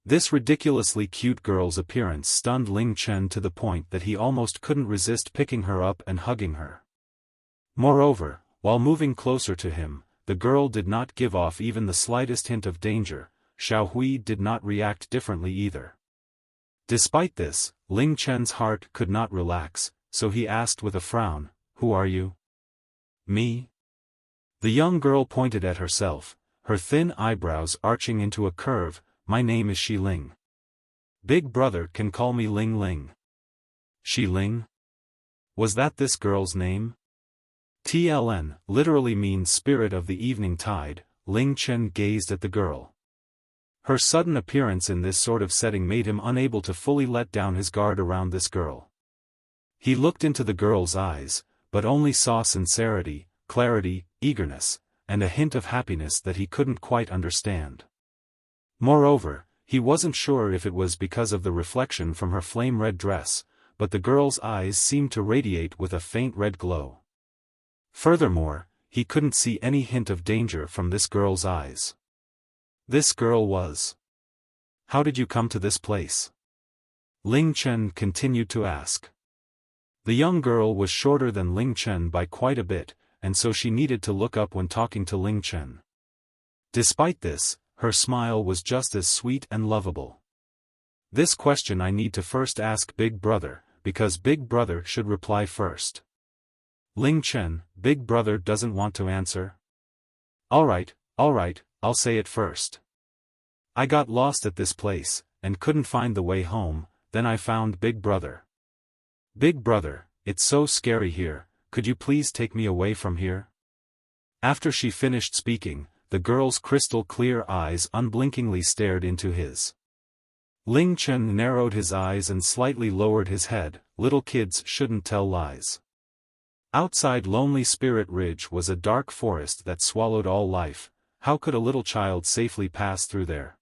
This ridiculously cute girl's appearance stunned Ling Chen to the point that he almost couldn't resist picking her up and hugging her. Moreover, while moving closer to him, the girl did not give off even the slightest hint of danger. Xiao Hui did not react differently either. Despite this, Ling Chen's heart could not relax, so he asked with a frown, "Who are you?" "Me?" The young girl pointed at herself, her thin eyebrows arching into a curve. "My name is Shi Ling. Big brother can call me Ling Ling." Shi Ling? Was that this girl's name? TLN literally means spirit of the evening tide. Ling Chen gazed at the girl. Her sudden appearance in this sort of setting made him unable to fully let down his guard around this girl. He looked into the girl's eyes, but only saw sincerity, clarity, eagerness, and a hint of happiness that he couldn't quite understand. Moreover, he wasn't sure if it was because of the reflection from her flame-red dress, but the girl's eyes seemed to radiate with a faint red glow. Furthermore, he couldn't see any hint of danger from this girl's eyes. This girl was. "How did you come to this place?" Ling Chen continued to ask. The young girl was shorter than Ling Chen by quite a bit, and so she needed to look up when talking to Ling Chen. Despite this, her smile was just as sweet and lovable. "This question I need to first ask Big Brother, because Big Brother should reply first." Ling Chen, "Big Brother doesn't want to answer?" Alright, I'll say it first. I got lost at this place, and couldn't find the way home, then I found Big Brother. Big Brother, it's so scary here, could you please take me away from here?" After she finished speaking, the girl's crystal-clear eyes unblinkingly stared into his. Ling Chen narrowed his eyes and slightly lowered his head. Little kids shouldn't tell lies. Outside Lonely Spirit Ridge was a dark forest that swallowed all life. How could a little child safely pass through there?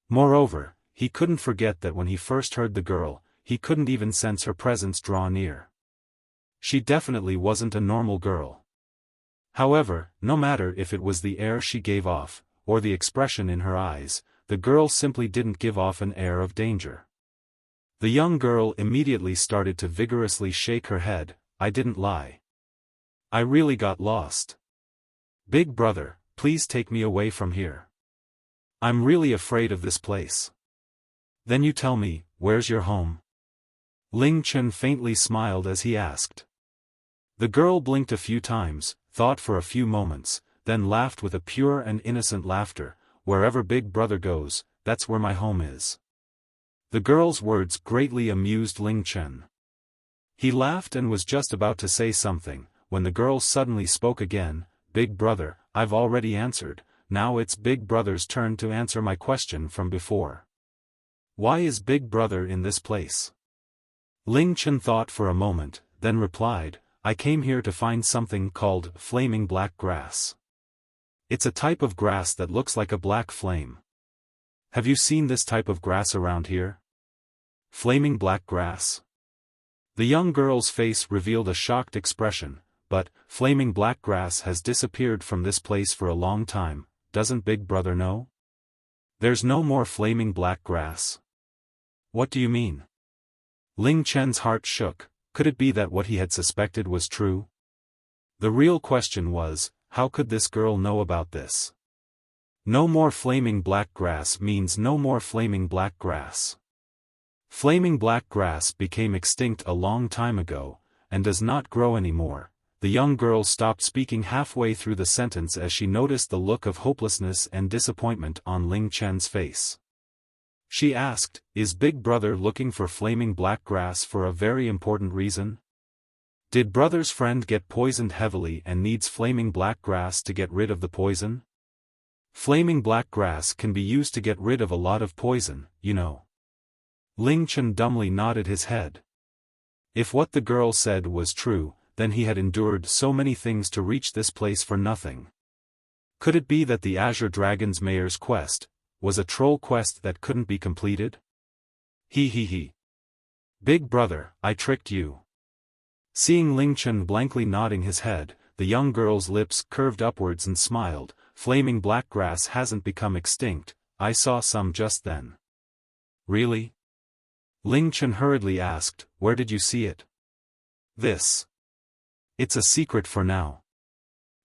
Moreover, he couldn't forget that when he first heard the girl, he couldn't even sense her presence draw near. She definitely wasn't a normal girl. However, no matter if it was the air she gave off, or the expression in her eyes, the girl simply didn't give off an air of danger. The young girl immediately started to vigorously shake her head. "I didn't lie. I really got lost. Big Brother, please take me away from here. I'm really afraid of this place." "Then you tell me, where's your home?" Ling Chen faintly smiled as he asked. The girl blinked a few times, thought for a few moments, then laughed with a pure and innocent laughter. "Wherever Big Brother goes, that's where my home is." The girl's words greatly amused Ling Chen. He laughed and was just about to say something, when the girl suddenly spoke again. "Big Brother, I've already answered, now it's Big Brother's turn to answer my question from before. Why is Big Brother in this place?" Ling Chen thought for a moment, then replied, "I came here to find something called flaming black grass. It's a type of grass that looks like a black flame. Have you seen this type of grass around here?" "Flaming black grass?" The young girl's face revealed a shocked expression. "But, flaming black grass has disappeared from this place for a long time, doesn't Big Brother know? There's no more flaming black grass." "What do you mean?" Ling Chen's heart shook. Could it be that what he had suspected was true? The real question was, how could this girl know about this? No more flaming black grass means no more flaming black grass. Flaming black grass became extinct a long time ago, and does not grow anymore. The young girl stopped speaking halfway through the sentence as she noticed the look of hopelessness and disappointment on Ling Chen's face. She asked, "Is Big Brother looking for flaming black grass for a very important reason? Did Brother's friend get poisoned heavily and needs flaming black grass to get rid of the poison? Flaming black grass can be used to get rid of a lot of poison, you know." Ling Chen dumbly nodded his head. If what the girl said was true, then he had endured so many things to reach this place for nothing. Could it be that the Azure Dragon's mayor's quest was a troll quest that couldn't be completed? He. "Big Brother, I tricked you." Seeing Ling Chen blankly nodding his head, the young girl's lips curved upwards and smiled. "Flaming black grass hasn't become extinct, I saw some just then. Really? Ling Chen hurriedly asked, where did you see it? This. It's a secret for now.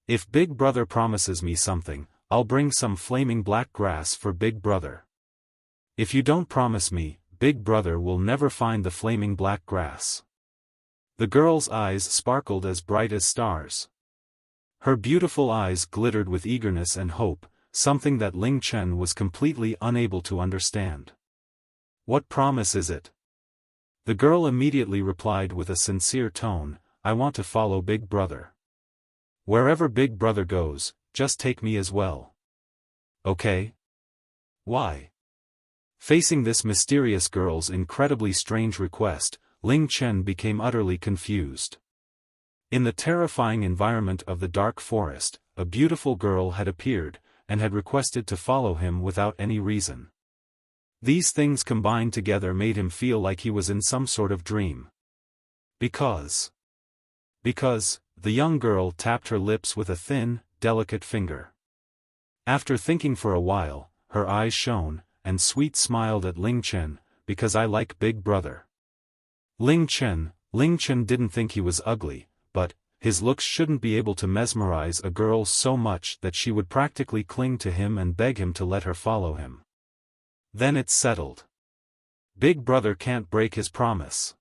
If Big Brother promises me something, I'll bring some flaming black grass for Big Brother. If you don't promise me, Big Brother will never find the flaming black grass. The girl's eyes sparkled as bright as stars. Her beautiful eyes glittered with eagerness and hope, something that Ling Chen was completely unable to understand. What promise is it? The girl immediately replied with a sincere tone, I want to follow Big Brother. Wherever Big Brother goes, just take me as well. Okay? Why? Facing this mysterious girl's incredibly strange request, Ling Chen became utterly confused. In the terrifying environment of the dark forest, a beautiful girl had appeared, and had requested to follow him without any reason. These things combined together made him feel like he was in some sort of dream. Because, the young girl tapped her lips with a thin, delicate finger. After thinking for a while, her eyes shone, and sweet smiled at Ling Chen, because I like Big Brother. Ling Chen didn't think he was ugly, but his looks shouldn't be able to mesmerize a girl so much that she would practically cling to him and beg him to let her follow him. Then it's settled. Big Brother can't break his promise.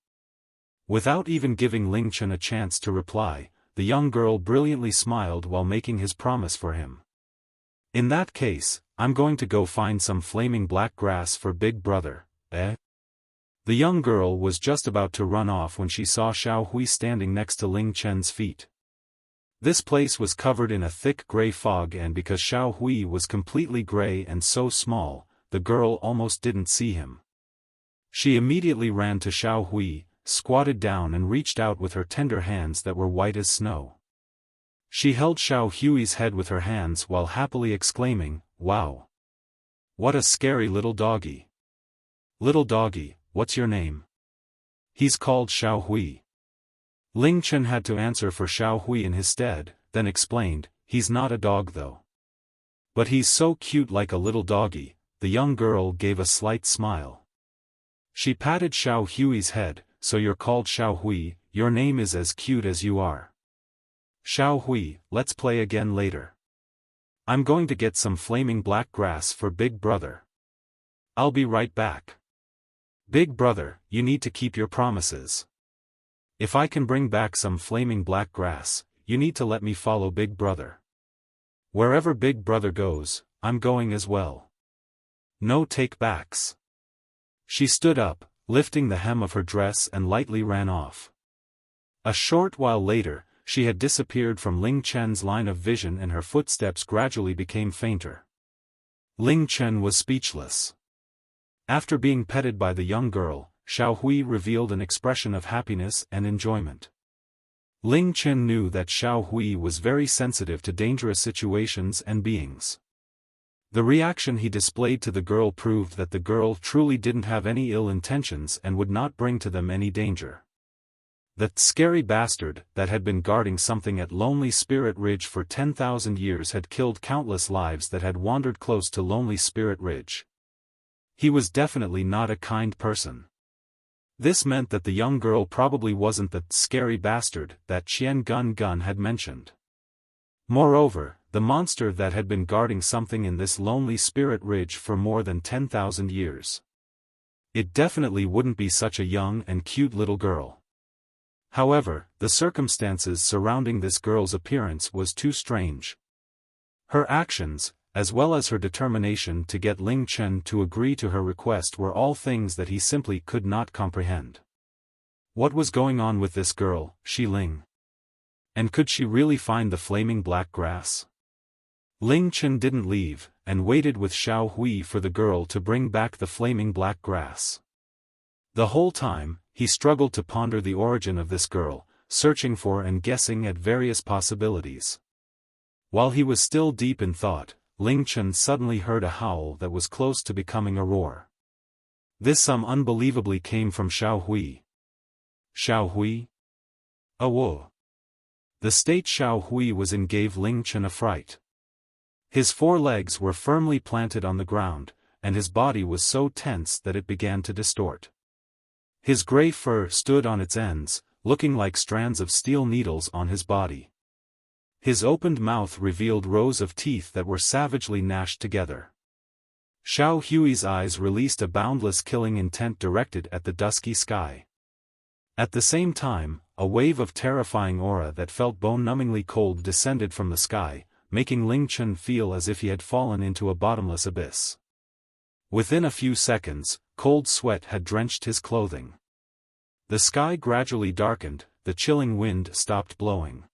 Without even giving Ling Chen a chance to reply, the young girl brilliantly smiled while making his promise for him. In that case, I'm going to go find some flaming black grass for Big Brother, eh? The young girl was just about to run off when she saw Xiao Hui standing next to Ling Chen's feet. This place was covered in a thick gray fog, and because Xiao Hui was completely gray and so small, the girl almost didn't see him. She immediately ran to Xiao Hui, squatted down and reached out with her tender hands that were white as snow. She held Xiao Hui's head with her hands while happily exclaiming, "Wow! What a scary little doggy! Little doggy, what's your name?" "He's called Xiao Hui." Ling Chen had to answer for Xiao Hui in his stead, then explained, "He's not a dog though. But he's so cute like a little doggy." The young girl gave a slight smile. She patted Xiao Hui's head, "So you're called Xiao Hui, your name is as cute as you are. Xiao Hui, let's play again later. I'm going to get some flaming black grass for Big Brother. I'll be right back. Big Brother, you need to keep your promises. If I can bring back some flaming black grass, you need to let me follow Big Brother. Wherever Big Brother goes, I'm going as well. No take-backs." She stood up, lifting the hem of her dress and lightly ran off. A short while later, she had disappeared from Ling Chen's line of vision and her footsteps gradually became fainter. Ling Chen was speechless. After being petted by the young girl, Xiao Hui revealed an expression of happiness and enjoyment. Ling Chen knew that Xiao Hui was very sensitive to dangerous situations and beings. The reaction he displayed to the girl proved that the girl truly didn't have any ill intentions and would not bring to them any danger. That scary bastard that had been guarding something at Lonely Spirit Ridge for 10,000 years had killed countless lives that had wandered close to Lonely Spirit Ridge. He was definitely not a kind person. This meant that the young girl probably wasn't the scary bastard that Qian Gun Gun had mentioned. Moreover, the monster that had been guarding something in this Lonely Spirit Ridge for more than 10,000 years. It definitely wouldn't be such a young and cute little girl. However, the circumstances surrounding this girl's appearance was too strange. Her actions, as well as her determination to get Ling Chen to agree to her request, were all things that he simply could not comprehend. What was going on with this girl, Shi Ling? And could she really find the flaming black grass? Ling Chen didn't leave, and waited with Xiao Hui for the girl to bring back the flaming black grass. The whole time, he struggled to ponder the origin of this girl, searching for and guessing at various possibilities. While he was still deep in thought, Ling Chen suddenly heard a howl that was close to becoming a roar. This unbelievably came from Xiao Hui. Xiao Hui? A whoa. The state Xiao Hui was in gave Ling Chen a fright. His 4 legs were firmly planted on the ground, and his body was so tense that it began to distort. His gray fur stood on its ends, looking like strands of steel needles on his body. His opened mouth revealed rows of teeth that were savagely gnashed together. Xiao Hui's eyes released a boundless killing intent directed at the dusky sky. At the same time, a wave of terrifying aura that felt bone-numbingly cold descended from the sky, making Ling Chen feel as if he had fallen into a bottomless abyss. Within a few seconds, cold sweat had drenched his clothing. The sky gradually darkened, the chilling wind stopped blowing.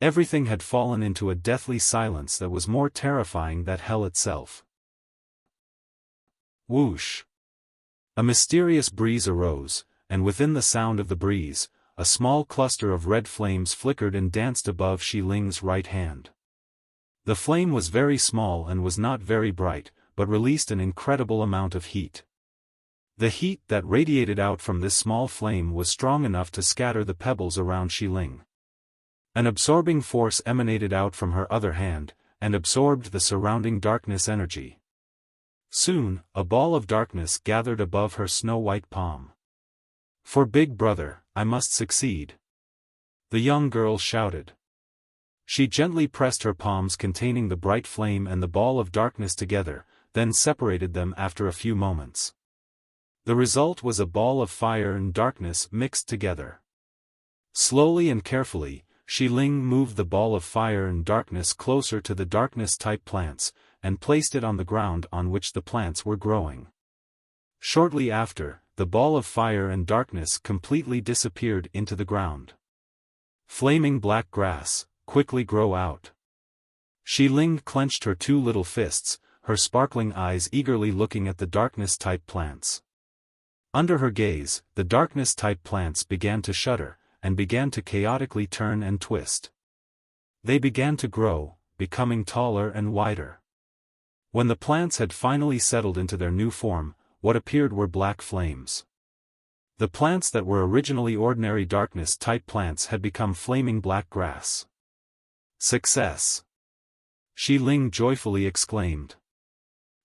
Everything had fallen into a deathly silence that was more terrifying than hell itself. Whoosh! A mysterious breeze arose, and within the sound of the breeze, a small cluster of red flames flickered and danced above Shi Ling's right hand. The flame was very small and was not very bright, but released an incredible amount of heat. The heat that radiated out from this small flame was strong enough to scatter the pebbles around Shi Ling. An absorbing force emanated out from her other hand, and absorbed the surrounding darkness energy. Soon, a ball of darkness gathered above her snow-white palm. "For Big Brother, I must succeed," the young girl shouted. She gently pressed her palms containing the bright flame and the ball of darkness together, then separated them after a few moments. The result was a ball of fire and darkness mixed together. Slowly and carefully, Shi Ling moved the ball of fire and darkness closer to the darkness-type plants, and placed it on the ground on which the plants were growing. Shortly after, the ball of fire and darkness completely disappeared into the ground. Flaming black grass, quickly grow out. Shi Ling clenched her two little fists, her sparkling eyes eagerly looking at the darkness-type plants. Under her gaze, the darkness-type plants began to shudder, and began to chaotically turn and twist. They began to grow, becoming taller and wider. When the plants had finally settled into their new form, what appeared were black flames. The plants that were originally ordinary darkness-type plants had become flaming black grass. "Success!" Shi Ling joyfully exclaimed.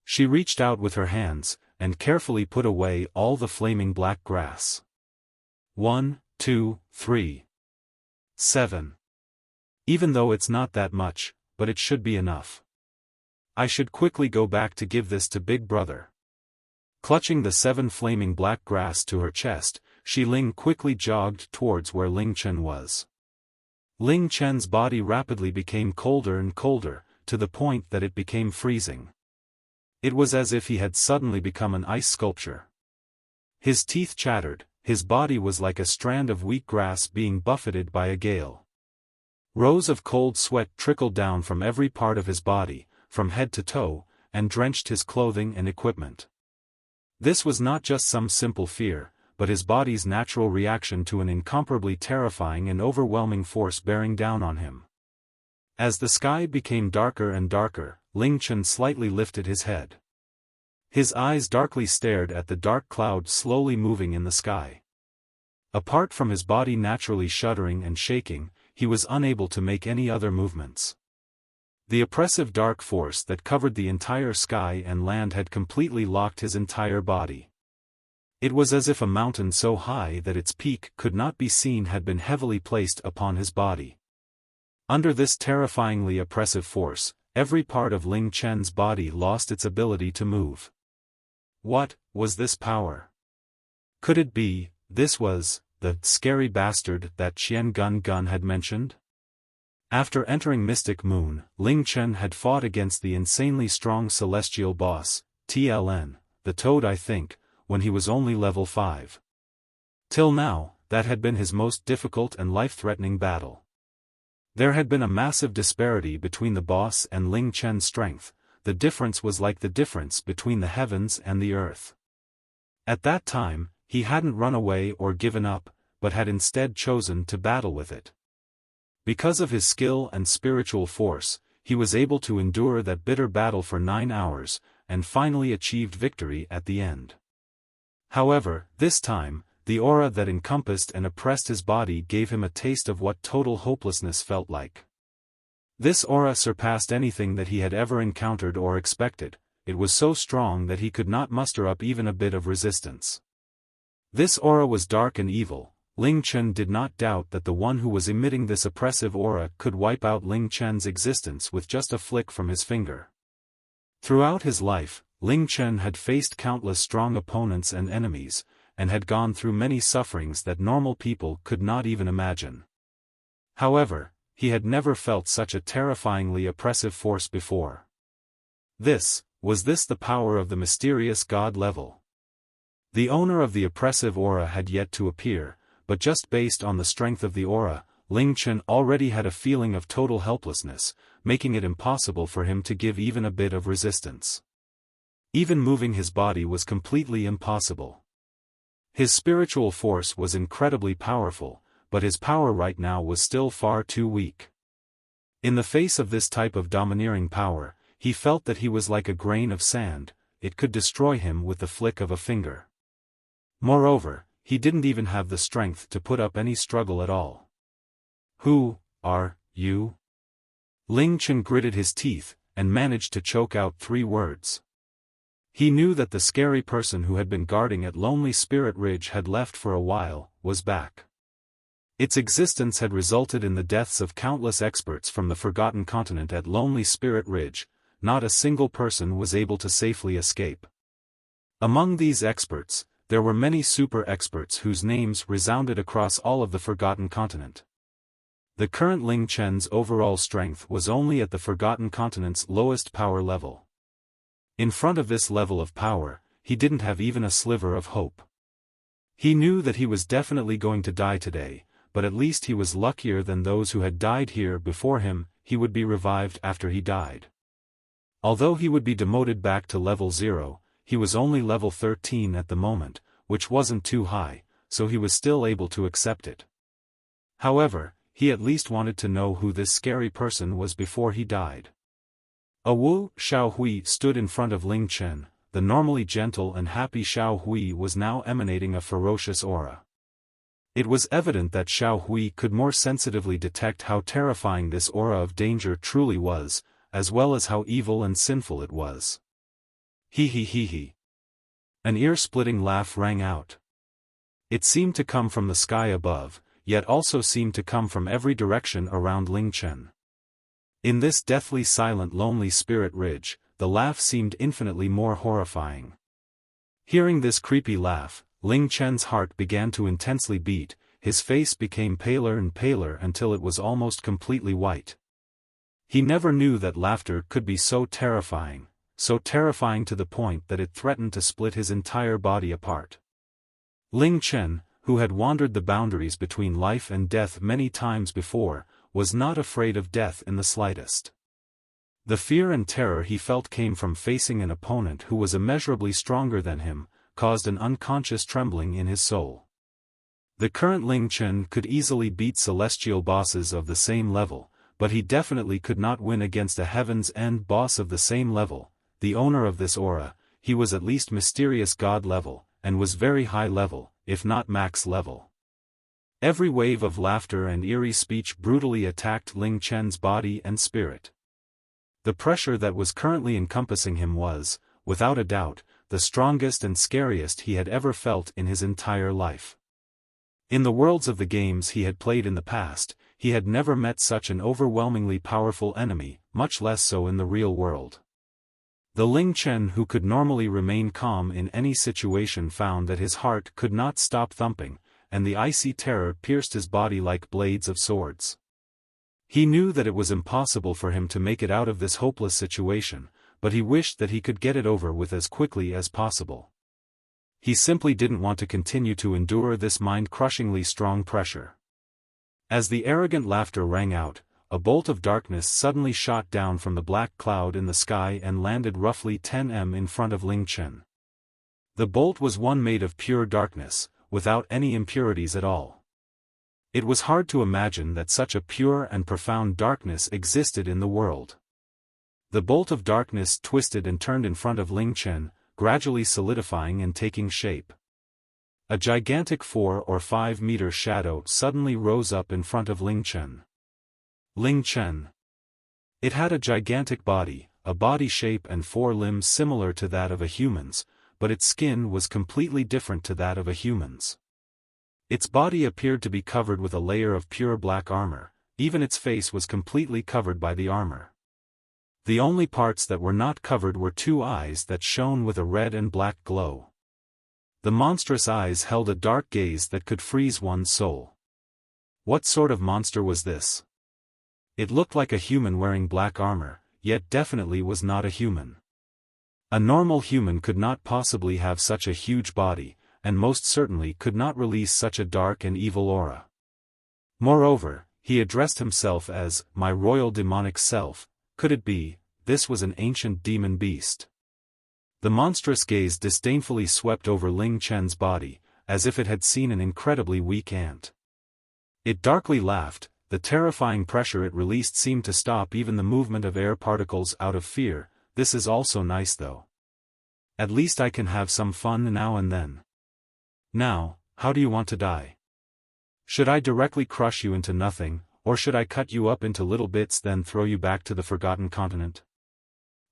She reached out with her hands, and carefully put away all the flaming black grass. 1, 2, 3. 7. Even though it's not that much, but it should be enough. I should quickly go back to give this to Big Brother. Clutching the 7 flaming black grass to her chest, Shi Ling quickly jogged towards where Ling Chen was. Ling Chen's body rapidly became colder and colder, to the point that it became freezing. It was as if he had suddenly become an ice sculpture. His teeth chattered, his body was like a strand of wheat grass being buffeted by a gale. Rows of cold sweat trickled down from every part of his body, from head to toe, and drenched his clothing and equipment. This was not just some simple fear, but his body's natural reaction to an incomparably terrifying and overwhelming force bearing down on him. As the sky became darker and darker, Ling Chen slightly lifted his head. His eyes darkly stared at the dark cloud slowly moving in the sky. Apart from his body naturally shuddering and shaking, he was unable to make any other movements. The oppressive dark force that covered the entire sky and land had completely locked his entire body. It was as if a mountain so high that its peak could not be seen had been heavily placed upon his body. Under this terrifyingly oppressive force, every part of Ling Chen's body lost its ability to move. What was this power? Could it be, this was, the scary bastard that Qian Gun had mentioned? After entering Mystic Moon, Ling Chen had fought against the insanely strong celestial boss, TLN, the Toad I think, when he was only level 5. Till now, that had been his most difficult and life-threatening battle. There had been a massive disparity between the boss and Ling Chen's strength. The difference was like the difference between the heavens and the earth. At that time, he hadn't run away or given up, but had instead chosen to battle with it. Because of his skill and spiritual force, he was able to endure that bitter battle for 9 hours, and finally achieved victory at the end. However, this time, the aura that encompassed and oppressed his body gave him a taste of what total hopelessness felt like. This aura surpassed anything that he had ever encountered or expected, it was so strong that he could not muster up even a bit of resistance. This aura was dark and evil. Ling Chen did not doubt that the one who was emitting this oppressive aura could wipe out Ling Chen's existence with just a flick from his finger. Throughout his life, Ling Chen had faced countless strong opponents and enemies, and had gone through many sufferings that normal people could not even imagine. However, he had never felt such a terrifyingly oppressive force before. Was this the power of the mysterious god level? The owner of the oppressive aura had yet to appear, but just based on the strength of the aura, Ling Chen already had a feeling of total helplessness, making it impossible for him to give even a bit of resistance. Even moving his body was completely impossible. His spiritual force was incredibly powerful, but his power right now was still far too weak. In the face of this type of domineering power, he felt that he was like a grain of sand, it could destroy him with the flick of a finger. Moreover, he didn't even have the strength to put up any struggle at all. "Who are you?" Ling Chen gritted his teeth, and managed to choke out 3 words. He knew that the scary person who had been guarding at Lonely Spirit Ridge had left for a while, was back. Its existence had resulted in the deaths of countless experts from the Forgotten Continent at Lonely Spirit Ridge. Not a single person was able to safely escape. Among these experts, there were many super experts whose names resounded across all of the Forgotten Continent. The current Ling Chen's overall strength was only at the Forgotten Continent's lowest power level. In front of this level of power, he didn't have even a sliver of hope. He knew that he was definitely going to die today, but at least he was luckier than those who had died here before him. He would be revived after he died. Although he would be demoted back to level 0, he was only level 13 at the moment, which wasn't too high, so he was still able to accept it. However, he at least wanted to know who this scary person was before he died. A Wu Xiaohui stood in front of Ling Chen. The normally gentle and happy Xiaohui was now emanating a ferocious aura. It was evident that Xiaohui could more sensitively detect how terrifying this aura of danger truly was, as well as how evil and sinful it was. He he he he. An ear-splitting laugh rang out. It seemed to come from the sky above, yet also seemed to come from every direction around Ling Chen. In this deathly silent Lonely Spirit Ridge, the laugh seemed infinitely more horrifying. Hearing this creepy laugh, Ling Chen's heart began to intensely beat, his face became paler and paler until it was almost completely white. He never knew that laughter could be so terrifying to the point that it threatened to split his entire body apart. Ling Chen, who had wandered the boundaries between life and death many times before, was not afraid of death in the slightest. The fear and terror he felt came from facing an opponent who was immeasurably stronger than him, caused an unconscious trembling in his soul. The current Ling Chen could easily beat celestial bosses of the same level, but he definitely could not win against a Heaven's End boss of the same level. The owner of this aura, he was at least mysterious god level, and was very high level, if not max level. Every wave of laughter and eerie speech brutally attacked Ling Chen's body and spirit. The pressure that was currently encompassing him was, without a doubt, the strongest and scariest he had ever felt in his entire life. In the worlds of the games he had played in the past, he had never met such an overwhelmingly powerful enemy, much less so in the real world. The Ling Chen who could normally remain calm in any situation found that his heart could not stop thumping, and the icy terror pierced his body like blades of swords. He knew that it was impossible for him to make it out of this hopeless situation, but he wished that he could get it over with as quickly as possible. He simply didn't want to continue to endure this mind-crushingly strong pressure. As the arrogant laughter rang out, a bolt of darkness suddenly shot down from the black cloud in the sky and landed roughly 10 m in front of Ling Chen. The bolt was one made of pure darkness, without any impurities at all. It was hard to imagine that such a pure and profound darkness existed in the world. The bolt of darkness twisted and turned in front of Ling Chen, gradually solidifying and taking shape. A gigantic 4 or 5 meter shadow suddenly rose up in front of Ling Chen. Ling Chen. It had a gigantic body, a body shape and 4 limbs similar to that of a human's, but its skin was completely different to that of a human's. Its body appeared to be covered with a layer of pure black armor, even its face was completely covered by the armor. The only parts that were not covered were 2 eyes that shone with a red and black glow. The monstrous eyes held a dark gaze that could freeze one's soul. What sort of monster was this? It looked like a human wearing black armor, yet definitely was not a human. A normal human could not possibly have such a huge body, and most certainly could not release such a dark and evil aura. Moreover, he addressed himself as, "My royal demonic self." Could it be, this was an ancient demon beast? The monstrous gaze disdainfully swept over Ling Chen's body, as if it had seen an incredibly weak ant. It darkly laughed, the terrifying pressure it released seemed to stop even the movement of air particles out of fear. This is also nice though. At least I can have some fun now and then. Now, how do you want to die? Should I directly crush you into nothing, or should I cut you up into little bits then throw you back to the forgotten continent?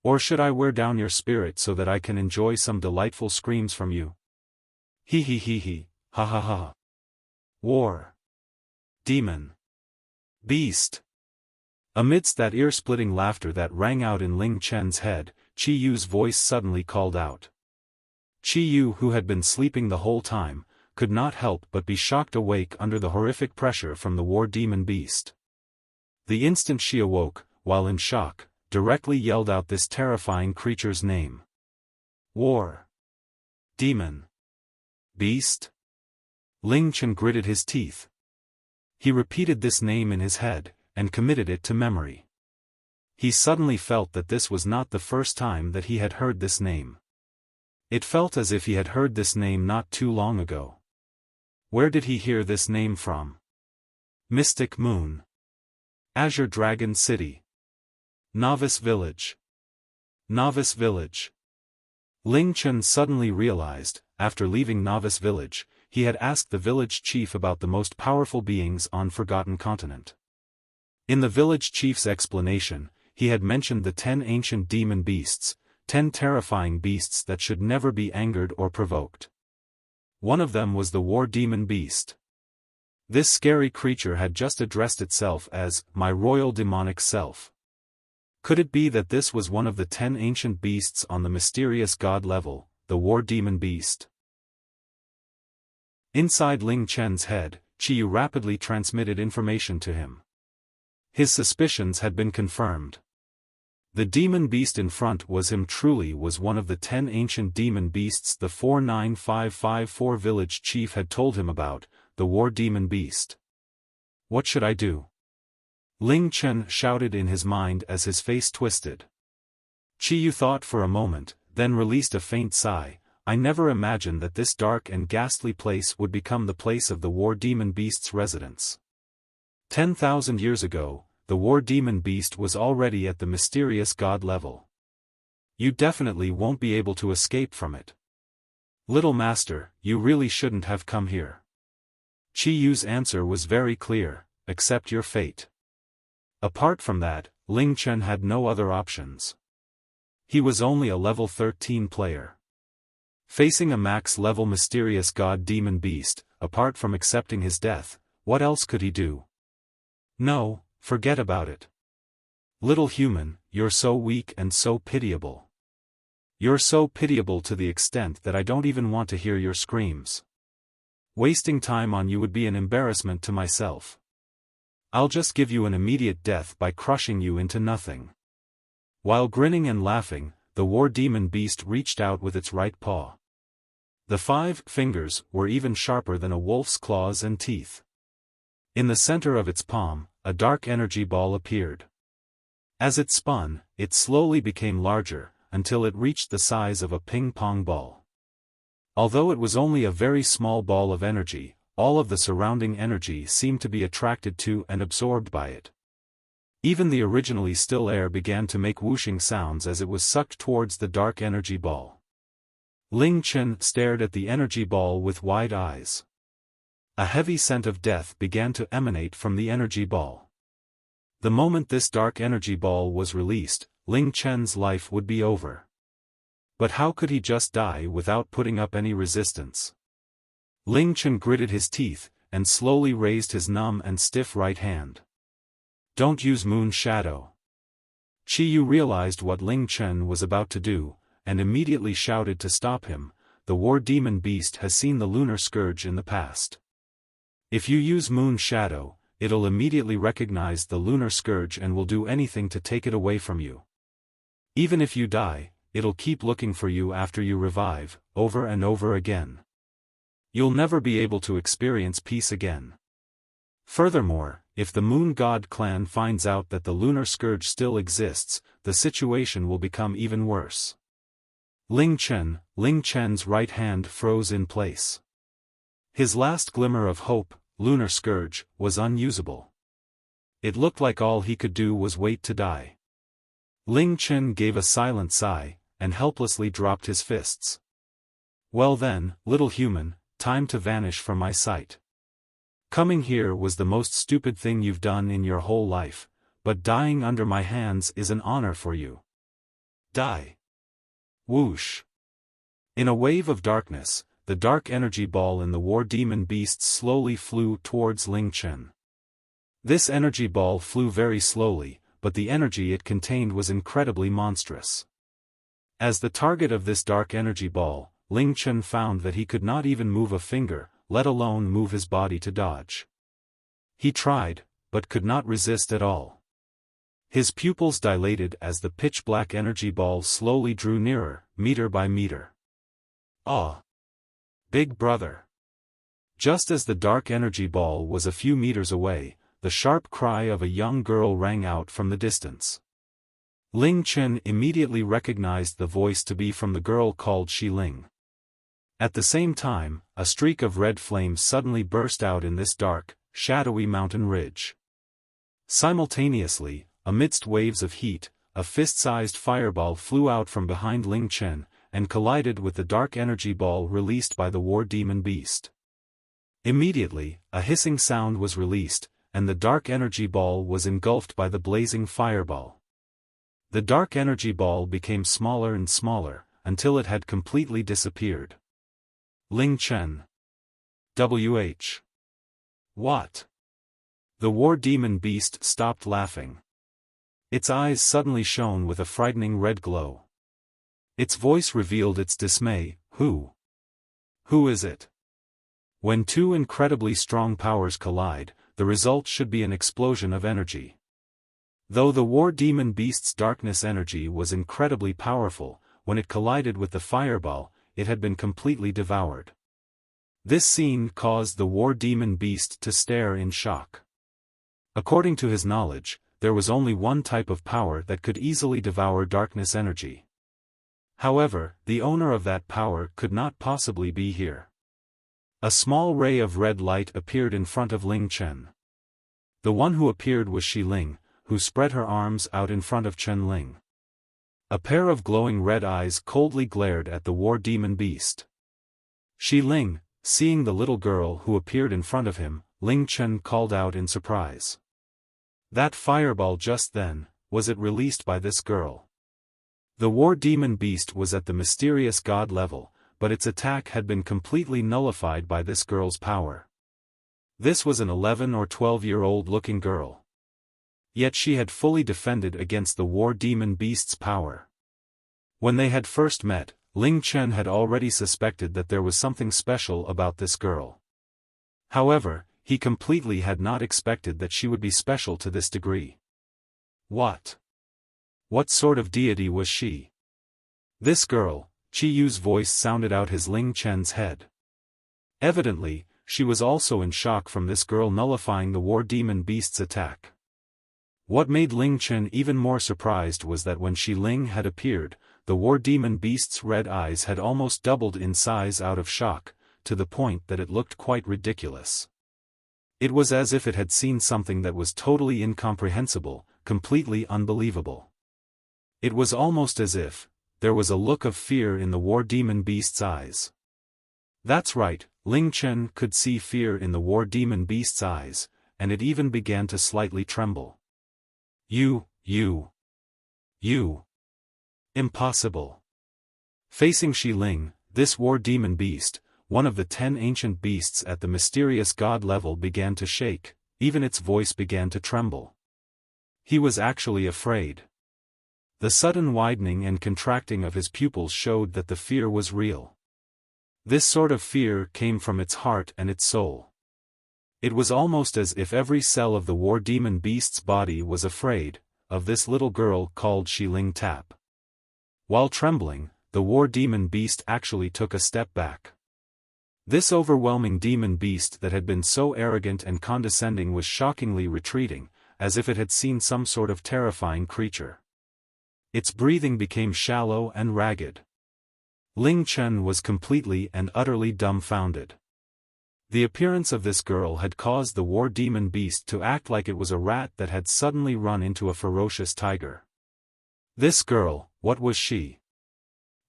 Or should I wear down your spirit so that I can enjoy some delightful screams from you? He, ha ha ha. War. Demon. Beast. Amidst that ear-splitting laughter that rang out in Ling Chen's head, Chi Yu's voice suddenly called out. Chi Yu, who had been sleeping the whole time, could not help but be shocked awake under the horrific pressure from the war demon beast. The instant she awoke, while in shock, directly yelled out this terrifying creature's name. War. Demon. Beast. Ling Chen gritted his teeth. He repeated this name in his head, and committed it to memory. He suddenly felt that this was not the first time that he had heard this name. It felt as if he had heard this name not too long ago. Where did he hear this name from? Mystic Moon. Azure Dragon City. Novice Village. Novice Village. Ling Chen suddenly realized, after leaving Novice Village, he had asked the village chief about the most powerful beings on Forgotten Continent. In the village chief's explanation, he had mentioned the 10 ancient demon beasts, 10 terrifying beasts that should never be angered or provoked. One of them was the war demon beast. This scary creature had just addressed itself as, "My royal demonic self." Could it be that this was one of the 10 ancient beasts on the mysterious god level, the war demon beast? Inside Ling Chen's head, Chi Yu rapidly transmitted information to him. His suspicions had been confirmed. The demon beast in front was one of the 10 ancient demon beasts the 49554 village chief had told him about, the war demon beast. What should I do? Ling Chen shouted in his mind as his face twisted. Chi Yu thought for a moment, then released a faint sigh. I never imagined that this dark and ghastly place would become the place of the war demon beast's residence. 10,000 years ago, the war demon beast was already at the mysterious god level. You definitely won't be able to escape from it. Little master, you really shouldn't have come here. Chi Yu's answer was very clear, accept your fate. Apart from that, Ling Chen had no other options. He was only a level 13 player. Facing a max-level mysterious god demon beast, apart from accepting his death, what else could he do? No, forget about it. Little human, you're so weak and so pitiable. You're so pitiable to the extent that I don't even want to hear your screams. Wasting time on you would be an embarrassment to myself. I'll just give you an immediate death by crushing you into nothing. While grinning and laughing, the war demon beast reached out with its right paw. The 5 fingers were even sharper than a wolf's claws and teeth. In the center of its palm, a dark energy ball appeared. As it spun, it slowly became larger, until it reached the size of a ping-pong ball. Although it was only a very small ball of energy, all of the surrounding energy seemed to be attracted to and absorbed by it. Even the originally still air began to make whooshing sounds as it was sucked towards the dark energy ball. Ling Chen stared at the energy ball with wide eyes. A heavy scent of death began to emanate from the energy ball. The moment this dark energy ball was released, Ling Chen's life would be over. But how could he just die without putting up any resistance? Ling Chen gritted his teeth, and slowly raised his numb and stiff right hand. Don't use moon shadow. Chi Yu realized what Ling Chen was about to do, and immediately shouted to stop him. The war demon beast has seen the lunar scourge in the past. If you use moon shadow, it'll immediately recognize the lunar scourge and will do anything to take it away from you. Even if you die, it'll keep looking for you after you revive, over and over again. You'll never be able to experience peace again. Furthermore, if the Moon God clan finds out that the lunar scourge still exists, the situation will become even worse. Ling Chen's right hand froze in place. His last glimmer of hope, lunar scourge, was unusable. It looked like all he could do was wait to die. Ling Chen gave a silent sigh, and helplessly dropped his fists. Well then, little human, time to vanish from my sight. Coming here was the most stupid thing you've done in your whole life, but dying under my hands is an honor for you. Die. Whoosh. In a wave of darkness, the dark energy ball in the war demon beast slowly flew towards Ling Chen. This energy ball flew very slowly, but the energy it contained was incredibly monstrous. As the target of this dark energy ball, Ling Chen found that he could not even move a finger, let alone move his body to dodge. He tried, but could not resist at all. His pupils dilated as the pitch-black energy ball slowly drew nearer, meter by meter. Ah! Big brother! Just as the dark energy ball was a few meters away, the sharp cry of a young girl rang out from the distance. Ling Chen immediately recognized the voice to be from the girl called Shi Ling. At the same time, a streak of red flames suddenly burst out in this dark, shadowy mountain ridge. Simultaneously, amidst waves of heat, a fist-sized fireball flew out from behind Ling Chen, and collided with the dark energy ball released by the war demon beast. Immediately, a hissing sound was released, and the dark energy ball was engulfed by the blazing fireball. The dark energy ball became smaller and smaller, until it had completely disappeared. Ling Chen. WH. What? The war demon beast stopped laughing. Its eyes suddenly shone with a frightening red glow. Its voice revealed its dismay. Who? Who is it? When two incredibly strong powers collide, the result should be an explosion of energy. Though the war demon beast's darkness energy was incredibly powerful, when it collided with the fireball, it had been completely devoured. This scene caused the war demon beast to stare in shock. According to his knowledge, there was only one type of power that could easily devour darkness energy. However, the owner of that power could not possibly be here. A small ray of red light appeared in front of Ling Chen. The one who appeared was Shi Ling, who spread her arms out in front of Chen Ling. A pair of glowing red eyes coldly glared at the war demon beast. Shi Ling, seeing the little girl who appeared in front of him, Ling Chen called out in surprise. That fireball just then, was it released by this girl? The war demon beast was at the mysterious god level, but its attack had been completely nullified by this girl's power. This was an 11 or 12-year-old looking girl. Yet she had fully defended against the war demon beast's power. When they had first met, Ling Chen had already suspected that there was something special about this girl. However, he completely had not expected that she would be special to this degree. What? What sort of deity was she? This girl, Chi Yu's voice sounded out his Ling Chen's head. Evidently, she was also in shock from this girl nullifying the war demon beast's attack. What made Ling Chen even more surprised was that when Shi Ling had appeared, the war demon beast's red eyes had almost doubled in size out of shock, to the point that it looked quite ridiculous. It was as if it had seen something that was totally incomprehensible, completely unbelievable. It was almost as if there was a look of fear in the war demon beast's eyes. That's right, Ling Chen could see fear in the war demon beast's eyes, and it even began to slightly tremble. You. You. Impossible. Facing Shi Ling, this war demon beast, one of the 10 ancient beasts at the mysterious god level, began to shake, even its voice began to tremble. He was actually afraid. The sudden widening and contracting of his pupils showed that the fear was real. This sort of fear came from its heart and its soul. It was almost as if every cell of the war demon beast's body was afraid of this little girl called Shi Ling Tap. While trembling, the war demon beast actually took a step back. This overwhelming demon beast that had been so arrogant and condescending was shockingly retreating, as if it had seen some sort of terrifying creature. Its breathing became shallow and ragged. Ling Chen was completely and utterly dumbfounded. The appearance of this girl had caused the war demon beast to act like it was a rat that had suddenly run into a ferocious tiger. This girl, what was she?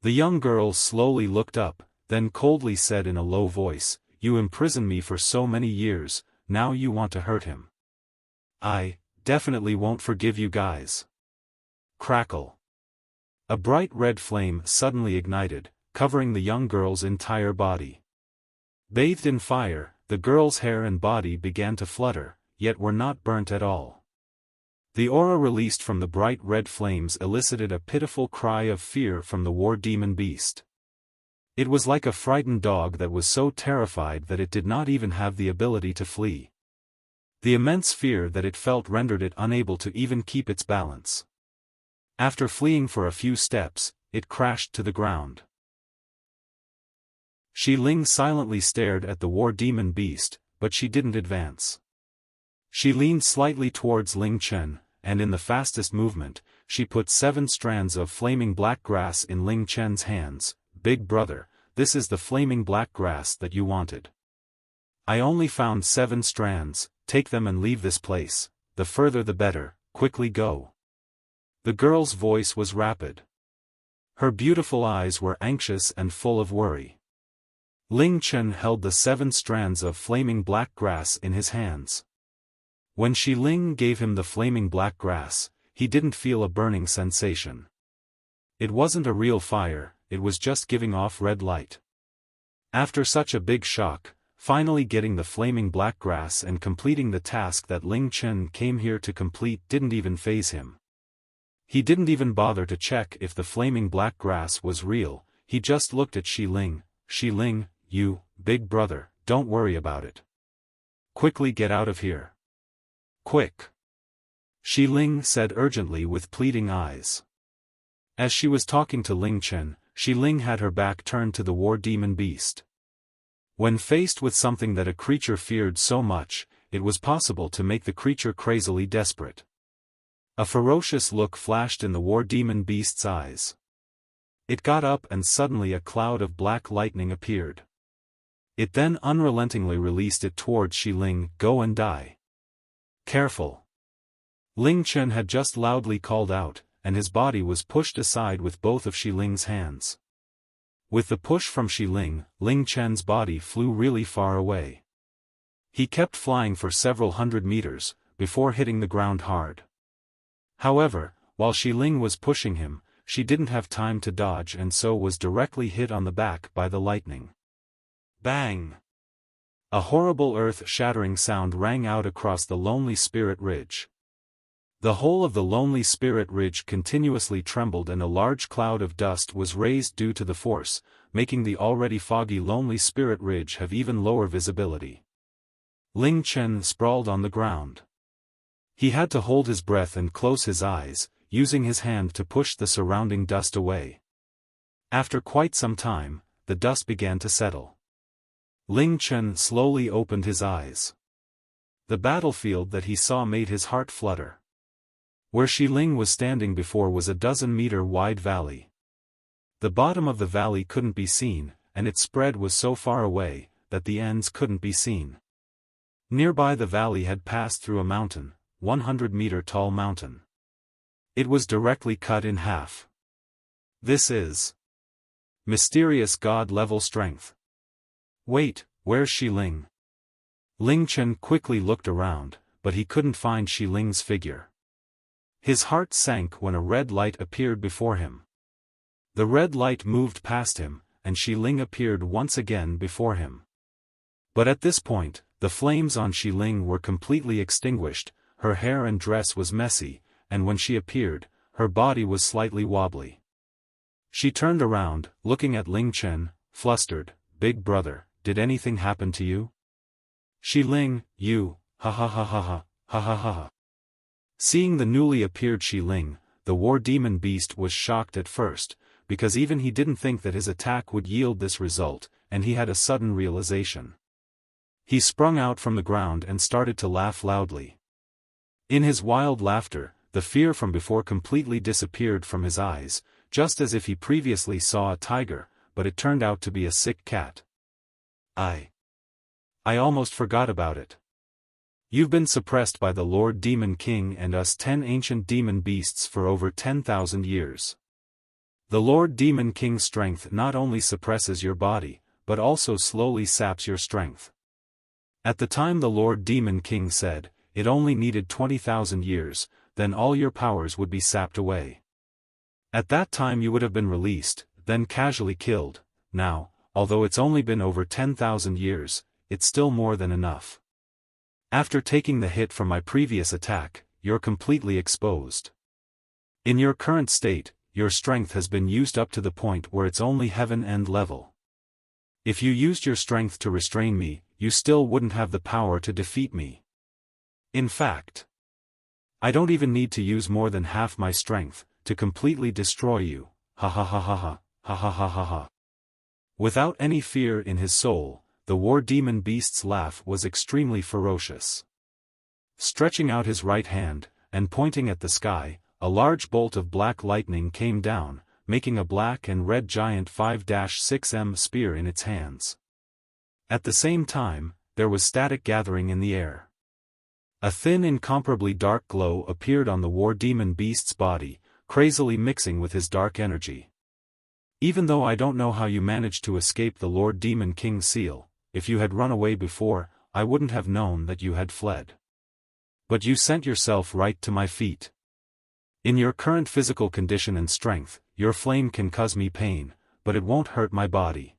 The young girl slowly looked up, then coldly said in a low voice, "You imprisoned me for so many years, now you want to hurt him. I definitely won't forgive you guys." Crackle. A bright red flame suddenly ignited, covering the young girl's entire body. Bathed in fire, the girl's hair and body began to flutter, yet were not burnt at all. The aura released from the bright red flames elicited a pitiful cry of fear from the war demon beast. It was like a frightened dog that was so terrified that it did not even have the ability to flee. The immense fear that it felt rendered it unable to even keep its balance. After fleeing for a few steps, it crashed to the ground. Shi Ling silently stared at the war demon beast, but she didn't advance. She leaned slightly towards Ling Chen, and in the fastest movement, she put 7 strands of flaming black grass in Ling Chen's hands. "Big brother, this is the flaming black grass that you wanted. I only found 7 strands, take them and leave this place, the further the better, quickly go." The girl's voice was rapid. Her beautiful eyes were anxious and full of worry. Ling Chen held the 7 strands of flaming black grass in his hands. When Shi Ling gave him the flaming black grass, he didn't feel a burning sensation. It wasn't a real fire, it was just giving off red light. After such a big shock, finally getting the flaming black grass and completing the task that Ling Chen came here to complete didn't even faze him. He didn't even bother to check if the flaming black grass was real, he just looked at Shi Ling. "Shi Ling, you, big brother, don't worry about it. Quickly get out of here. Quick!" Shi Ling said urgently with pleading eyes. As she was talking to Ling Chen, Shi Ling had her back turned to the war demon beast. When faced with something that a creature feared so much, it was possible to make the creature crazily desperate. A ferocious look flashed in the war demon beast's eyes. It got up and suddenly a cloud of black lightning appeared. It then unrelentingly released it towards Shi Ling. "Go and die. Careful." Ling Chen had just loudly called out, and his body was pushed aside with both of Shi Ling's hands. With the push from Shi Ling, Ling Chen's body flew really far away. He kept flying for several hundred meters, before hitting the ground hard. However, while Shi Ling was pushing him, she didn't have time to dodge and so was directly hit on the back by the lightning. Bang! A horrible earth-shattering sound rang out across the Lonely Spirit Ridge. The whole of the Lonely Spirit Ridge continuously trembled and a large cloud of dust was raised due to the force, making the already foggy Lonely Spirit Ridge have even lower visibility. Ling Chen sprawled on the ground. He had to hold his breath and close his eyes, using his hand to push the surrounding dust away. After quite some time, the dust began to settle. Ling Chen slowly opened his eyes. The battlefield that he saw made his heart flutter. Where Shi Ling was standing before was a 12-meter wide valley. The bottom of the valley couldn't be seen, and its spread was so far away, that the ends couldn't be seen. Nearby the valley had passed through a mountain, 100-meter tall mountain. It was directly cut in half. This is mysterious god-level strength. Wait, where's Shi Ling? Ling Chen quickly looked around, but he couldn't find Shi Ling's figure. His heart sank when a red light appeared before him. The red light moved past him, and Shi Ling appeared once again before him. But at this point, the flames on Shi Ling were completely extinguished, her hair and dress was messy, and when she appeared, her body was slightly wobbly. She turned around, looking at Ling Chen, flustered. "Big brother, did anything happen to you?" "Shi Ling, you, ha ha ha ha ha, ha ha ha ha." Seeing the newly appeared Shi Ling, the war demon beast was shocked at first, because even he didn't think that his attack would yield this result, and he had a sudden realization. He sprung out from the ground and started to laugh loudly. In his wild laughter, the fear from before completely disappeared from his eyes, just as if he previously saw a tiger, but it turned out to be a sick cat. I almost forgot about it. You've been suppressed by the Lord Demon King and us 10 ancient demon beasts for over 10,000 years. The Lord Demon King's strength not only suppresses your body, but also slowly saps your strength. At the time the Lord Demon King said, it only needed 20,000 years, then all your powers would be sapped away. At that time you would have been released, then casually killed. Now, although it's only been over 10,000 years, it's still more than enough. After taking the hit from my previous attack, you're completely exposed. In your current state, your strength has been used up to the point where it's only heaven end level. If you used your strength to restrain me, you still wouldn't have the power to defeat me. In fact, I don't even need to use more than half my strength to completely destroy you. Ha ha ha ha ha, ha ha ha ha ha. Without any fear in his soul, the war demon beast's laugh was extremely ferocious. Stretching out his right hand, and pointing at the sky, a large bolt of black lightning came down, making a black and red giant 5-6M spear in its hands. At the same time, there was static gathering in the air. A thin incomparably dark glow appeared on the war demon beast's body, crazily mixing with his dark energy. Even though I don't know how you managed to escape the Lord Demon King's seal, if you had run away before, I wouldn't have known that you had fled. But you sent yourself right to my feet. In your current physical condition and strength, your flame can cause me pain, but it won't hurt my body.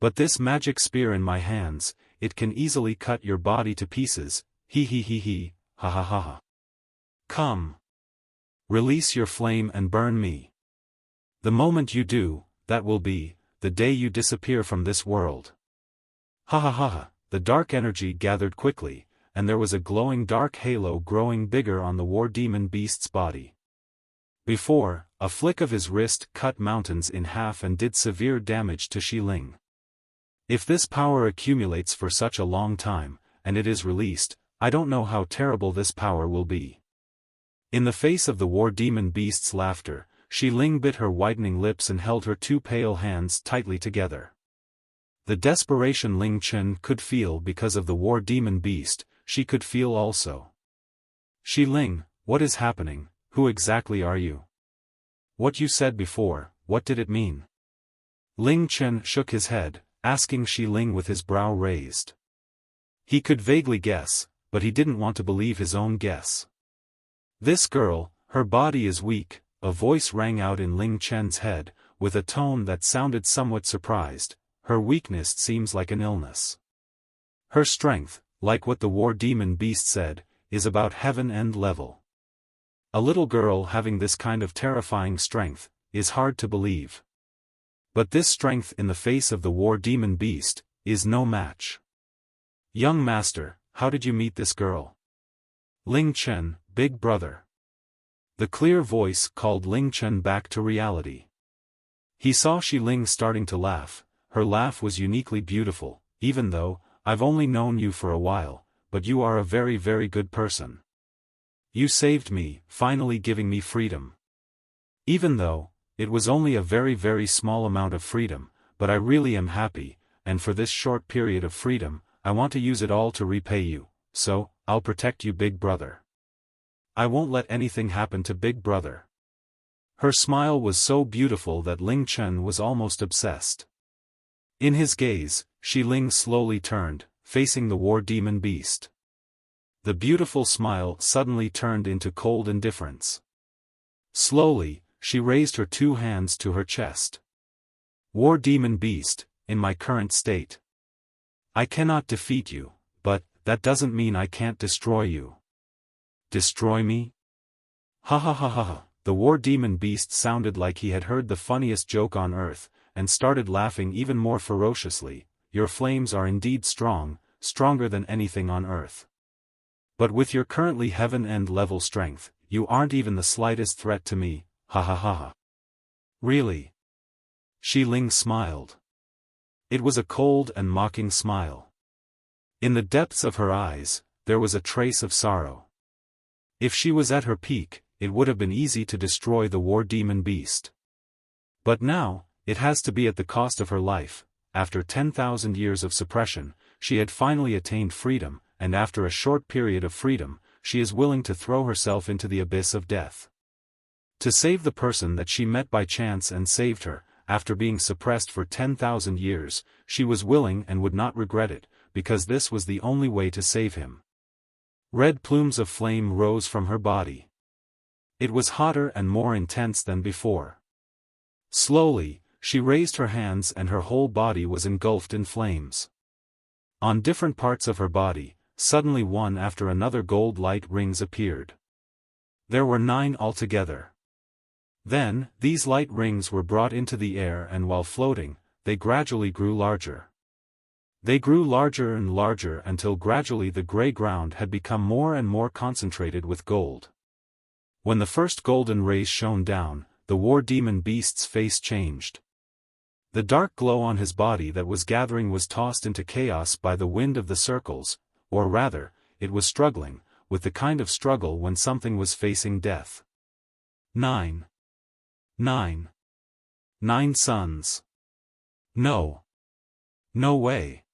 But this magic spear in my hands, it can easily cut your body to pieces. He, ha ha ha ha. Come. Release your flame and burn me. The moment you do, that will be the day you disappear from this world. Ha ha ha ha. The dark energy gathered quickly, and there was a glowing dark halo growing bigger on the war demon beast's body. Before, a flick of his wrist cut mountains in half and did severe damage to Shi Ling. If this power accumulates for such a long time, and it is released, I don't know how terrible this power will be. In the face of the war demon beast's laughter, Shi Ling bit her whitening lips and held her two pale hands tightly together. The desperation Ling Chen could feel because of the war demon beast, she could feel also. Shi Ling, what is happening? Who exactly are you? What you said before, what did it mean? Ling Chen shook his head, asking Shi Ling with his brow raised. He could vaguely guess, but he didn't want to believe his own guess. This girl, her body is weak, a voice rang out in Ling Chen's head, with a tone that sounded somewhat surprised. Her weakness seems like an illness. Her strength, like what the war demon beast said, is about heaven end level. A little girl having this kind of terrifying strength, is hard to believe. But this strength in the face of the war demon beast, is no match. Young master, how did you meet this girl? Ling Chen, big brother. The clear voice called Ling Chen back to reality. He saw Shi Ling starting to laugh. Her laugh was uniquely beautiful, even though, I've only known you for a while, but you are a very very good person. You saved me, finally giving me freedom. Even though, it was only a very very small amount of freedom, but I really am happy, and for this short period of freedom, I want to use it all to repay you, so, I'll protect you big brother. I won't let anything happen to big brother. Her smile was so beautiful that Ling Chen was almost obsessed. In his gaze, Shi Ling slowly turned, facing the war demon beast. The beautiful smile suddenly turned into cold indifference. Slowly, she raised her two hands to her chest. War demon beast, in my current state, I cannot defeat you, but that doesn't mean I can't destroy you. Destroy me? Ha ha ha ha ha. The war demon beast sounded like he had heard the funniest joke on earth, and started laughing even more ferociously. Your flames are indeed strong, stronger than anything on earth. But with your currently heaven-end level strength, you aren't even the slightest threat to me, ha ha ha ha. Really? Ling smiled. It was a cold and mocking smile. In the depths of her eyes, there was a trace of sorrow. If she was at her peak, it would have been easy to destroy the war demon beast. But now, it has to be at the cost of her life. After 10,000 years of suppression, she had finally attained freedom, and after a short period of freedom, she is willing to throw herself into the abyss of death. To save the person that she met by chance and saved her, after being suppressed for 10,000 years, she was willing and would not regret it, because this was the only way to save him. Red plumes of flame rose from her body. It was hotter and more intense than before. Slowly, she raised her hands and her whole body was engulfed in flames. On different parts of her body, suddenly one after another gold light rings appeared. There were 9 altogether. Then, these light rings were brought into the air and while floating, they gradually grew larger. They grew larger and larger until gradually the gray ground had become more and more concentrated with gold. When the first golden rays shone down, the war demon beast's face changed. The dark glow on his body that was gathering was tossed into chaos by the wind of the circles, or rather, it was struggling, with the kind of struggle when something was facing death. 9. 9. 9 suns. No. No way.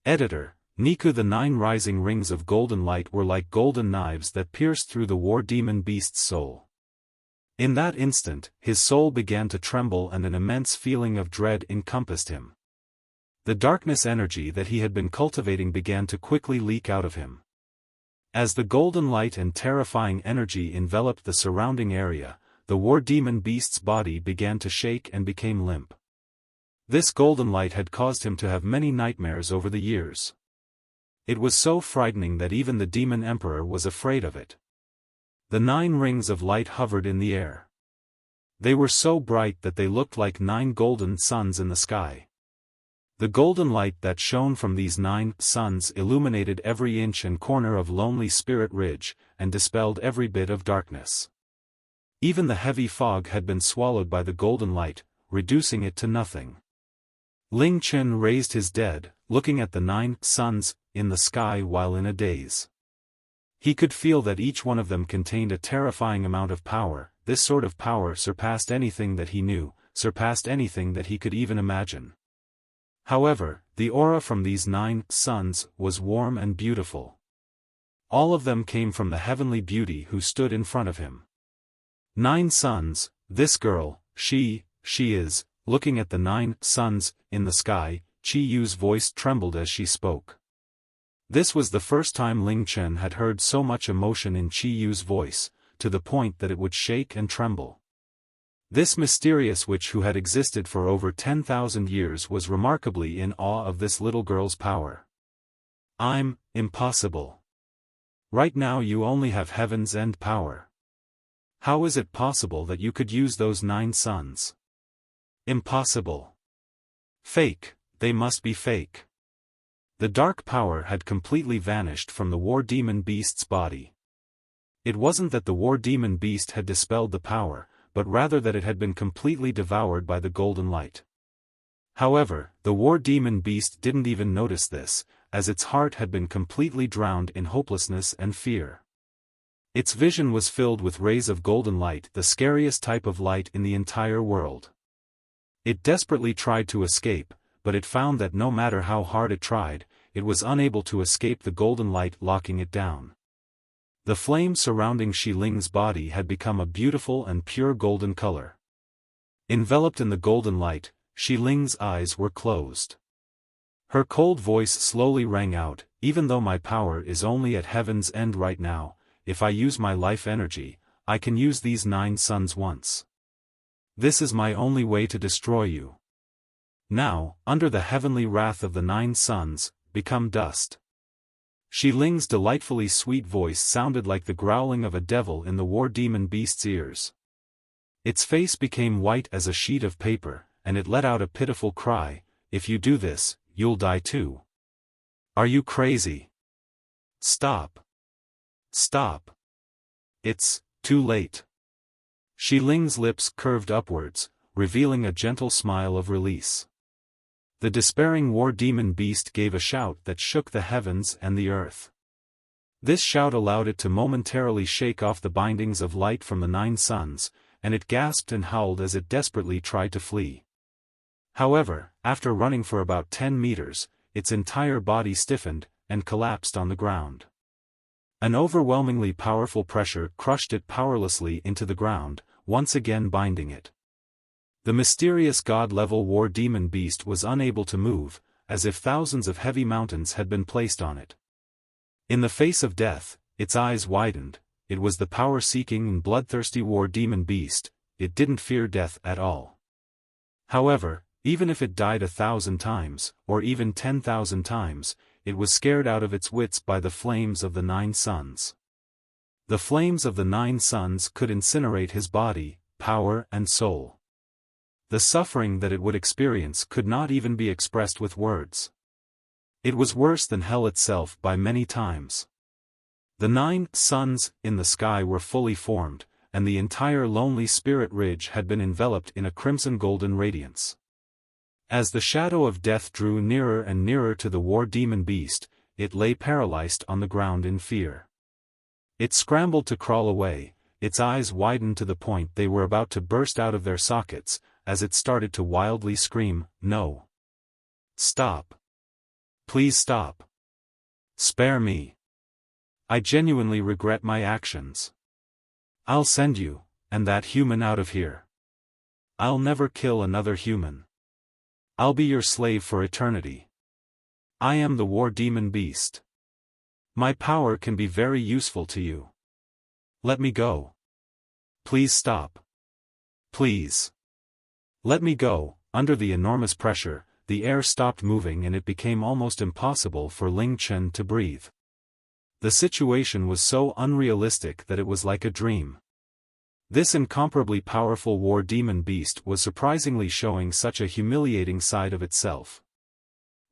Editor, Niku. The 9 rising rings of golden light were like golden knives that pierced through the war demon beast's soul. In that instant, his soul began to tremble and an immense feeling of dread encompassed him. The darkness energy that he had been cultivating began to quickly leak out of him. As the golden light and terrifying energy enveloped the surrounding area, the war demon beast's body began to shake and became limp. This golden light had caused him to have many nightmares over the years. It was so frightening that even the demon emperor was afraid of it. The 9 rings of light hovered in the air. They were so bright that they looked like 9 golden suns in the sky. The golden light that shone from these 9 suns illuminated every inch and corner of Lonely Spirit Ridge, and dispelled every bit of darkness. Even the heavy fog had been swallowed by the golden light, reducing it to nothing. Ling Chen raised his head, looking at the 9 suns in the sky while in a daze. He could feel that each one of them contained a terrifying amount of power. This sort of power surpassed anything that he knew, surpassed anything that he could even imagine. However, the aura from these 9 suns was warm and beautiful. All of them came from the heavenly beauty who stood in front of him. 9 suns, this girl, she is, looking at the 9 suns in the sky. Chi Yu's voice trembled as she spoke. This was the first time Ling Chen had heard so much emotion in Chi Yu's voice, to the point that it would shake and tremble. This mysterious witch who had existed for over 10,000 years was remarkably in awe of this little girl's power. I'm impossible. Right now you only have heaven's end power. How is it possible that you could use those 9 suns? Impossible. Fake, they must be fake. The dark power had completely vanished from the war demon beast's body. It wasn't that the war demon beast had dispelled the power, but rather that it had been completely devoured by the golden light. However, the war demon beast didn't even notice this, as its heart had been completely drowned in hopelessness and fear. Its vision was filled with rays of golden light, the scariest type of light in the entire world. It desperately tried to escape, but it found that no matter how hard it tried, it was unable to escape the golden light locking it down. The flame surrounding Ling's body had become a beautiful and pure golden color. Enveloped in the golden light, Ling's eyes were closed. Her cold voice slowly rang out, even though my power is only at heaven's end right now, if I use my life energy, I can use these 9 suns once. This is my only way to destroy you. Now, under the heavenly wrath of the 9 suns, become dust." Shi Ling's delightfully sweet voice sounded like the growling of a devil in the war demon beast's ears. Its face became white as a sheet of paper, and it let out a pitiful cry, "If you do this, you'll die too. Are you crazy? Stop. Stop. It's too late." Shi Ling's lips curved upwards, revealing a gentle smile of release. The despairing war demon beast gave a shout that shook the heavens and the earth. This shout allowed it to momentarily shake off the bindings of light from the 9 suns, and it gasped and howled as it desperately tried to flee. However, after running for about 10 meters, its entire body stiffened, and collapsed on the ground. An overwhelmingly powerful pressure crushed it powerlessly into the ground, once again binding it. The mysterious god-level war demon beast was unable to move, as if thousands of heavy mountains had been placed on it. In the face of death, its eyes widened. It was the power-seeking and bloodthirsty war demon beast. It didn't fear death at all. However, even if it died 1,000 times, or even 10,000 times, it was scared out of its wits by the flames of the 9 suns. The flames of the 9 suns could incinerate his body, power and soul. The suffering that it would experience could not even be expressed with words. It was worse than hell itself by many times. The 9 suns in the sky were fully formed, and the entire Lonely Spirit Ridge had been enveloped in a crimson-golden radiance. As the shadow of death drew nearer and nearer to the war demon beast, it lay paralyzed on the ground in fear. It scrambled to crawl away, its eyes widened to the point they were about to burst out of their sockets, as it started to wildly scream, "No! Stop! Please stop! Spare me! I genuinely regret my actions. I'll send you, and that human out of here. I'll never kill another human. I'll be your slave for eternity. I am the war demon beast. My power can be very useful to you. Let me go. Please stop. Please. Let me go." Under the enormous pressure, the air stopped moving and it became almost impossible for Ling Chen to breathe. The situation was so unrealistic that it was like a dream. This incomparably powerful war demon beast was surprisingly showing such a humiliating side of itself.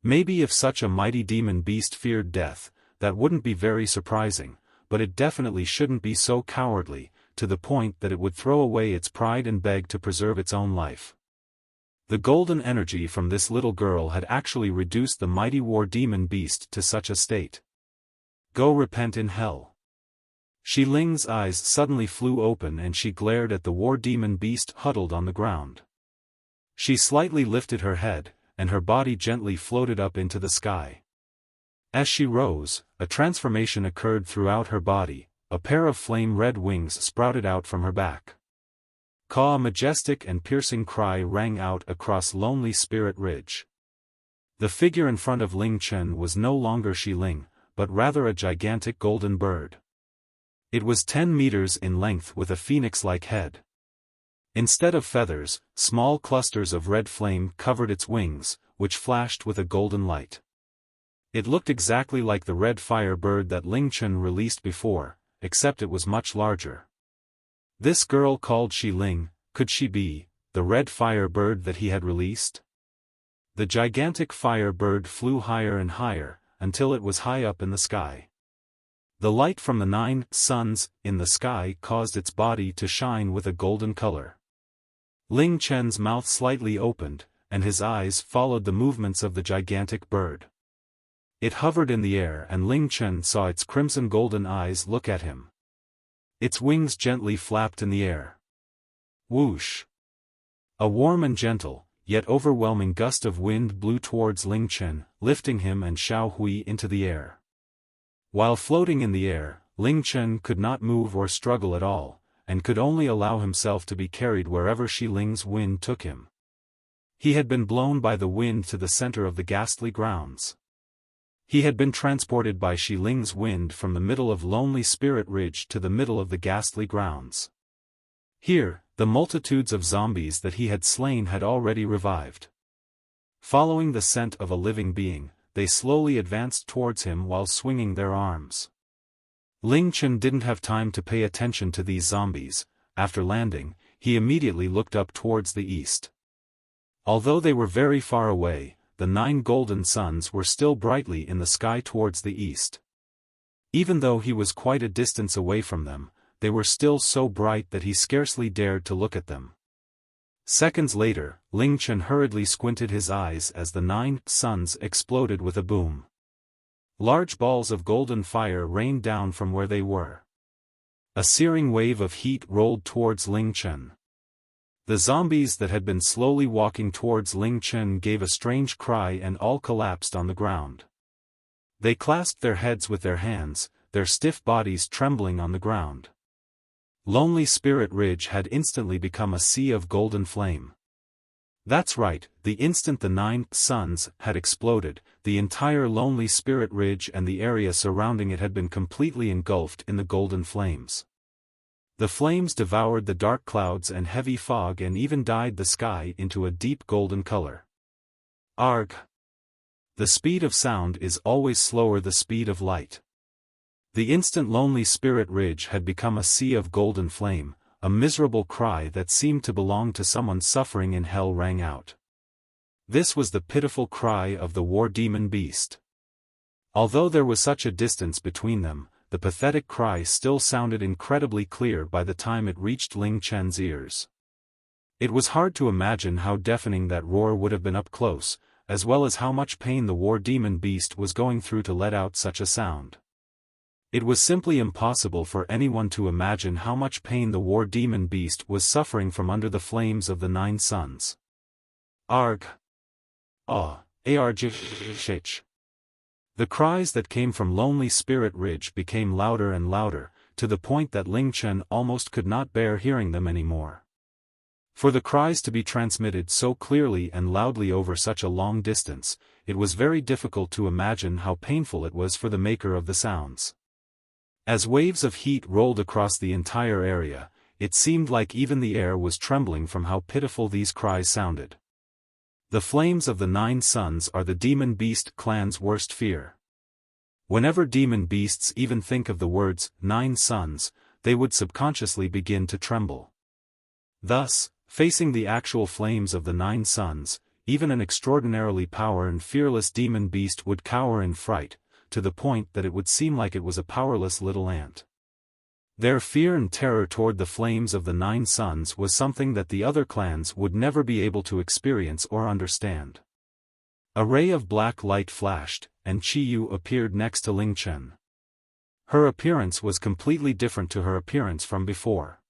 Maybe if such a mighty demon beast feared death, that wouldn't be very surprising, but it definitely shouldn't be so cowardly, to the point that it would throw away its pride and beg to preserve its own life. The golden energy from this little girl had actually reduced the mighty war demon beast to such a state. Go repent in hell. Shi Ling's eyes suddenly flew open and she glared at the war demon beast huddled on the ground. She slightly lifted her head, and her body gently floated up into the sky. As she rose, a transformation occurred throughout her body. A pair of flame-red wings sprouted out from her back. A majestic and piercing cry rang out across Lonely Spirit Ridge. The figure in front of Ling Chen was no longer Shi Ling, but rather a gigantic golden bird. It was 10 meters in length with a phoenix-like head. Instead of feathers, small clusters of red flame covered its wings, which flashed with a golden light. It looked exactly like the red fire bird that Ling Chen released before, except it was much larger. This girl called Shi Ling, could she be the red fire bird that he had released? The gigantic fire bird flew higher and higher, until it was high up in the sky. The light from the 9 suns in the sky caused its body to shine with a golden color. Ling Chen's mouth slightly opened, and his eyes followed the movements of the gigantic bird. It hovered in the air and Ling Chen saw its crimson golden eyes look at him. Its wings gently flapped in the air. Whoosh! A warm and gentle, yet overwhelming gust of wind blew towards Ling Chen, lifting him and Xiao Hui into the air. While floating in the air, Ling Chen could not move or struggle at all, and could only allow himself to be carried wherever Shi Ling's wind took him. He had been blown by the wind to the center of the ghastly grounds. He had been transported by Shi Ling's wind from the middle of Lonely Spirit Ridge to the middle of the ghastly grounds. Here, the multitudes of zombies that he had slain had already revived. Following the scent of a living being, they slowly advanced towards him while swinging their arms. Ling Chen didn't have time to pay attention to these zombies. After landing, he immediately looked up towards the east. Although they were very far away, the 9 golden suns were still brightly in the sky towards the east. Even though he was quite a distance away from them, they were still so bright that he scarcely dared to look at them. Seconds later, Ling Chen hurriedly squinted his eyes as the 9 suns exploded with a boom. Large balls of golden fire rained down from where they were. A searing wave of heat rolled towards Ling Chen. The zombies that had been slowly walking towards Ling Chen gave a strange cry and all collapsed on the ground. They clasped their heads with their hands, their stiff bodies trembling on the ground. Lonely Spirit Ridge had instantly become a sea of golden flame. That's right, the instant the 9 suns had exploded, the entire Lonely Spirit Ridge and the area surrounding it had been completely engulfed in the golden flames. The flames devoured the dark clouds and heavy fog and even dyed the sky into a deep golden color. Arg! The speed of sound is always slower the speed of light. The instant Lonely Spirit Ridge had become a sea of golden flame, a miserable cry that seemed to belong to someone suffering in hell rang out. This was the pitiful cry of the war demon beast. Although there was such a distance between them, the pathetic cry still sounded incredibly clear by the time it reached Ling Chen's ears. It was hard to imagine how deafening that roar would have been up close, as well as how much pain the war demon beast was going through to let out such a sound. It was simply impossible for anyone to imagine how much pain the war demon beast was suffering from under the flames of the 9 suns. Arg! Ah! Arg! The cries that came from Lonely Spirit Ridge became louder and louder, to the point that Ling Chen almost could not bear hearing them anymore. For the cries to be transmitted so clearly and loudly over such a long distance, it was very difficult to imagine how painful it was for the maker of the sounds. As waves of heat rolled across the entire area, it seemed like even the air was trembling from how pitiful these cries sounded. The flames of the 9 suns are the demon beast clan's worst fear. Whenever demon beasts even think of the words 9 suns, they would subconsciously begin to tremble. Thus, facing the actual flames of the 9 suns, even an extraordinarily powerful and fearless demon beast would cower in fright, to the point that it would seem like it was a powerless little ant. Their fear and terror toward the flames of the 9 suns was something that the other clans would never be able to experience or understand. A ray of black light flashed, and Qiyu appeared next to Ling Chen. Her appearance was completely different to her appearance from before.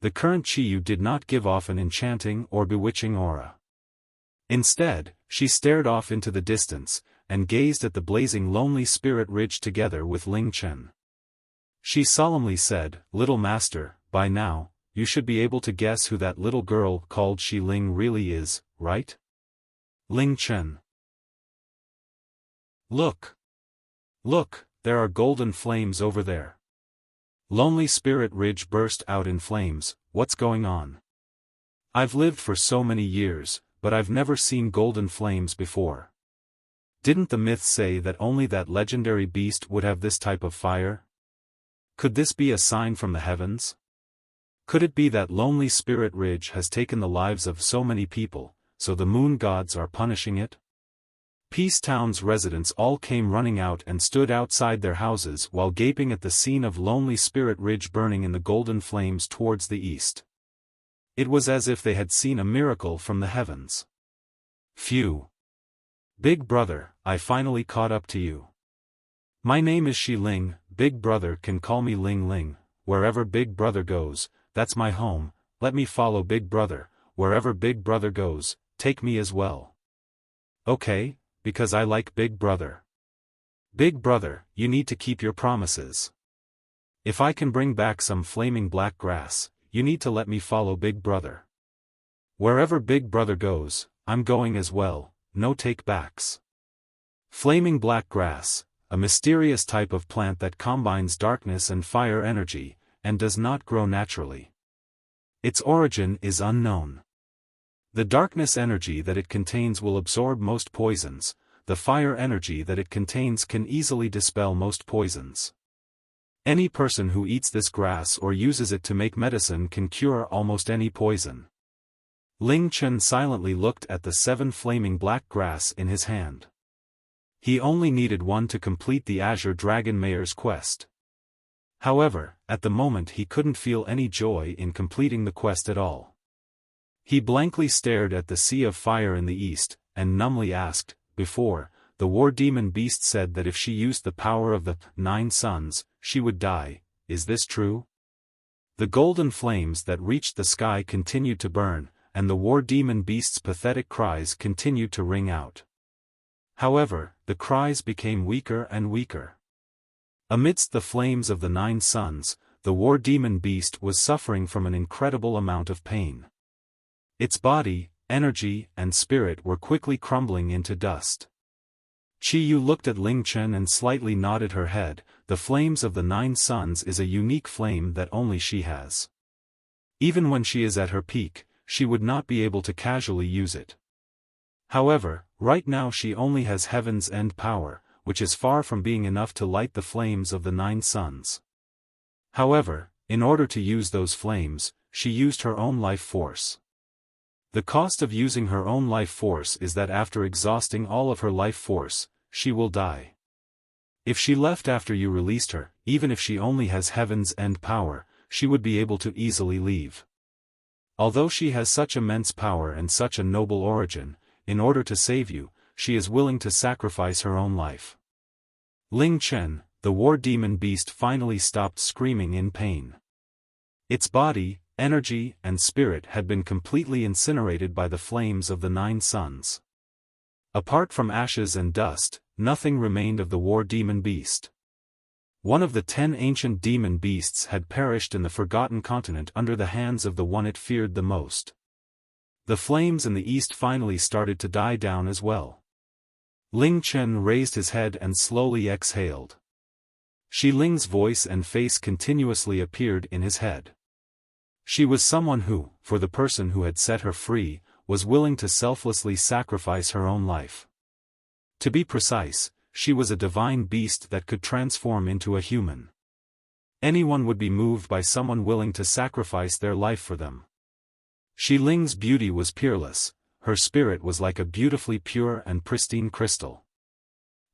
The current Qiyu did not give off an enchanting or bewitching aura. Instead, she stared off into the distance, and gazed at the blazing Lonely Spirit Ridge together with Ling Chen. She solemnly said, "Little master, by now, you should be able to guess who that little girl called Shi Ling really is, right?" Ling Chen. Look! Look, there are golden flames over there. Lonely Spirit Ridge burst out in flames. What's going on? I've lived for so many years, but I've never seen golden flames before. Didn't the myth say that only that legendary beast would have this type of fire? Could this be a sign from the heavens? Could it be that Lonely Spirit Ridge has taken the lives of so many people, so the moon gods are punishing it? Peace Town's residents all came running out and stood outside their houses while gaping at the scene of Lonely Spirit Ridge burning in the golden flames towards the east. It was as if they had seen a miracle from the heavens. Phew! Big brother, I finally caught up to you. My name is Shi Ling. Big brother can call me Ling Ling. Wherever big brother goes, that's my home. Let me follow big brother. Wherever big brother goes, take me as well. Okay, because I like big brother. Big brother, you need to keep your promises. If I can bring back some flaming black grass, you need to let me follow big brother. Wherever big brother goes, I'm going as well, no take backs. Flaming black grass, a mysterious type of plant that combines darkness and fire energy, and does not grow naturally. Its origin is unknown. The darkness energy that it contains will absorb most poisons, the fire energy that it contains can easily dispel most poisons. Any person who eats this grass or uses it to make medicine can cure almost any poison. Ling Chen silently looked at the 7 flaming black grass in his hand. He only needed one to complete the Azure Dragon Mayor's quest. However, at the moment he couldn't feel any joy in completing the quest at all. He blankly stared at the sea of fire in the east, and numbly asked, before, the war demon beast said that if she used the power of the 9 suns, she would die, is this true? The golden flames that reached the sky continued to burn, and the war demon beast's pathetic cries continued to ring out. However, the cries became weaker and weaker. Amidst the flames of the 9 suns, the war demon beast was suffering from an incredible amount of pain. Its body, energy, and spirit were quickly crumbling into dust. Qiyu looked at Ling Chen and slightly nodded her head. The flames of the 9 suns is a unique flame that only she has. Even when she is at her peak, she would not be able to casually use it. However, right now she only has Heaven's End power, which is far from being enough to light the flames of the 9 suns. However, in order to use those flames, she used her own life force. The cost of using her own life force is that after exhausting all of her life force, she will die. If she left after you released her, even if she only has Heaven's End power, she would be able to easily leave. Although she has such immense power and such a noble origin, in order to save you, she is willing to sacrifice her own life. Ling Chen, the war demon beast, finally stopped screaming in pain. Its body, energy, and spirit had been completely incinerated by the flames of the 9 suns. Apart from ashes and dust, nothing remained of the war demon beast. One of the 10 ancient demon beasts had perished in the Forgotten Continent under the hands of the one it feared the most. The flames in the east finally started to die down as well. Ling Chen raised his head and slowly exhaled. Shi Ling's voice and face continuously appeared in his head. She was someone who, for the person who had set her free, was willing to selflessly sacrifice her own life. To be precise, she was a divine beast that could transform into a human. Anyone would be moved by someone willing to sacrifice their life for them. Shi Ling's beauty was peerless, her spirit was like a beautifully pure and pristine crystal.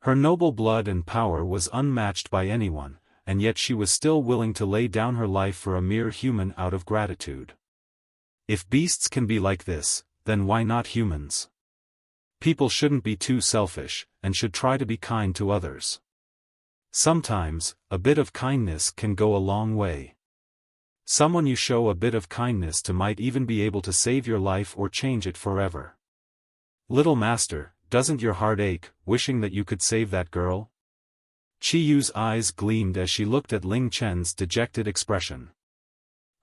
Her noble blood and power was unmatched by anyone, and yet she was still willing to lay down her life for a mere human out of gratitude. If beasts can be like this, then why not humans? People shouldn't be too selfish, and should try to be kind to others. Sometimes, a bit of kindness can go a long way. Someone you show a bit of kindness to might even be able to save your life or change it forever. Little master, doesn't your heart ache, wishing that you could save that girl? Qiyu's eyes gleamed as she looked at Ling Chen's dejected expression.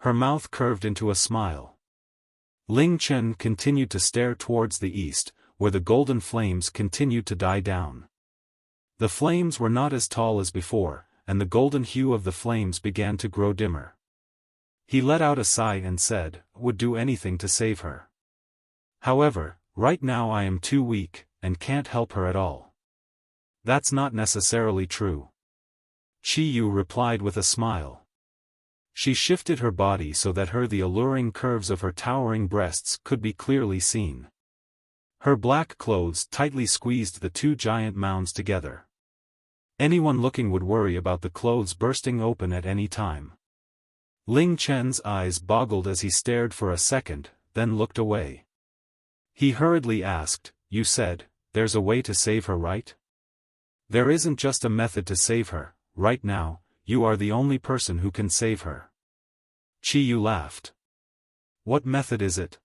Her mouth curved into a smile. Ling Chen continued to stare towards the east, where the golden flames continued to die down. The flames were not as tall as before, and the golden hue of the flames began to grow dimmer. He let out a sigh and said, "Would do anything to save her. However, right now I am too weak, and can't help her at all." "That's not necessarily true," Qiyu replied with a smile. She shifted her body so that the alluring curves of her towering breasts could be clearly seen. Her black clothes tightly squeezed the 2 giant mounds together. Anyone looking would worry about the clothes bursting open at any time. Ling Chen's eyes boggled as he stared for a second, then looked away. He hurriedly asked, "You said, there's a way to save her, right?" "There isn't just a method to save her, right now, you are the only person who can save her." Qiyu laughed. "What method is it?"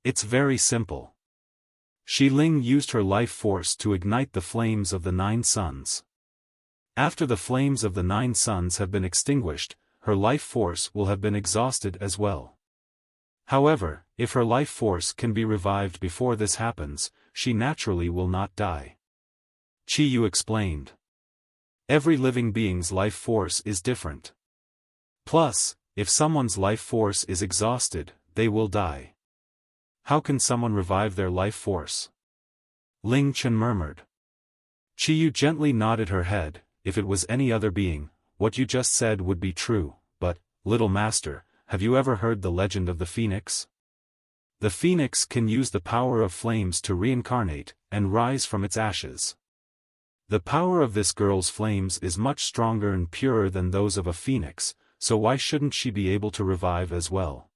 "It's very simple." Shi Ling used her life force to ignite the flames of the 9 suns. After the flames of the 9 suns have been extinguished, her life force will have been exhausted as well. However, if her life force can be revived before this happens, she naturally will not die. Qiyu explained. Every living being's life force is different. Plus, if someone's life force is exhausted, they will die. How can someone revive their life force? Ling Chen murmured. Qiyu gently nodded her head. If it was any other being, what you just said would be true, but, little master, have you ever heard the legend of the phoenix? The phoenix can use the power of flames to reincarnate, and rise from its ashes. The power of this girl's flames is much stronger and purer than those of a phoenix, so why shouldn't she be able to revive as well?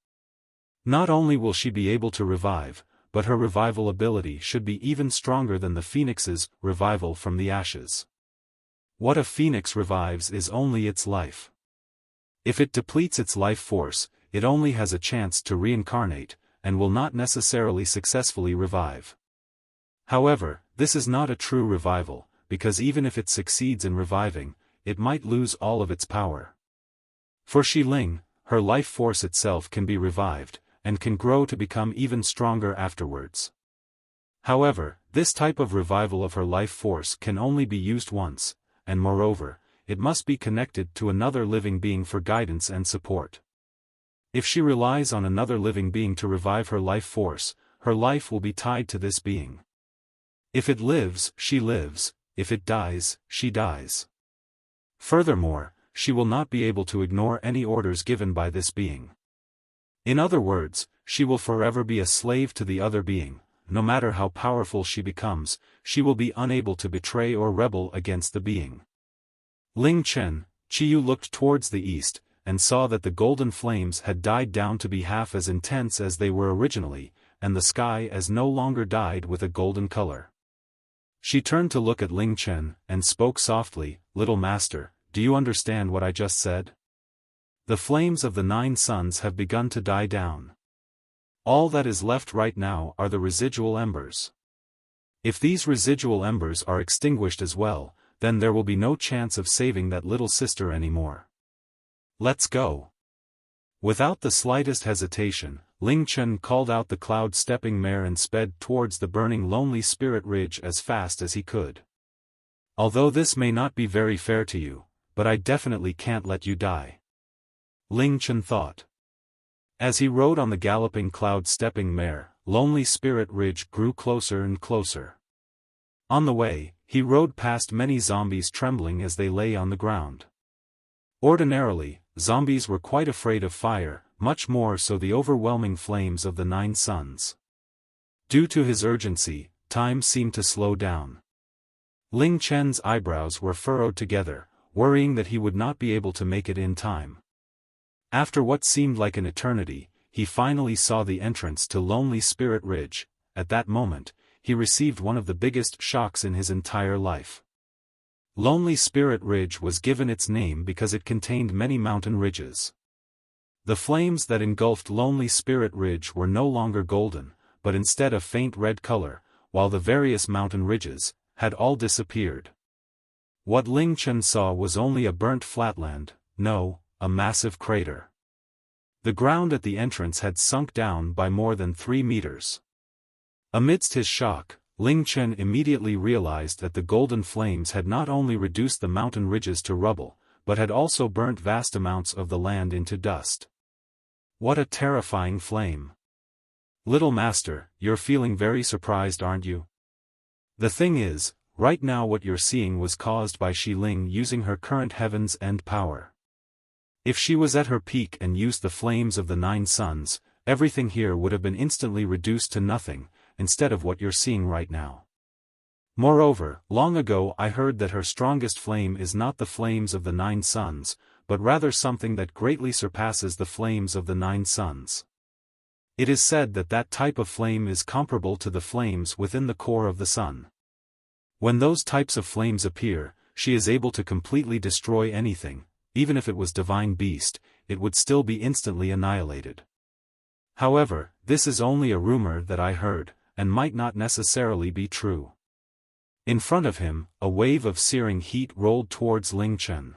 Not only will she be able to revive, but her revival ability should be even stronger than the phoenix's revival from the ashes. What a phoenix revives is only its life. If it depletes its life force, it only has a chance to reincarnate, and will not necessarily successfully revive. However, this is not a true revival, because even if it succeeds in reviving, it might lose all of its power. For Ling, her life force itself can be revived, and can grow to become even stronger afterwards. However, this type of revival of her life force can only be used once, and moreover, it must be connected to another living being for guidance and support. If she relies on another living being to revive her life force, her life will be tied to this being. If it lives, she lives, if it dies, she dies. Furthermore, she will not be able to ignore any orders given by this being. In other words, she will forever be a slave to the other being. No matter how powerful she becomes, she will be unable to betray or rebel against the being. Ling Chen, Qiyu looked towards the east, and saw that the golden flames had died down to be half as intense as they were originally, and the sky as no longer dyed with a golden color. She turned to look at Ling Chen, and spoke softly, "Little master, do you understand what I just said? The flames of the 9 suns have begun to die down. All that is left right now are the residual embers. If these residual embers are extinguished as well, then there will be no chance of saving that little sister anymore. Let's go." Without the slightest hesitation, Ling Chen called out the cloud-stepping mare and sped towards the burning Lonely Spirit Ridge as fast as he could. Although this may not be very fair to you, but I definitely can't let you die. Ling Chen thought. As he rode on the galloping cloud-stepping mare, Lonely Spirit Ridge grew closer and closer. On the way, he rode past many zombies trembling as they lay on the ground. Ordinarily, zombies were quite afraid of fire, much more so the overwhelming flames of the 9 suns. Due to his urgency, time seemed to slow down. Ling Chen's eyebrows were furrowed together, worrying that he would not be able to make it in time. After what seemed like an eternity, he finally saw the entrance to Lonely Spirit Ridge. At that moment, he received one of the biggest shocks in his entire life. Lonely Spirit Ridge was given its name because it contained many mountain ridges. The flames that engulfed Lonely Spirit Ridge were no longer golden, but instead a faint red color, while the various mountain ridges had all disappeared. What Ling Chen saw was only a burnt flatland, no, a massive crater. The ground at the entrance had sunk down by more than 3 meters. Amidst his shock, Ling Chen immediately realized that the golden flames had not only reduced the mountain ridges to rubble, but had also burnt vast amounts of the land into dust. What a terrifying flame! Little master, you're feeling very surprised, aren't you? The thing is, right now what you're seeing was caused by Ling using her current Heaven's End power. If she was at her peak and used the flames of the 9 suns, everything here would have been instantly reduced to nothing, instead of what you're seeing right now. Moreover, long ago I heard that her strongest flame is not the flames of the 9 suns, but rather something that greatly surpasses the flames of the 9 suns. It is said that that type of flame is comparable to the flames within the core of the sun. When those types of flames appear, she is able to completely destroy anything. Even if it was divine beast, it would still be instantly annihilated. However, this is only a rumor that I heard, and might not necessarily be true. In front of him, a wave of searing heat rolled towards Ling Chen.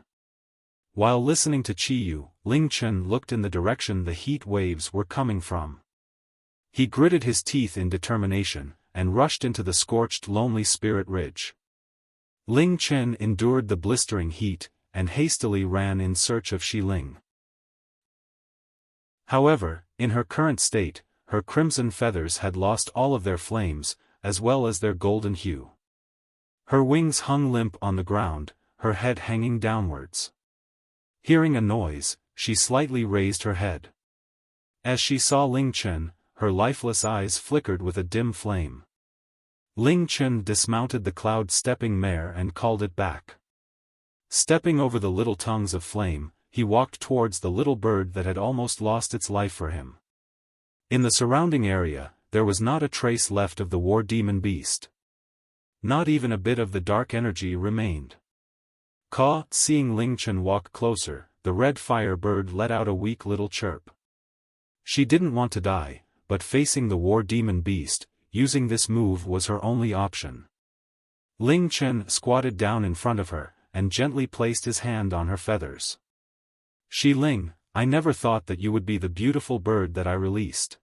While listening to Qiyu, Ling Chen looked in the direction the heat waves were coming from. He gritted his teeth in determination, and rushed into the scorched Lonely Spirit Ridge. Ling Chen endured the blistering heat, and hastily ran in search of Shi Ling. However, in her current state, her crimson feathers had lost all of their flames, as well as their golden hue. Her wings hung limp on the ground, her head hanging downwards. Hearing a noise, she slightly raised her head. As she saw Ling Chen, her lifeless eyes flickered with a dim flame. Ling Chen dismounted the cloud-stepping mare and called it back. Stepping over the little tongues of flame, he walked towards the little bird that had almost lost its life for him. In the surrounding area, there was not a trace left of the war demon beast. Not even a bit of the dark energy remained. Seeing Ling Chen walk closer, the red fire bird let out a weak little chirp. She didn't want to die, but facing the war demon beast, using this move was her only option. Ling Chen squatted down in front of her, and gently placed his hand on her feathers. Shi Ling, I never thought that you would be the beautiful bird that I released.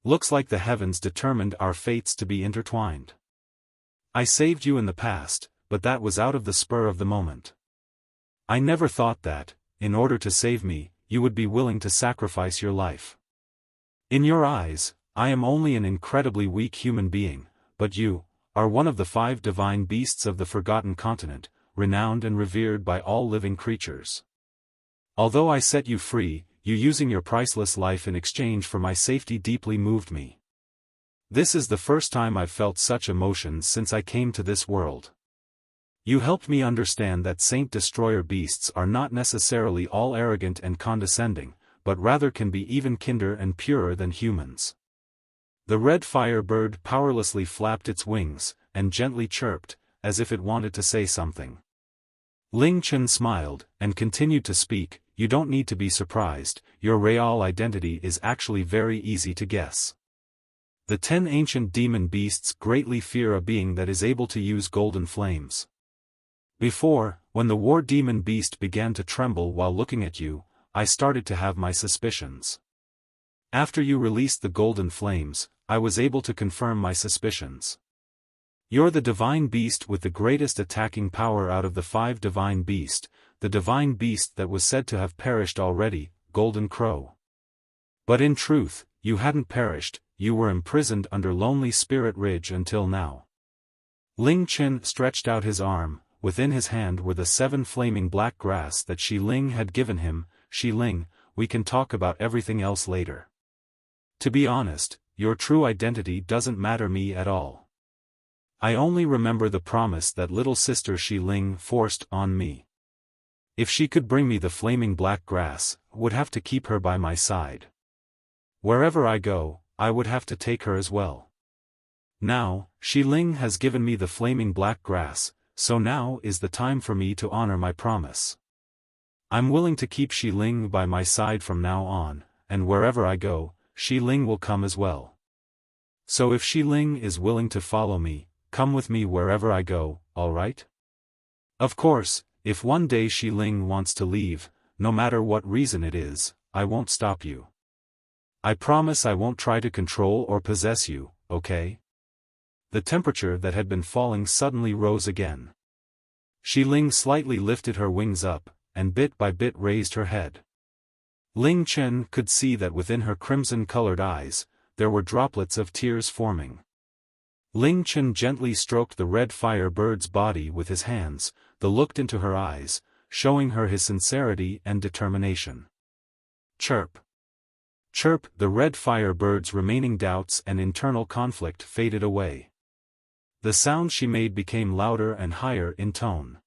Looks like the heavens determined our fates to be intertwined. I saved you in the past, but that was out of the spur of the moment. I never thought that, in order to save me, you would be willing to sacrifice your life. In your eyes, I am only an incredibly weak human being, but you are one of the 5 divine beasts of the Forgotten Continent, renowned and revered by all living creatures. Although I set you free, you using your priceless life in exchange for my safety deeply moved me. This is the first time I've felt such emotions since I came to this world. You helped me understand that Saint Destroyer beasts are not necessarily all arrogant and condescending, but rather can be even kinder and purer than humans. The red fire bird powerlessly flapped its wings, and gently chirped, as if it wanted to say something. Ling Chen smiled, and continued to speak, you don't need to be surprised, your real identity is actually very easy to guess. The 10 ancient demon beasts greatly fear a being that is able to use golden flames. Before, when the war demon beast began to tremble while looking at you, I started to have my suspicions. After you released the golden flames, I was able to confirm my suspicions. You're the divine beast with the greatest attacking power out of the 5 divine beasts, the divine beast that was said to have perished already, Golden Crow. But in truth, you hadn't perished, you were imprisoned under Lonely Spirit Ridge until now. Ling Chen stretched out his arm, within his hand were the 7 flaming black grass that Shi Ling had given him. Shi Ling, we can talk about everything else later. To be honest, your true identity doesn't matter me at all. I only remember the promise that little sister Shi Ling forced on me. If she could bring me the flaming black grass, I would have to keep her by my side. Wherever I go, I would have to take her as well. Now, Shi Ling has given me the flaming black grass, so now is the time for me to honor my promise. I'm willing to keep Shi Ling by my side from now on, and wherever I go, Shi Ling will come as well. So if Shi Ling is willing to follow me, come with me wherever I go, alright? Of course, if one day Shi Ling wants to leave, no matter what reason it is, I won't stop you. I promise I won't try to control or possess you, okay? The temperature that had been falling suddenly rose again. Shi Ling slightly lifted her wings up, and bit by bit raised her head. Ling Chen could see that within her crimson-colored eyes, there were droplets of tears forming. Ling Chen gently stroked the red fire bird's body with his hands, looked into her eyes, showing her his sincerity and determination. Chirp. Chirp, the red fire bird's remaining doubts and internal conflict faded away. The sound she made became louder and higher in tone.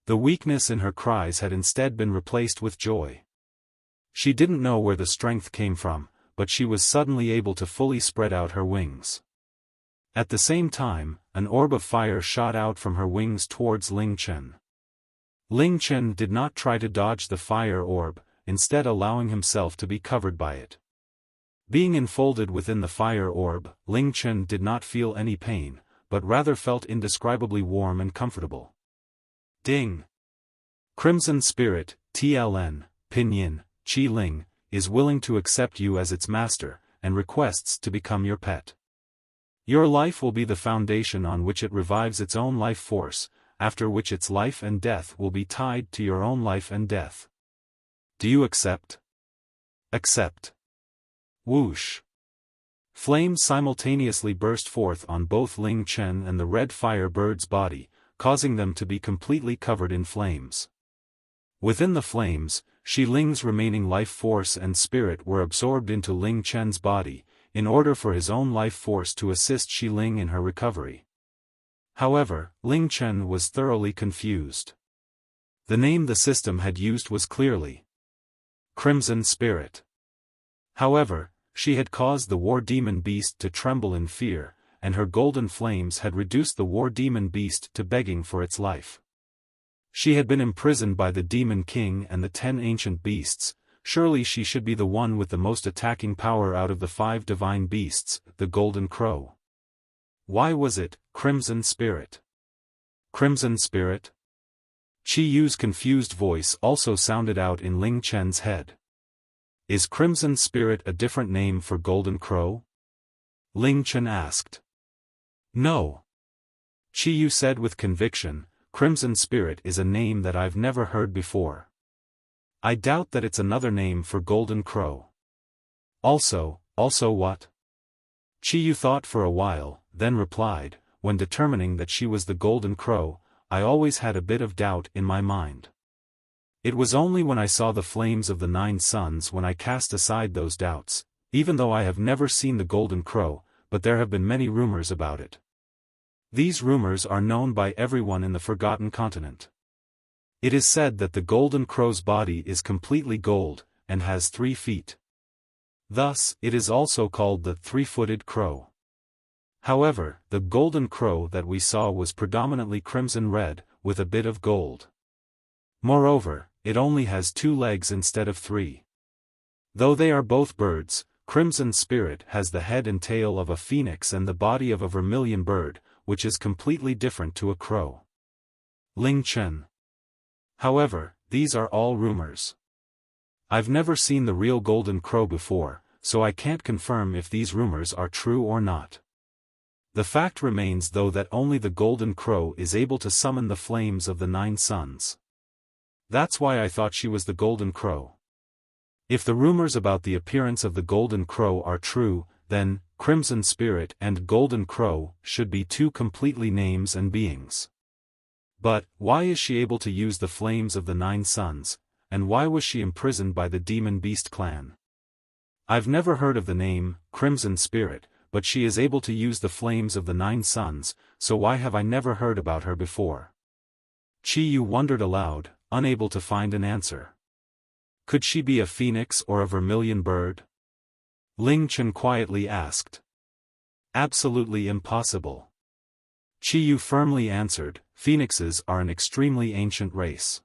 The weakness in her cries had instead been replaced with joy. She didn't know where the strength came from, but she was suddenly able to fully spread out her wings. At the same time, an orb of fire shot out from her wings towards Ling Chen. Ling Chen did not try to dodge the fire orb, instead allowing himself to be covered by it. Being enfolded within the fire orb, Ling Chen did not feel any pain, but rather felt indescribably warm and comfortable. Ding! Crimson Spirit, TLN, Pinyin, Qi Ling, is willing to accept you as its master, and requests to become your pet. Your life will be the foundation on which it revives its own life force, after which its life and death will be tied to your own life and death. Do you accept? Accept. Whoosh. Flames simultaneously burst forth on both Ling Chen and the red fire bird's body, causing them to be completely covered in flames. Within the flames, Shi Ling's remaining life force and spirit were absorbed into Ling Chen's body, in order for his own life force to assist Shi Ling in her recovery. However, Ling Chen was thoroughly confused. The name the system had used was clearly Crimson Spirit. However, she had caused the war demon beast to tremble in fear, and her golden flames had reduced the war demon beast to begging for its life. She had been imprisoned by the Demon King and the 10 ancient beasts. Surely she should be the one with the most attacking power out of the 5 divine beasts, the Golden Crow. Why was it, Crimson Spirit? Crimson Spirit? Chi Yu's confused voice also sounded out in Ling Chen's head. Is Crimson Spirit a different name for Golden Crow? Ling Chen asked. No. Chi Yu said with conviction, Crimson Spirit is a name that I've never heard before. I doubt that it's another name for Golden Crow. Also what? Chi Yu thought for a while, then replied, when determining that she was the Golden Crow, I always had a bit of doubt in my mind. It was only when I saw the flames of the 9 suns when I cast aside those doubts, even though I have never seen the Golden Crow, but there have been many rumors about it. These rumors are known by everyone in the Forgotten Continent. It is said that the Golden Crow's body is completely gold, and has 3 feet. Thus, it is also called the 3-footed crow. However, the Golden Crow that we saw was predominantly crimson red, with a bit of gold. Moreover, it only has 2 legs instead of 3. Though they are both birds, Crimson Spirit has the head and tail of a phoenix and the body of a vermilion bird, which is completely different to a crow. Ling Chen. However, these are all rumors. I've never seen the real Golden Crow before, so I can't confirm if these rumors are true or not. The fact remains though that only the Golden Crow is able to summon the flames of the 9 suns. That's why I thought she was the Golden Crow. If the rumors about the appearance of the Golden Crow are true, then, Crimson Spirit and Golden Crow should be 2 completely names and beings. But, why is she able to use the flames of the 9 suns, and why was she imprisoned by the Demon Beast clan? I've never heard of the name, Crimson Spirit, but she is able to use the flames of the 9 suns, so why have I never heard about her before? Chi Yu wondered aloud, unable to find an answer. Could she be a phoenix or a vermilion bird? Ling Chen quietly asked. Absolutely impossible. Chi Yu firmly answered, phoenixes are an extremely ancient race.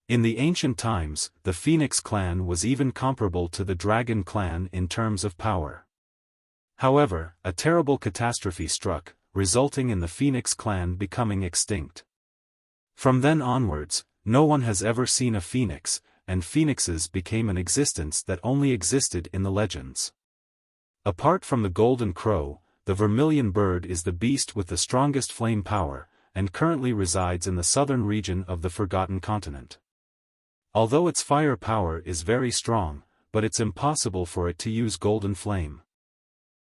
In the ancient times, the Phoenix clan was even comparable to the Dragon clan in terms of power. However, a terrible catastrophe struck, resulting in the Phoenix clan becoming extinct. From then onwards, no one has ever seen a phoenix, and phoenixes became an existence that only existed in the legends. Apart from the Golden Crow, the vermilion bird is the beast with the strongest flame power, and currently resides in the southern region of the Forgotten Continent. Although its fire power is very strong, but it's impossible for it to use golden flame.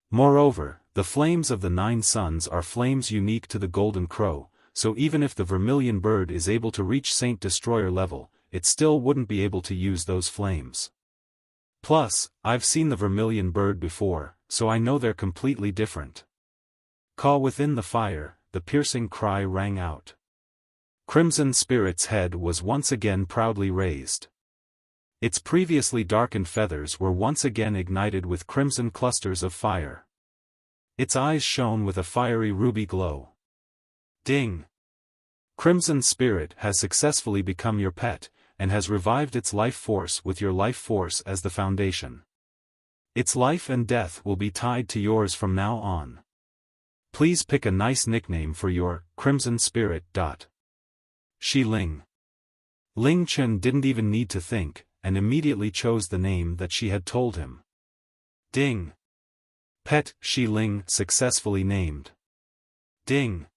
Moreover, the flames of the 9 suns are flames unique to the Golden Crow, so even if the vermilion bird is able to reach Saint Destroyer level, it still wouldn't be able to use those flames. Plus, I've seen the vermilion bird before, so I know they're completely different. Call within the fire, the piercing cry rang out. Crimson Spirit's head was once again proudly raised. Its previously darkened feathers were once again ignited with crimson clusters of fire. Its eyes shone with a fiery ruby glow. Ding! Crimson Spirit has successfully become your pet, and has revived its life force with your life force as the foundation. Its life and death will be tied to yours from now on. Please pick a nice nickname for your Crimson Spirit. Shi Ling. Ling Chen didn't even need to think, and immediately chose the name that she had told him. Ding! Pet Shi Ling successfully named. Ding!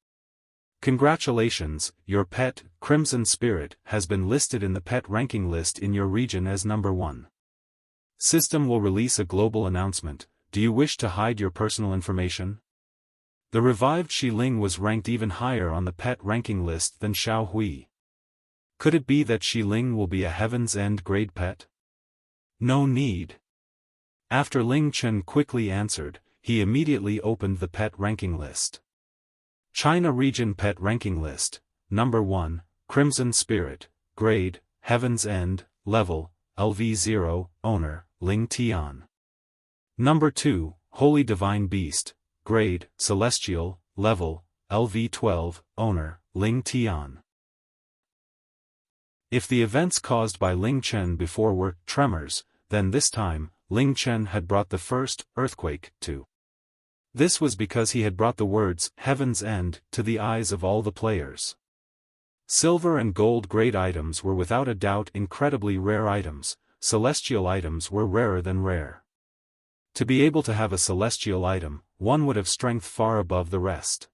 Congratulations, your pet, Crimson Spirit, has been listed in the pet ranking list in your region as number 1. System will release a global announcement. Do you wish to hide your personal information? The revived Xiling was ranked even higher on the pet ranking list than Xiao Hui. Could it be that Xiling will be a Heaven's End grade pet? No need. After Ling Chen quickly answered, he immediately opened the pet ranking list. China Region Pet Ranking List, Number 1, Crimson Spirit, Grade, Heaven's End, Level, LV0, Owner, Ling Tian. Number 2, Holy Divine Beast, Grade, Celestial, Level, LV12, Owner, Ling Tian. If the events caused by Ling Chen before were tremors, then this time, Ling Chen had brought the first earthquake to. This was because he had brought the words Heaven's End to the eyes of all the players. Silver and gold grade items were without a doubt incredibly rare items. Celestial items were rarer than rare. To be able to have a celestial item, one would have strength far above the rest.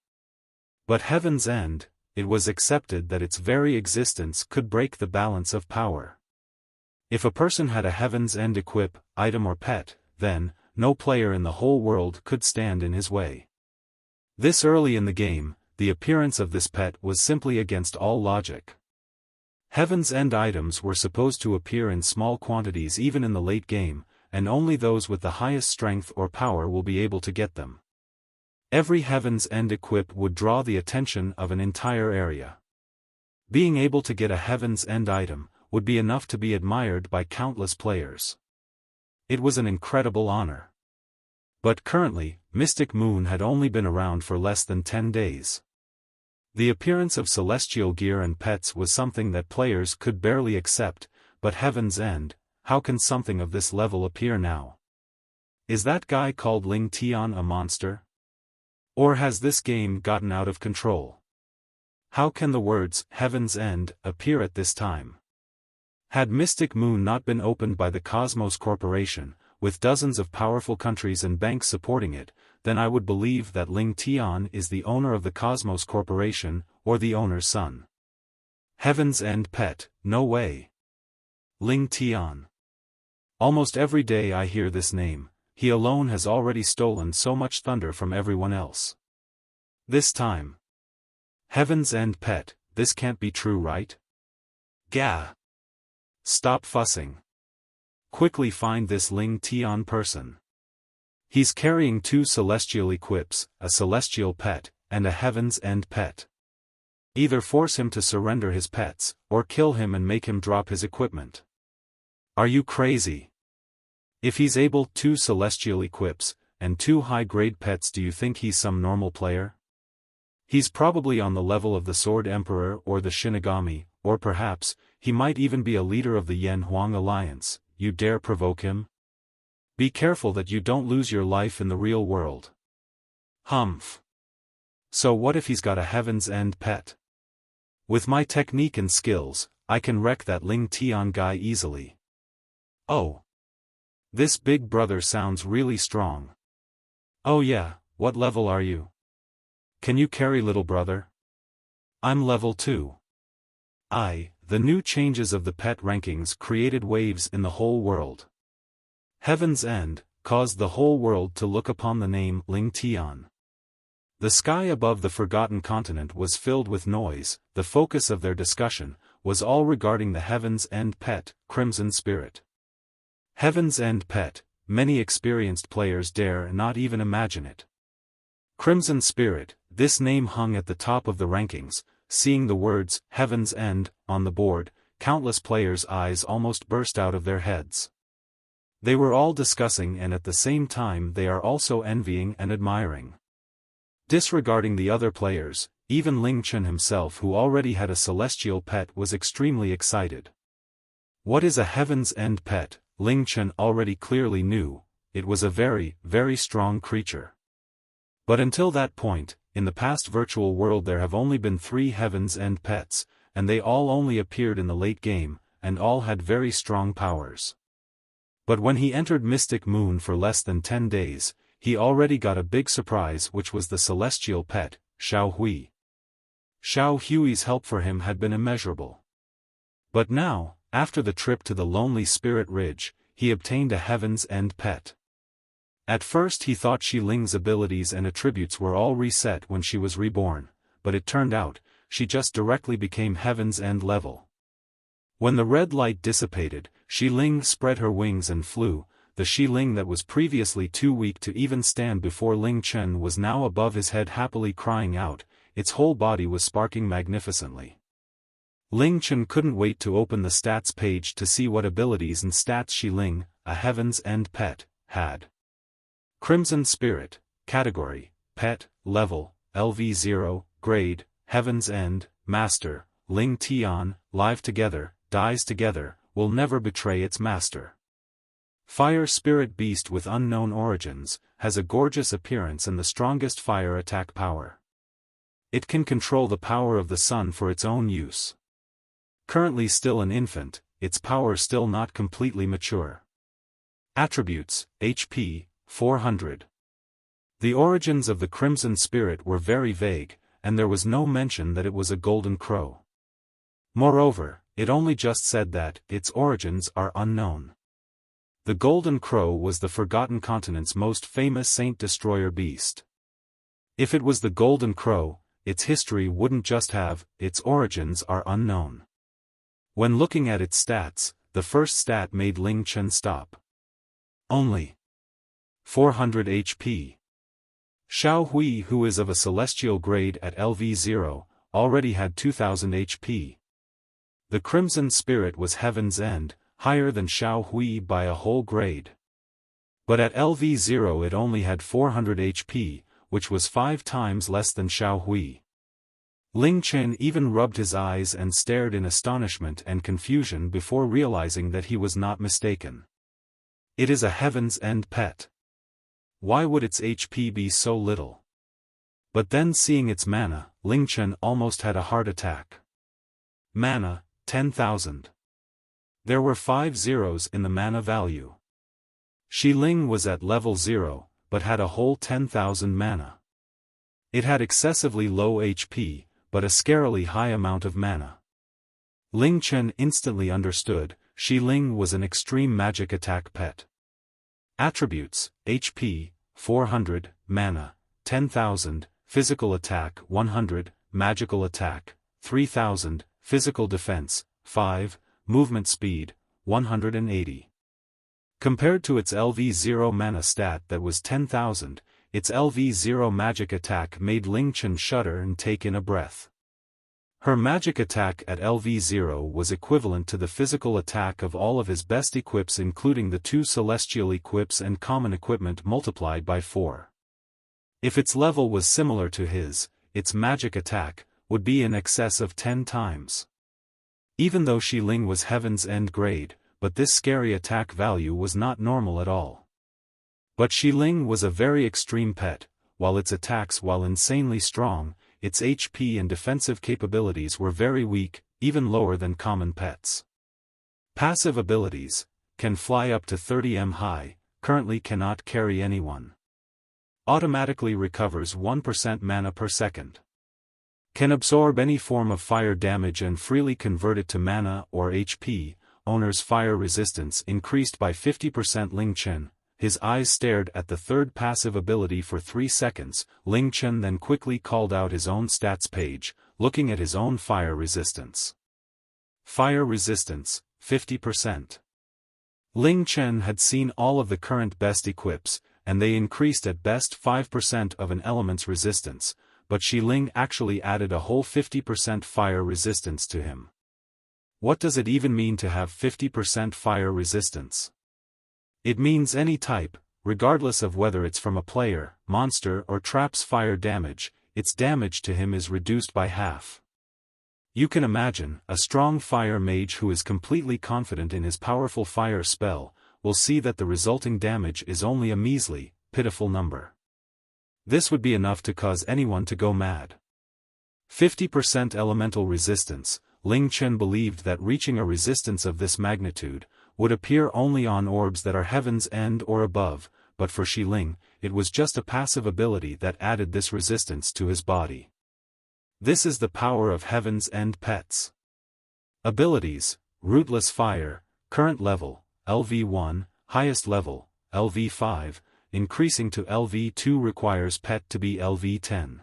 But Heaven's End, it was accepted that its very existence could break the balance of power. If a person had a Heaven's End equip, item or pet, then, no player in the whole world could stand in his way. This early in the game, the appearance of this pet was simply against all logic. Heaven's End items were supposed to appear in small quantities even in the late game, and only those with the highest strength or power will be able to get them. Every Heaven's End equip would draw the attention of an entire area. Being able to get a Heaven's End item would be enough to be admired by countless players. It was an incredible honor. But currently, Mystic Moon had only been around for less than 10 days. The appearance of celestial gear and pets was something that players could barely accept, but Heaven's End, how can something of this level appear now? Is that guy called Ling Tian a monster? Or has this game gotten out of control? How can the words Heaven's End appear at this time? Had Mystic Moon not been opened by the Cosmos Corporation, with dozens of powerful countries and banks supporting it, then I would believe that Ling Tian is the owner of the Cosmos Corporation, or the owner's son. Heaven's End pet, no way. Ling Tian. Almost every day I hear this name, he alone has already stolen so much thunder from everyone else. This time. Heaven's End pet, this can't be true, right? Gah! Stop fussing. Quickly find this Ling Tian person. He's carrying 2 celestial equips, a celestial pet, and a Heaven's End pet. Either force him to surrender his pets, or kill him and make him drop his equipment. Are you crazy? If he's able 2 celestial equips, and 2 high-grade pets, do you think he's some normal player? He's probably on the level of the Sword Emperor or the Shinigami, or perhaps, he might even be a leader of the Yan Huang Alliance. You dare provoke him? Be careful that you don't lose your life in the real world. Humph. So what if he's got a Heaven's End pet? With my technique and skills, I can wreck that Ling Tian guy easily. Oh. This big brother sounds really strong. Oh yeah, what level are you? Can you carry little brother? I'm level 2. The new changes of the pet rankings created waves in the whole world. Heaven's End caused the whole world to look upon the name Ling Tian. The sky above the Forgotten Continent was filled with noise. The focus of their discussion was all regarding the Heaven's End pet, Crimson Spirit. Heaven's End pet, many experienced players dare not even imagine it. Crimson Spirit, this name hung at the top of the rankings. Seeing the words Heaven's End on the board, countless players' eyes almost burst out of their heads. They were all discussing, and at the same time they are also envying and admiring. Disregarding the other players, even Ling Chen himself, who already had a celestial pet, was extremely excited. What is a Heaven's End pet? Ling Chen already clearly knew, it was a very, very strong creature. But until that point, in the past virtual world there have only been 3 Heaven's End pets, and they all only appeared in the late game, and all had very strong powers. But when he entered Mystic Moon for less than 10 days, he already got a big surprise, which was the celestial pet, Xiao Hui. Xiao Hui's help for him had been immeasurable. But now, after the trip to the lonely Spirit Ridge, he obtained a Heaven's End pet. At first he thought Shi Ling's abilities and attributes were all reset when she was reborn, but it turned out, she just directly became Heaven's End level. When the red light dissipated, Shi Ling spread her wings and flew. The Shi Ling that was previously too weak to even stand before Ling Chen was now above his head happily crying out, its whole body was sparking magnificently. Ling Chen couldn't wait to open the stats page to see what abilities and stats Shi Ling, a Heaven's End pet, had. Crimson Spirit, Category, Pet, Level, LV0, Grade, Heaven's End, Master, Ling Tian, Live Together, Dies Together, Will Never Betray Its Master. Fire Spirit Beast with unknown origins, has a gorgeous appearance and the strongest fire attack power. It can control the power of the sun for its own use. Currently still an infant, its power still not completely mature. Attributes, HP, 400. The origins of the Crimson Spirit were very vague, and there was no mention that it was a golden crow. Moreover, it only just said that its origins are unknown. The golden crow was the Forgotten Continent's most famous saint-destroyer beast. If it was the golden crow, its history wouldn't just have, its origins are unknown. When looking at its stats, the first stat made Ling Chen stop. Only 400 HP. Xiao Hui, who is of a celestial grade at LV0, already had 2000 HP. The Crimson Spirit was Heaven's End, higher than Xiao Hui by a whole grade. But at LV0 it only had 400 HP, which was 5 times less than Xiao Hui. Ling Chen even rubbed his eyes and stared in astonishment and confusion before realizing that he was not mistaken. It is a Heaven's End pet. Why would its HP be so little? But then seeing its mana, Ling Chen almost had a heart attack. Mana, 10,000. There were 5 zeros in the mana value. Shi Ling was at level 0, but had a whole 10,000 mana. It had excessively low HP, but a scarily high amount of mana. Ling Chen instantly understood, Shi Ling was an extreme magic attack pet. Attributes, HP, 400, Mana, 10,000, Physical Attack 100, Magical Attack, 3,000, Physical Defense, 5, Movement Speed, 180. Compared to its LV0 Mana stat that was 10,000, its LV0 Magic Attack made Ling Chen shudder and take in a breath. Her magic attack at LV0 was equivalent to the physical attack of all of his best equips including the 2 celestial equips and common equipment multiplied by 4. If its level was similar to his, its magic attack would be in excess of 10 times. Even though Shi Ling was Heaven's End grade, but this scary attack value was not normal at all. But Shi Ling was a very extreme pet, while its attacks while insanely strong, its HP and defensive capabilities were very weak, even lower than common pets. Passive abilities, can fly up to 30m high, currently cannot carry anyone. Automatically recovers 1% mana per second. Can absorb any form of fire damage and freely convert it to mana or HP, owner's fire resistance increased by 50%. Ling Chen, his eyes stared at the third passive ability for 3 seconds. Ling Chen then quickly called out his own stats page, looking at his own fire resistance. Fire resistance, 50%. Ling Chen had seen all of the current best equips, and they increased at best 5% of an element's resistance, but Shi Ling actually added a whole 50% fire resistance to him. What does it even mean to have 50% fire resistance? It means any type, regardless of whether it's from a player, monster or trap's fire damage, its damage to him is reduced by half. You can imagine, a strong fire mage who is completely confident in his powerful fire spell, will see that the resulting damage is only a measly, pitiful number. This would be enough to cause anyone to go mad. 50% elemental resistance. Ling Chen believed that reaching a resistance of this magnitude would appear only on orbs that are Heaven's End or above, but for Shi Ling, it was just a passive ability that added this resistance to his body. This is the power of Heaven's End pets. Abilities: Rootless Fire, current level, LV1, highest level, LV5, increasing to LV2 requires pet to be LV10.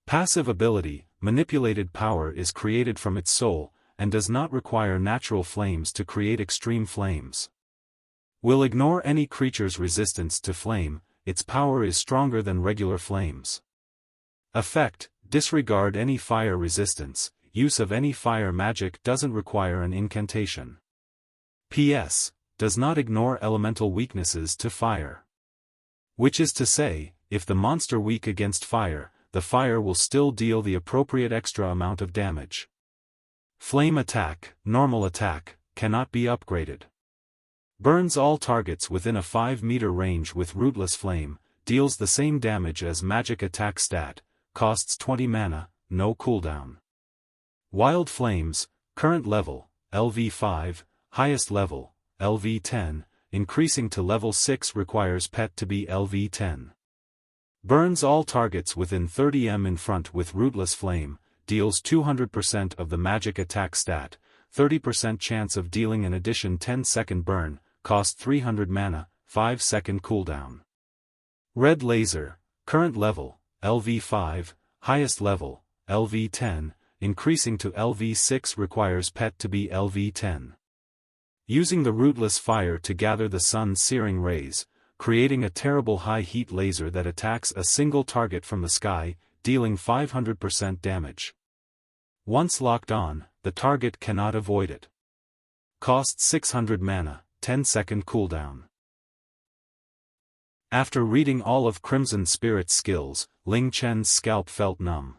Passive ability: Manipulated power is created from its soul, and does not require natural flames to create extreme flames. Will ignore any creature's resistance to flame, its power is stronger than regular flames. Effect: Disregard any fire resistance, use of any fire magic doesn't require an incantation. PS: Does not ignore elemental weaknesses to fire. Which is to say, if the monster weak against fire, the fire will still deal the appropriate extra amount of damage. Flame attack, normal attack, cannot be upgraded. Burns all targets within a 5-meter range with Rootless Flame, deals the same damage as magic attack stat, costs 20 mana, no cooldown. Wild Flames, current level, LV5, highest level, LV10, increasing to level 6 requires pet to be LV10. Burns all targets within 30 m in front with Rootless Flame, deals 200% of the magic attack stat, 30% chance of dealing an addition 10-second burn, cost 300 mana, 5-second cooldown. Red Laser, current level, LV5, highest level, LV10, increasing to LV6 requires pet to be LV10. Using the Rootless Fire to gather the sun's searing rays, creating a terrible high heat laser that attacks a single target from the sky, dealing 500% damage. Once locked on, the target cannot avoid it. Costs 600 mana, 10-second cooldown. After reading all of Crimson Spirit's skills, Ling Chen's scalp felt numb.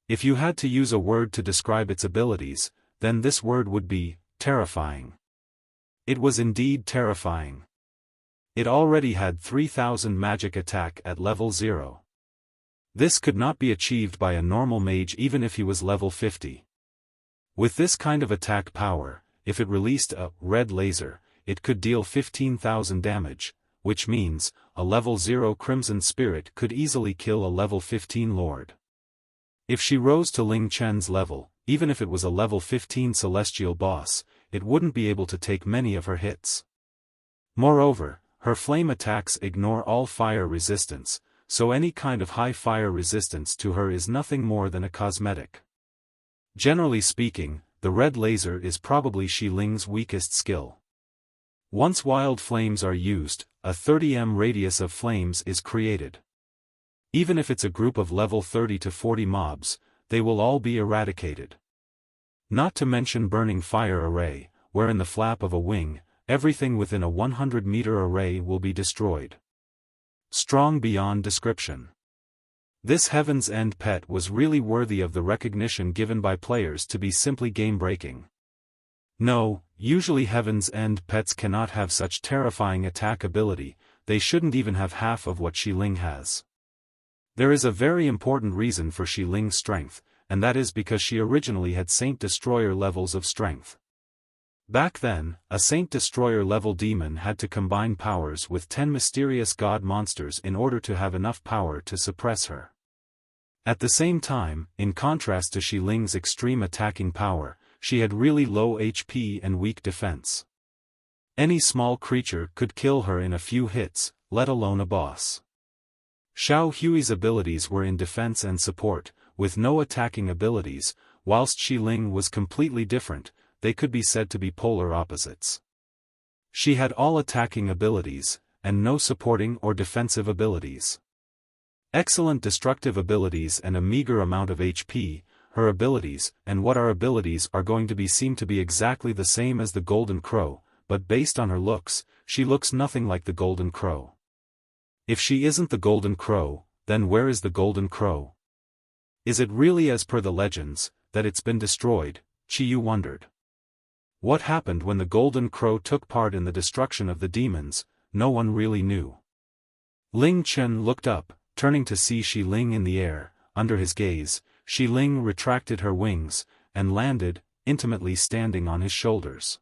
If you had to use a word to describe its abilities, then this word would be terrifying. It was indeed terrifying. It already had 3000 magic attack at level 0. This could not be achieved by a normal mage even if he was level 50. With this kind of attack power, if it released a red laser, it could deal 15,000 damage, which means, a level 0 Crimson Spirit could easily kill a level 15 Lord. If she rose to Ling Chen's level, even if it was a level 15 Celestial boss, it wouldn't be able to take many of her hits. Moreover, her flame attacks ignore all fire resistance, so any kind of high fire resistance to her is nothing more than a cosmetic. Generally speaking, the red laser is probably Shi Ling's weakest skill. Once wild flames are used, a 30 m radius of flames is created. Even if it's a group of level 30 to 40 mobs, they will all be eradicated. Not to mention Burning Fire Array, where in the flap of a wing, everything within a 100-meter array will be destroyed. Strong beyond description. This Heaven's End pet was really worthy of the recognition given by players to be simply game-breaking. No, usually Heaven's End pets cannot have such terrifying attack ability, they shouldn't even have half of what Shi Ling has. There is a very important reason for Shi Ling's strength, and that is because she originally had Saint Destroyer levels of strength. Back then, a Saint Destroyer level demon had to combine powers with 10 mysterious god monsters in order to have enough power to suppress her. At the same time, in contrast to Shi Ling's extreme attacking power, she had really low HP and weak defense. Any small creature could kill her in a few hits, let alone a boss. Xiao Hui's abilities were in defense and support, with no attacking abilities, whilst Shi Ling was completely different. They could be said to be polar opposites. She had all attacking abilities, and no supporting or defensive abilities. Excellent destructive abilities and a meager amount of HP, her abilities and what are abilities are going to be seem to be exactly the same as the Golden Crow, but based on her looks, she looks nothing like the Golden Crow. If she isn't the Golden Crow, then where is the Golden Crow? Is it really as per the legends, that it's been destroyed? Chiyu wondered. What happened when the Golden Crow took part in the destruction of the demons, no one really knew. Ling Chen looked up, turning to see Shi Ling in the air. Under his gaze, Shi Ling retracted her wings, and landed, intimately standing on his shoulders.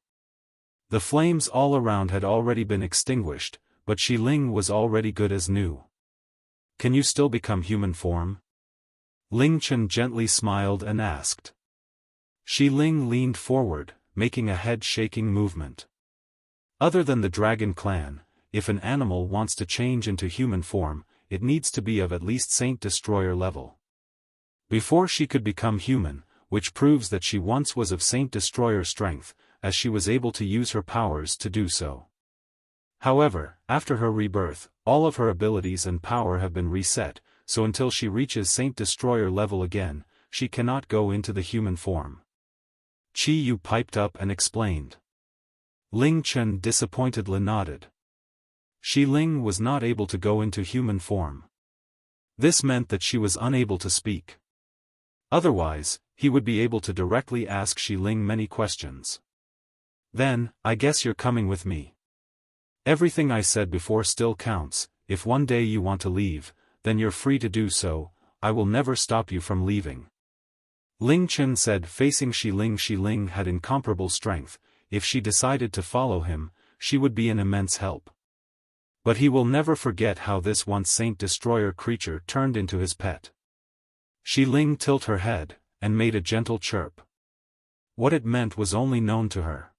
The flames all around had already been extinguished, but Shi Ling was already good as new. Can you still become human form? Ling Chen gently smiled and asked. Shi Ling leaned forward, making a head-shaking movement. Other than the Dragon Clan, if an animal wants to change into human form, it needs to be of at least Saint Destroyer level. Before she could become human, which proves that she once was of Saint Destroyer strength, as she was able to use her powers to do so. However, after her rebirth, all of her abilities and power have been reset, so until she reaches Saint Destroyer level again, she cannot go into the human form. Chi Yu piped up and explained. Ling Chen disappointedly nodded. Shi Ling was not able to go into human form. This meant that she was unable to speak. Otherwise, he would be able to directly ask Shi Ling many questions. Then, I guess you're coming with me. Everything I said before still counts. If one day you want to leave, then you're free to do so. I will never stop you from leaving. Ling Chen said, facing Shi Ling. Shi Ling had incomparable strength. If she decided to follow him, she would be an immense help. But he will never forget how this once Saint Destroyer creature turned into his pet. Shi Ling tilted her head, and made a gentle chirp. What it meant was only known to her.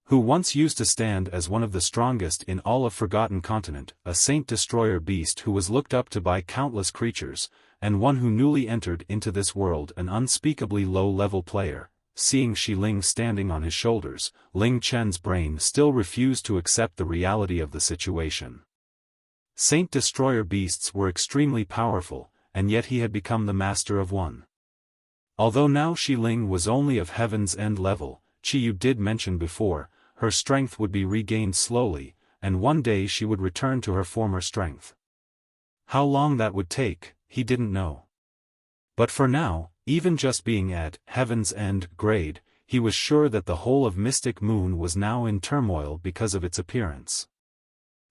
Who once used to stand as one of the strongest in all of Forgotten Continent, a Saint Destroyer beast who was looked up to by countless creatures, and one who newly entered into this world, an unspeakably low-level player. Seeing Shi Ling standing on his shoulders, Ling Chen's brain still refused to accept the reality of the situation. Saint Destroyer beasts were extremely powerful, and yet he had become the master of one. Although now Shi Ling was only of Heaven's End level, Chi Yu did mention before, her strength would be regained slowly, and one day she would return to her former strength. How long that would take, he didn't know. But for now, even just being at Heaven's End grade, he was sure that the whole of Mystic Moon was now in turmoil because of its appearance.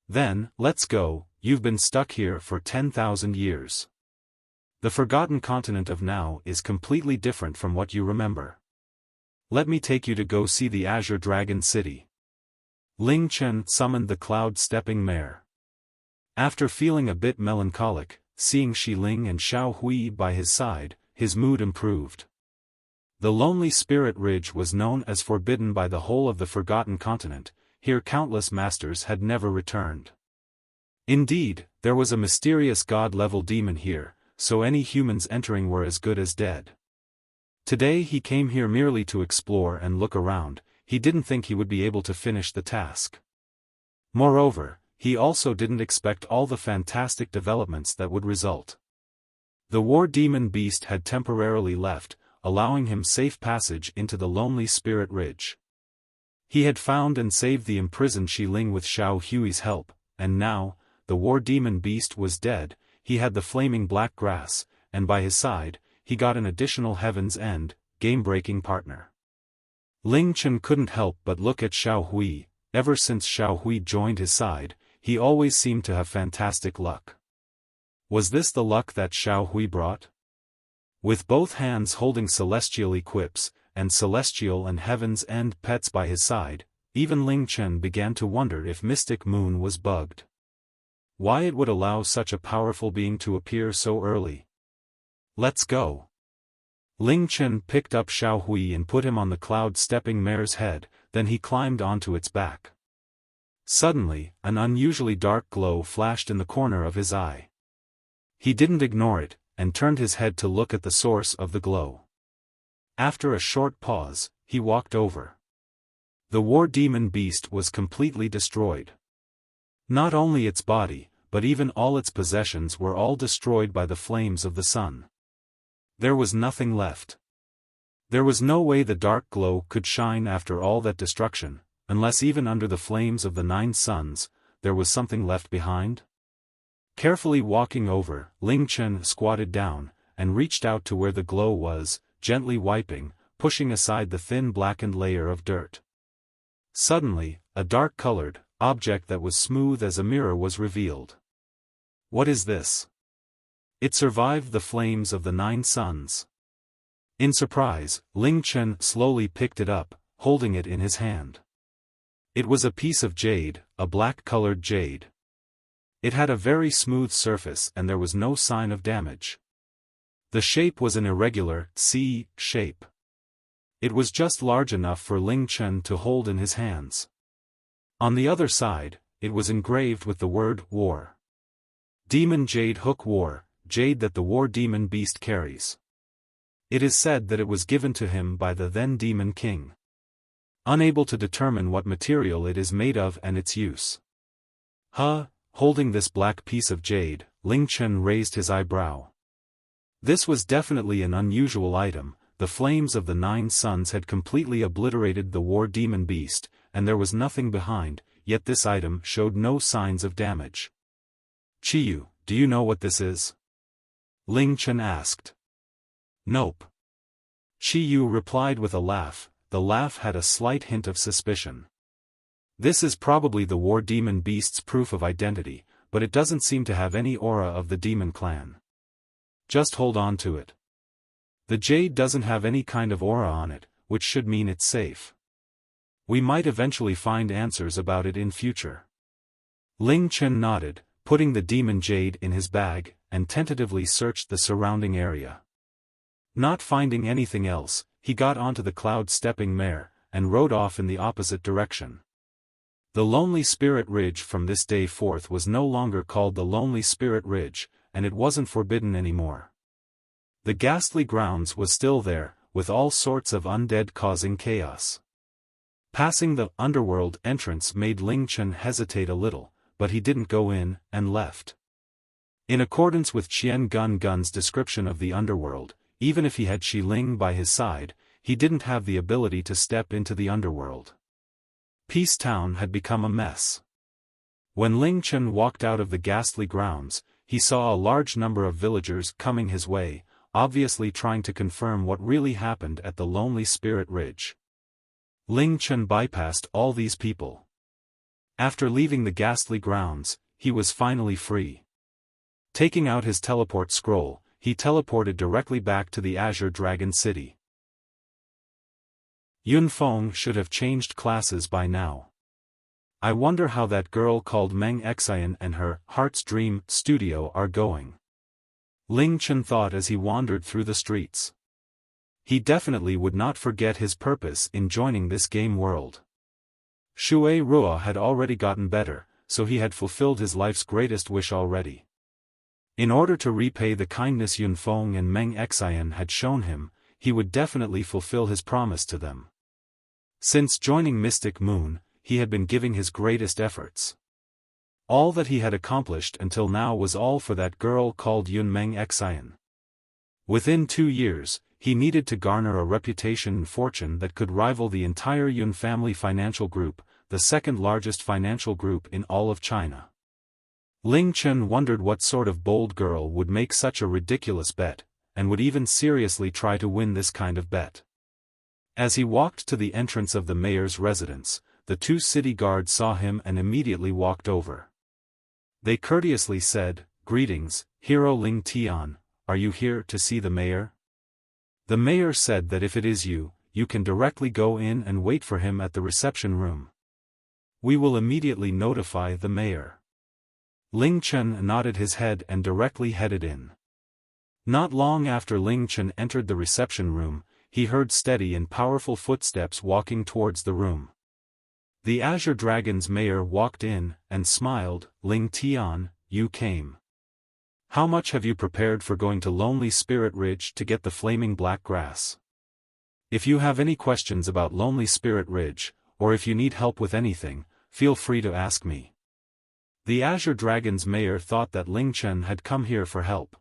Then, let's go. You've been stuck here for 10,000 years. The Forgotten Continent of now is completely different from what you remember. Let me take you to go see the Azure Dragon City. Ling Chen summoned the cloud-stepping mare. After feeling a bit melancholic, seeing Shi Ling and Xiao Hui by his side, his mood improved. The Lonely Spirit Ridge was known as forbidden by the whole of the Forgotten Continent. Here countless masters had never returned. Indeed, there was a mysterious god-level demon here, so any humans entering were as good as dead. Today he came here merely to explore and look around. He didn't think he would be able to finish the task. Moreover, he also didn't expect all the fantastic developments that would result. The war demon beast had temporarily left, allowing him safe passage into the Lonely Spirit Ridge. He had found and saved the imprisoned Shi Ling with Xiao Hui's help, and now, the war demon beast was dead. He had the flaming black grass, and by his side, he got an additional Heaven's End, game-breaking partner. Ling Chen couldn't help but look at Xiao Hui. Ever since Xiao Hui joined his side, he always seemed to have fantastic luck. Was this the luck that Xiao Hui brought? With both hands holding celestial equips, and celestial and Heaven's End pets by his side, even Ling Chen began to wonder if Mystic Moon was bugged. Why it would allow such a powerful being to appear so early. Let's go. Ling Chen picked up Xiao Hui and put him on the cloud-stepping mare's head, then he climbed onto its back. Suddenly, an unusually dark glow flashed in the corner of his eye. He didn't ignore it, and turned his head to look at the source of the glow. After a short pause, he walked over. The war demon beast was completely destroyed. Not only its body, but even all its possessions were all destroyed by the flames of the sun. There was nothing left. There was no way the dark glow could shine after all that destruction, unless even under the flames of the 9 suns, there was something left behind. Carefully walking over, Ling Chen squatted down, and reached out to where the glow was, gently wiping, pushing aside the thin blackened layer of dirt. Suddenly, a dark-colored object that was smooth as a mirror was revealed. What is this? It survived the flames of the 9 suns. In surprise, Ling Chen slowly picked it up, holding it in his hand. It was a piece of jade, a black-colored jade. It had a very smooth surface and there was no sign of damage. The shape was an irregular, C shape. It was just large enough for Ling Chen to hold in his hands. On the other side, it was engraved with the word War. Demon Jade Hook War, Jade that the war demon beast carries. It is said that it was given to him by the then demon king. Unable to determine what material it is made of and its use. Holding this black piece of jade, Ling Chen raised his eyebrow. This was definitely an unusual item. The flames of the 9 suns had completely obliterated the war demon beast, and there was nothing behind, yet this item showed no signs of damage. Chiyu, do you know what this is? Ling Chen asked. Nope. Chiyu replied with a laugh. The laugh had a slight hint of suspicion. This is probably the war demon beast's proof of identity, but it doesn't seem to have any aura of the demon clan. Just hold on to it. The jade doesn't have any kind of aura on it, which should mean it's safe. We might eventually find answers about it in future. Ling Chen nodded, putting the demon jade in his bag, and tentatively searched the surrounding area. Not finding anything else, he got onto the cloud-stepping mare, and rode off in the opposite direction. The Lonely Spirit Ridge from this day forth was no longer called the Lonely Spirit Ridge, and it wasn't forbidden anymore. The ghastly grounds was still there, with all sorts of undead causing chaos. Passing the underworld entrance made Ling Chen hesitate a little, but he didn't go in, and left. In accordance with Qian Gun's description of the underworld, even if he had Shi Ling by his side, he didn't have the ability to step into the underworld. Peace Town had become a mess. When Ling Chen walked out of the ghastly grounds, he saw a large number of villagers coming his way, obviously trying to confirm what really happened at the Lonely Spirit Ridge. Ling Chen bypassed all these people. After leaving the ghastly grounds, he was finally free. Taking out his teleport scroll, he teleported directly back to the Azure Dragon City. Yun Feng should have changed classes by now. I wonder how that girl called Meng Xin and her Heart's Dream studio are going. Ling Chen thought as he wandered through the streets. He definitely would not forget his purpose in joining this game world. Shui Ruo had already gotten better, so he had fulfilled his life's greatest wish already. In order to repay the kindness Yun Feng and Meng Xin had shown him, he would definitely fulfill his promise to them. Since joining Mystic Moon, he had been giving his greatest efforts. All that he had accomplished until now was all for that girl called Yun Meng Xin. Within 2 years, he needed to garner a reputation and fortune that could rival the entire Yun family financial group, the second largest financial group in all of China. Ling Chen wondered what sort of bold girl would make such a ridiculous bet, and would even seriously try to win this kind of bet. As he walked to the entrance of the mayor's residence, the 2 city guards saw him and immediately walked over. They courteously said, "Greetings, Hero Ling Tian, are you here to see the mayor?" The mayor said that if it is you, you can directly go in and wait for him at the reception room. We will immediately notify the mayor. Ling Chen nodded his head and directly headed in. Not long after Ling Chen entered the reception room, he heard steady and powerful footsteps walking towards the room. The Azure Dragon's mayor walked in, and smiled. "Ling Tian, you came. How much have you prepared for going to Lonely Spirit Ridge to get the flaming black grass? If you have any questions about Lonely Spirit Ridge, or if you need help with anything, feel free to ask me." The Azure Dragon's mayor thought that Ling Chen had come here for help.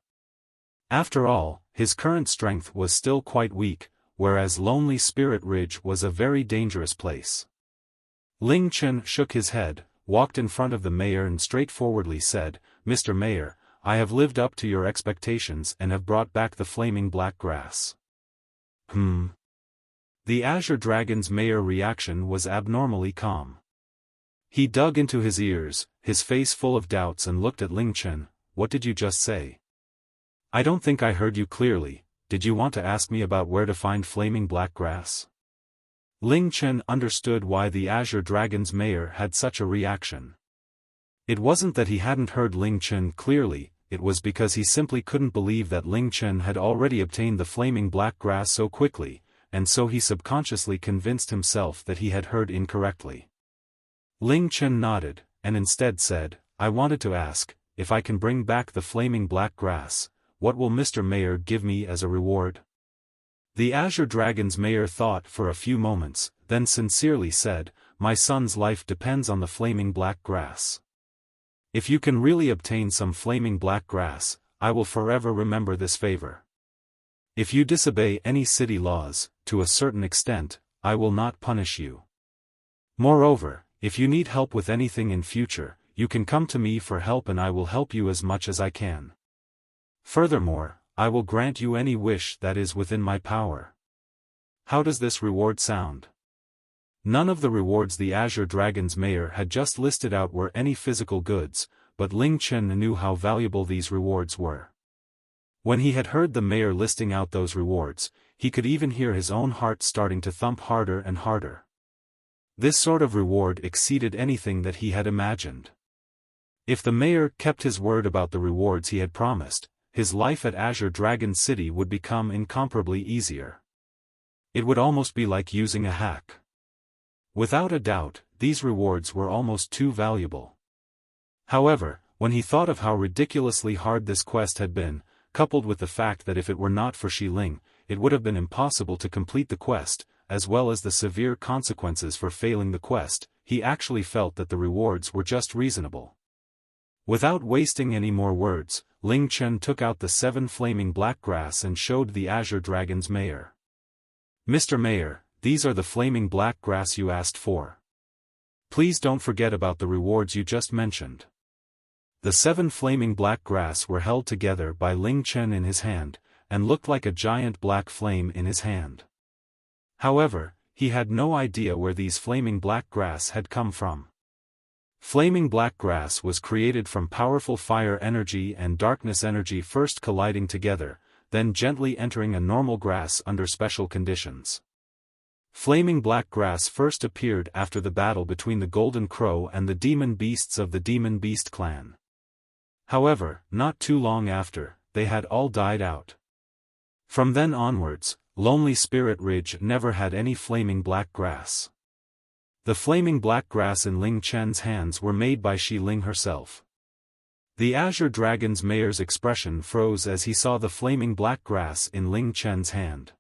After all, his current strength was still quite weak, whereas Lonely Spirit Ridge was a very dangerous place. Ling Chen shook his head, walked in front of the mayor and straightforwardly said, "Mr. Mayor, I have lived up to your expectations and have brought back the flaming black grass." The Azure Dragon's mayor reaction was abnormally calm. He dug into his ears, his face full of doubts, and looked at Ling Chen. "What did you just say? I don't think I heard you clearly. Did you want to ask me about where to find flaming black grass?" Ling Chen understood why the Azure Dragon's mayor had such a reaction. It wasn't that he hadn't heard Ling Chen clearly, it was because he simply couldn't believe that Ling Chen had already obtained the flaming black grass so quickly, and so he subconsciously convinced himself that he had heard incorrectly. Ling Chen nodded, and instead said, "I wanted to ask, if I can bring back the flaming black grass, what will Mr. Mayor give me as a reward?" The Azure Dragon's mayor thought for a few moments, then sincerely said, "My son's life depends on the flaming black grass. If you can really obtain some flaming black grass, I will forever remember this favor. If you disobey any city laws, to a certain extent, I will not punish you. Moreover, if you need help with anything in future, you can come to me for help and I will help you as much as I can. Furthermore, I will grant you any wish that is within my power." How does this reward sound? None of the rewards the Azure Dragon's mayor had just listed out were any physical goods, but Ling Chen knew how valuable these rewards were. When he had heard the mayor listing out those rewards, he could even hear his own heart starting to thump harder and harder. This sort of reward exceeded anything that he had imagined. If the mayor kept his word about the rewards he had promised, his life at Azure Dragon City would become incomparably easier. It would almost be like using a hack. Without a doubt, these rewards were almost too valuable. However, when he thought of how ridiculously hard this quest had been, coupled with the fact that if it were not for Shi Ling, it would have been impossible to complete the quest, as well as the severe consequences for failing the quest, he actually felt that the rewards were just reasonable. Without wasting any more words, Ling Chen took out the 7 flaming black grass and showed the Azure Dragon's mayor. "Mr. Mayor, these are the flaming black grass you asked for. Please don't forget about the rewards you just mentioned." The 7 flaming black grass were held together by Ling Chen in his hand, and looked like a giant black flame in his hand. However, he had no idea where these flaming black grass had come from. Flaming black grass was created from powerful fire energy and darkness energy first colliding together, then gently entering a normal grass under special conditions. Flaming black grass first appeared after the battle between the Golden Crow and the demon beasts of the Demon Beast clan. However, not too long after, they had all died out. From then onwards, Lonely Spirit Ridge never had any flaming black grass. The flaming black grass in Ling Chen's hands were made by Shi Ling herself. The Azure Dragon's mayor's expression froze as he saw the flaming black grass in Ling Chen's hand.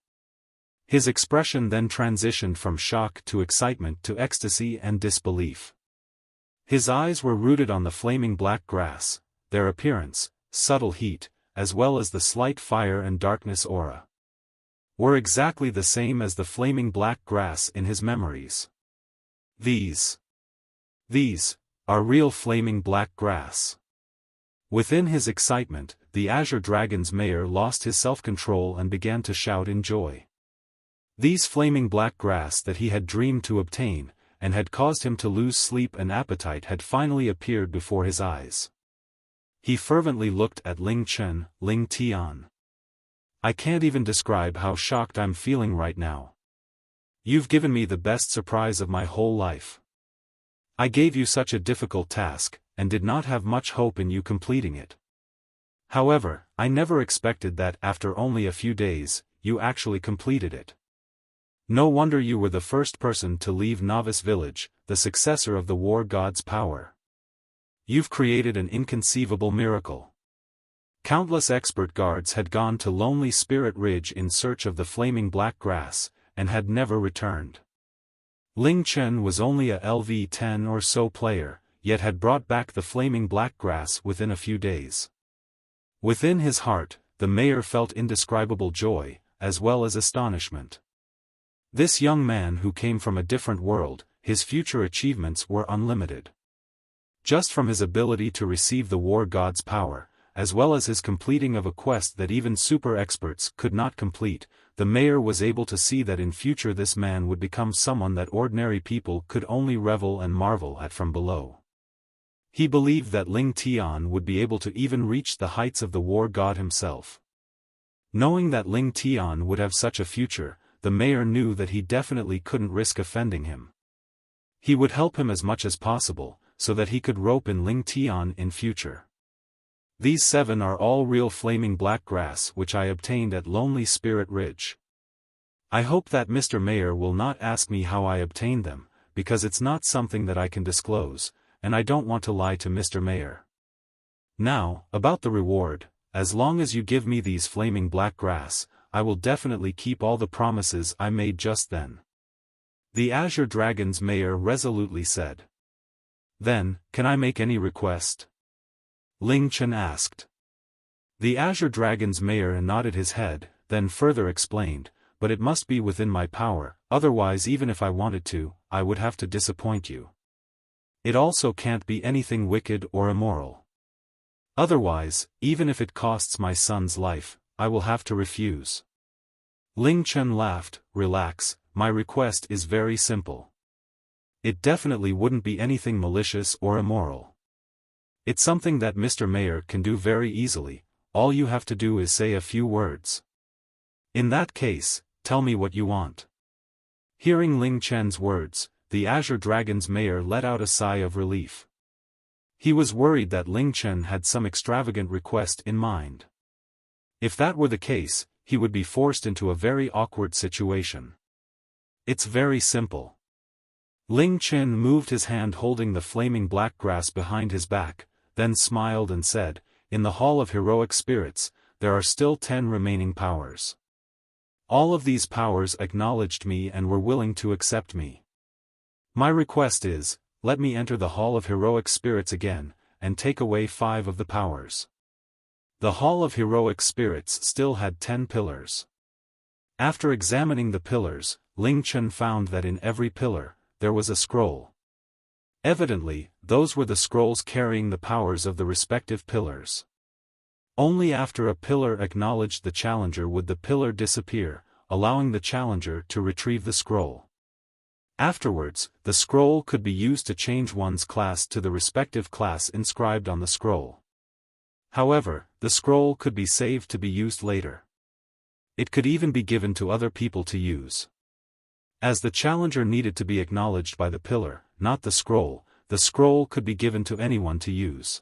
His expression then transitioned from shock to excitement to ecstasy and disbelief. His eyes were rooted on the flaming black grass, their appearance, subtle heat, as well as the slight fire and darkness aura, were exactly the same as the flaming black grass in his memories. These are real flaming black grass. Within his excitement, the Azure Dragon's mayor lost his self-control and began to shout in joy. These flaming black grass that he had dreamed to obtain, and had caused him to lose sleep and appetite had finally appeared before his eyes. He fervently looked at Ling Chen, Ling Tian. "I can't even describe how shocked I'm feeling right now. You've given me the best surprise of my whole life. I gave you such a difficult task, and did not have much hope in you completing it. However, I never expected that after only a few days, you actually completed it. No wonder you were the first person to leave Novice Village, the successor of the War God's power. You've created an inconceivable miracle." Countless expert guards had gone to Lonely Spirit Ridge in search of the flaming black grass, and had never returned. Ling Chen was only a LV-10 or so player, yet had brought back the flaming black grass within a few days. Within his heart, the mayor felt indescribable joy, as well as astonishment. This young man who came from a different world, his future achievements were unlimited. Just from his ability to receive the War God's power, as well as his completing of a quest that even super experts could not complete, the mayor was able to see that in future this man would become someone that ordinary people could only revel and marvel at from below. He believed that Ling Tian would be able to even reach the heights of the War God himself. Knowing that Ling Tian would have such a future, the mayor knew that he definitely couldn't risk offending him. He would help him as much as possible, so that he could rope in Ling Tian in future. These 7 are all real flaming black grass which I obtained at Lonely Spirit Ridge. I hope that Mr. Mayor will not ask me how I obtained them, because it's not something that I can disclose, and I don't want to lie to Mr. Mayor. Now, about the reward, as long as you give me these flaming black grass, I will definitely keep all the promises I made just then. The Azure Dragon's mayor resolutely said. Then, can I make any request? Ling Chen asked. The Azure Dragon's mayor nodded his head, then further explained, but it must be within my power, otherwise even if I wanted to, I would have to disappoint you. It also can't be anything wicked or immoral. Otherwise, even if it costs my son's life, I will have to refuse. Ling Chen laughed. Relax, my request is very simple. It definitely wouldn't be anything malicious or immoral. It's something that Mr. Mayor can do very easily, all you have to do is say a few words. In that case, tell me what you want. Hearing Ling Chen's words, the Azure Dragon's mayor let out a sigh of relief. He was worried that Ling Chen had some extravagant request in mind. If that were the case, he would be forced into a very awkward situation. It's very simple. Ling Chen moved his hand holding the flaming black grass behind his back, then smiled and said, "In the Hall of Heroic Spirits, there are still 10 remaining powers. All of these powers acknowledged me and were willing to accept me. My request is, let me enter the Hall of Heroic Spirits again, and take away 5 of the powers." The Hall of Heroic Spirits still had 10 pillars. After examining the pillars, Ling Chen found that in every pillar, there was a scroll. Evidently, those were the scrolls carrying the powers of the respective pillars. Only after a pillar acknowledged the challenger would the pillar disappear, allowing the challenger to retrieve the scroll. Afterwards, the scroll could be used to change one's class to the respective class inscribed on the scroll. However, the scroll could be saved to be used later. It could even be given to other people to use. As the challenger needed to be acknowledged by the pillar, not the scroll could be given to anyone to use.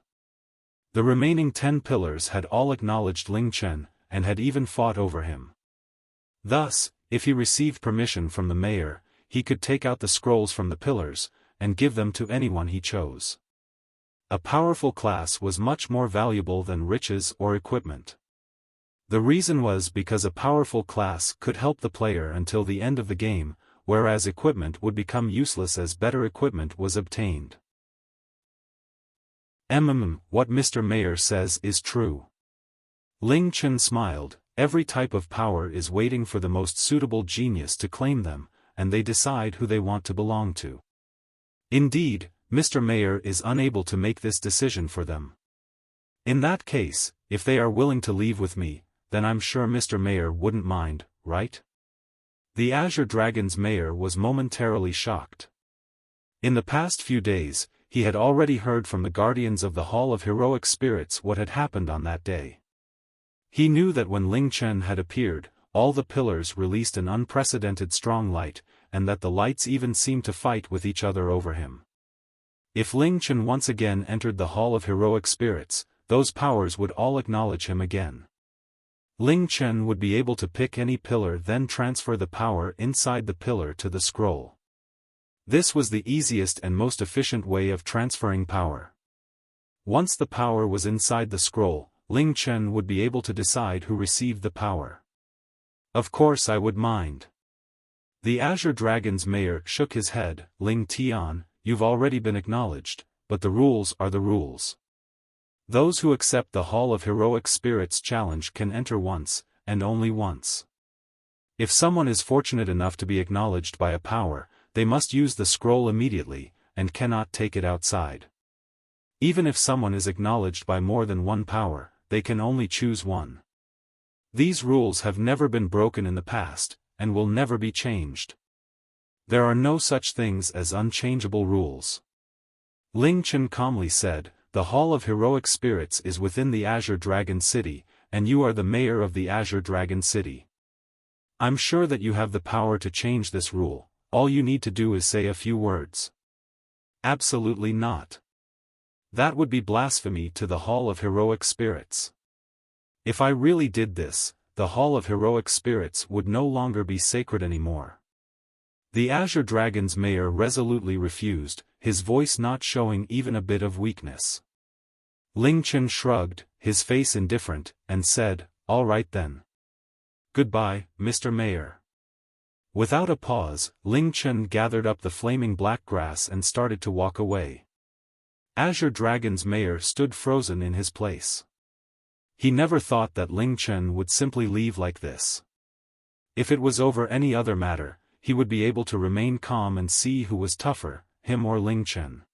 The remaining 10 pillars had all acknowledged Ling Chen, and had even fought over him. Thus, if he received permission from the mayor, he could take out the scrolls from the pillars, and give them to anyone he chose. A powerful class was much more valuable than riches or equipment. The reason was because a powerful class could help the player until the end of the game, whereas equipment would become useless as better equipment was obtained. What Mr. Mayor says is true. Ling Chen smiled. Every type of power is waiting for the most suitable genius to claim them, and they decide who they want to belong to. Indeed, Mr. Mayor is unable to make this decision for them. In that case, if they are willing to leave with me, then I'm sure Mr. Mayor wouldn't mind, right? The Azure Dragon's mayor was momentarily shocked. In the past few days, he had already heard from the guardians of the Hall of Heroic Spirits what had happened on that day. He knew that when Ling Chen had appeared, all the pillars released an unprecedented strong light, and that the lights even seemed to fight with each other over him. If Ling Chen once again entered the Hall of Heroic Spirits, those powers would all acknowledge him again. Ling Chen would be able to pick any pillar, then transfer the power inside the pillar to the scroll. This was the easiest and most efficient way of transferring power. Once the power was inside the scroll, Ling Chen would be able to decide who received the power. Of course I would mind. The Azure Dragon's mayor shook his head. Ling Tian, you've already been acknowledged, but the rules are the rules. Those who accept the Hall of Heroic Spirits challenge can enter once, and only once. If someone is fortunate enough to be acknowledged by a power, they must use the scroll immediately, and cannot take it outside. Even if someone is acknowledged by more than one power, they can only choose one. These rules have never been broken in the past, and will never be changed. There are no such things as unchangeable rules. Ling Chen calmly said, "The Hall of Heroic Spirits is within the Azure Dragon City, and you are the mayor of the Azure Dragon City. I'm sure that you have the power to change this rule, all you need to do is say a few words." Absolutely not. That would be blasphemy to the Hall of Heroic Spirits. If I really did this, the Hall of Heroic Spirits would no longer be sacred anymore. The Azure Dragon's mayor resolutely refused, his voice not showing even a bit of weakness. Ling Chen shrugged, his face indifferent, and said, "All right then. Goodbye, Mr. Mayor." Without a pause, Ling Chen gathered up the flaming black grass and started to walk away. Azure Dragon's mayor stood frozen in his place. He never thought that Ling Chen would simply leave like this. If it was over any other matter, he would be able to remain calm and see who was tougher, him or Ling Chen.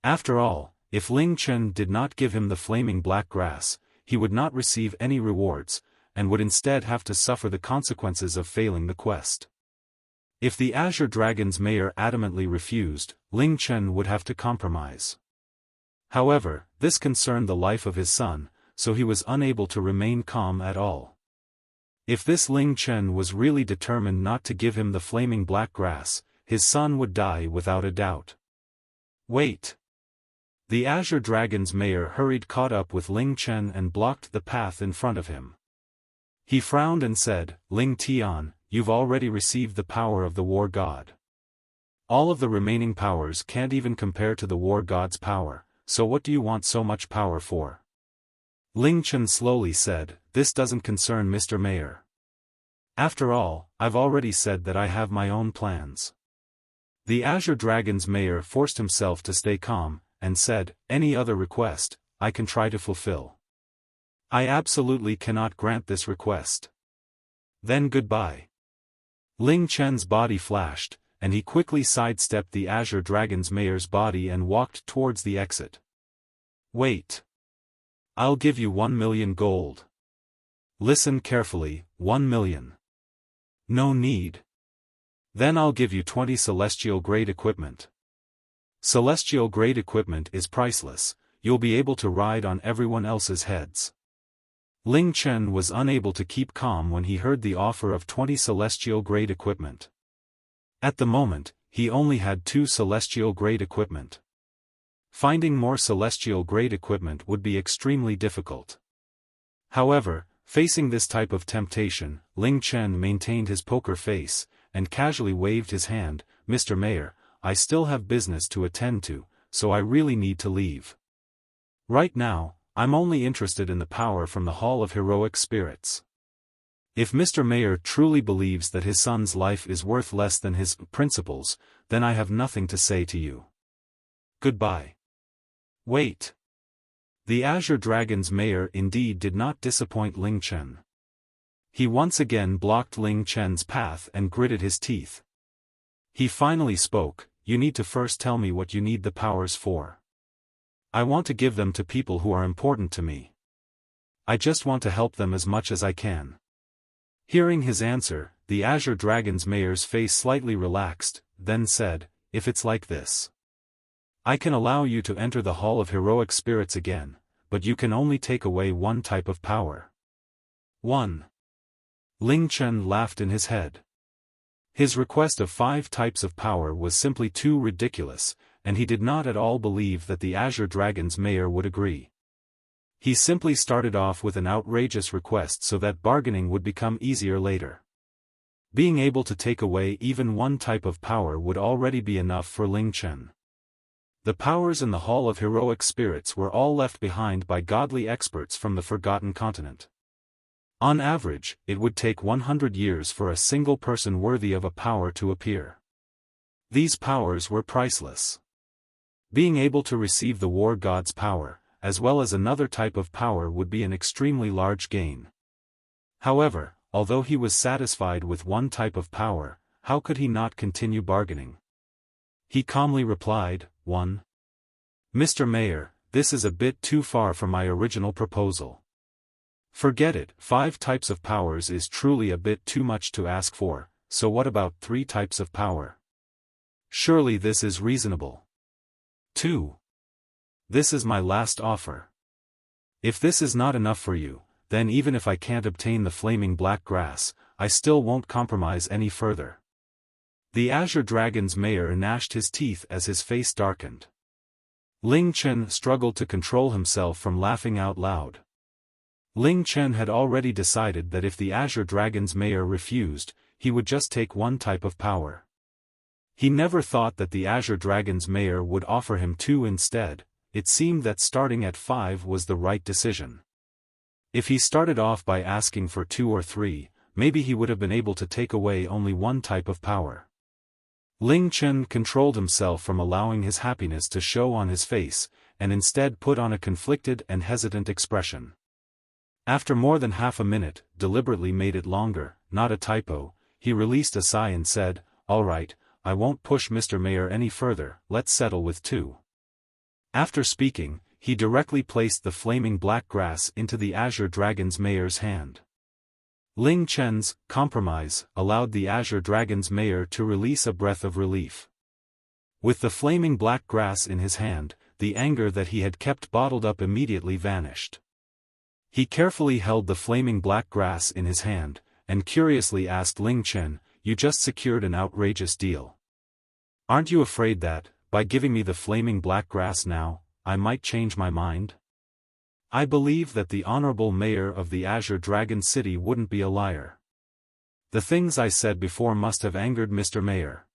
After all, if Ling Chen did not give him the flaming black grass, he would not receive any rewards, and would instead have to suffer the consequences of failing the quest. If the Azure Dragon's mayor adamantly refused, Ling Chen would have to compromise. However, this concerned the life of his son, so he was unable to remain calm at all. If this Ling Chen was really determined not to give him the flaming black grass, his son would die without a doubt. Wait! The Azure Dragon's mayor hurried caught up with Ling Chen and blocked the path in front of him. He frowned and said, "Ling Tian, you've already received the power of the war god. All of the remaining powers can't even compare to the war god's power, so what do you want so much power for?" Ling Chen slowly said, "This doesn't concern Mr. Mayor. After all, I've already said that I have my own plans." The Azure Dragon's mayor forced himself to stay calm, and said, "Any other request, I can try to fulfill. I absolutely cannot grant this request. Then goodbye." Ling Chen's body flashed, and he quickly sidestepped the Azure Dragon's mayor's body and walked towards the exit. "Wait. I'll give you 1 million gold. Listen carefully, 1 million. No need. Then I'll give you 20 celestial-grade equipment. Celestial-grade equipment is priceless, you'll be able to ride on everyone else's heads." Ling Chen was unable to keep calm when he heard the offer of 20 celestial-grade equipment. At the moment, he only had 2 celestial-grade equipment. Finding more celestial-grade equipment would be extremely difficult. However, facing this type of temptation, Ling Chen maintained his poker face, and casually waved his hand, "Mr. Mayor, I still have business to attend to, so I really need to leave. Right now, I'm only interested in the power from the Hall of Heroic Spirits. If Mr. Mayor truly believes that his son's life is worth less than his principles, then I have nothing to say to you. Goodbye." Wait. The Azure Dragon's mayor indeed did not disappoint Ling Chen. He once again blocked Ling Chen's path and gritted his teeth. He finally spoke, "You need to first tell me what you need the powers for. I want to give them to people who are important to me. I just want to help them as much as I can." Hearing his answer, the Azure Dragon's mayor's face slightly relaxed, then said, "If it's like this, I can allow you to enter the Hall of Heroic Spirits again, but you can only take away one type of power." "One?" Ling Chen laughed in his head. His request of 5 types of power was simply too ridiculous, and he did not at all believe that the Azure Dragon's mayor would agree. He simply started off with an outrageous request so that bargaining would become easier later. Being able to take away even one type of power would already be enough for Ling Chen. The powers in the Hall of Heroic Spirits were all left behind by godly experts from the Forgotten Continent. On average, it would take 100 years for a single person worthy of a power to appear. These powers were priceless. Being able to receive the war god's power, as well as another type of power, would be an extremely large gain. However, although he was satisfied with one type of power, how could he not continue bargaining? He calmly replied, "1. Mr. Mayor, this is a bit too far from my original proposal. Forget it, 5 types of powers is truly a bit too much to ask for, so what about 3 types of power? Surely this is reasonable. 2. This is my last offer. If this is not enough for you, then even if I can't obtain the flaming black grass, I still won't compromise any further." The Azure Dragon's mayor gnashed his teeth as his face darkened. Ling Chen struggled to control himself from laughing out loud. Ling Chen had already decided that if the Azure Dragon's mayor refused, he would just take one type of power. He never thought that the Azure Dragon's mayor would offer him two instead. It seemed that starting at 5 was the right decision. If he started off by asking for 2 or 3, maybe he would have been able to take away only one type of power. Ling Chen controlled himself from allowing his happiness to show on his face, and instead put on a conflicted and hesitant expression. After more than half a minute, deliberately made it longer, not a typo, he released a sigh and said, "All right, I won't push Mr. Mayor any further, let's settle with 2. After speaking, he directly placed the flaming black grass into the Azure Dragon's mayor's hand. Ling Chen's compromise allowed the Azure Dragon's mayor to release a breath of relief. With the flaming black grass in his hand, the anger that he had kept bottled up immediately vanished. He carefully held the flaming black grass in his hand, and curiously asked Ling Chen, "You just secured an outrageous deal. Aren't you afraid that, by giving me the flaming black grass now, I might change my mind? I believe that the honorable mayor of the Azure Dragon City wouldn't be a liar. The things I said before must have angered Mr. Mayor.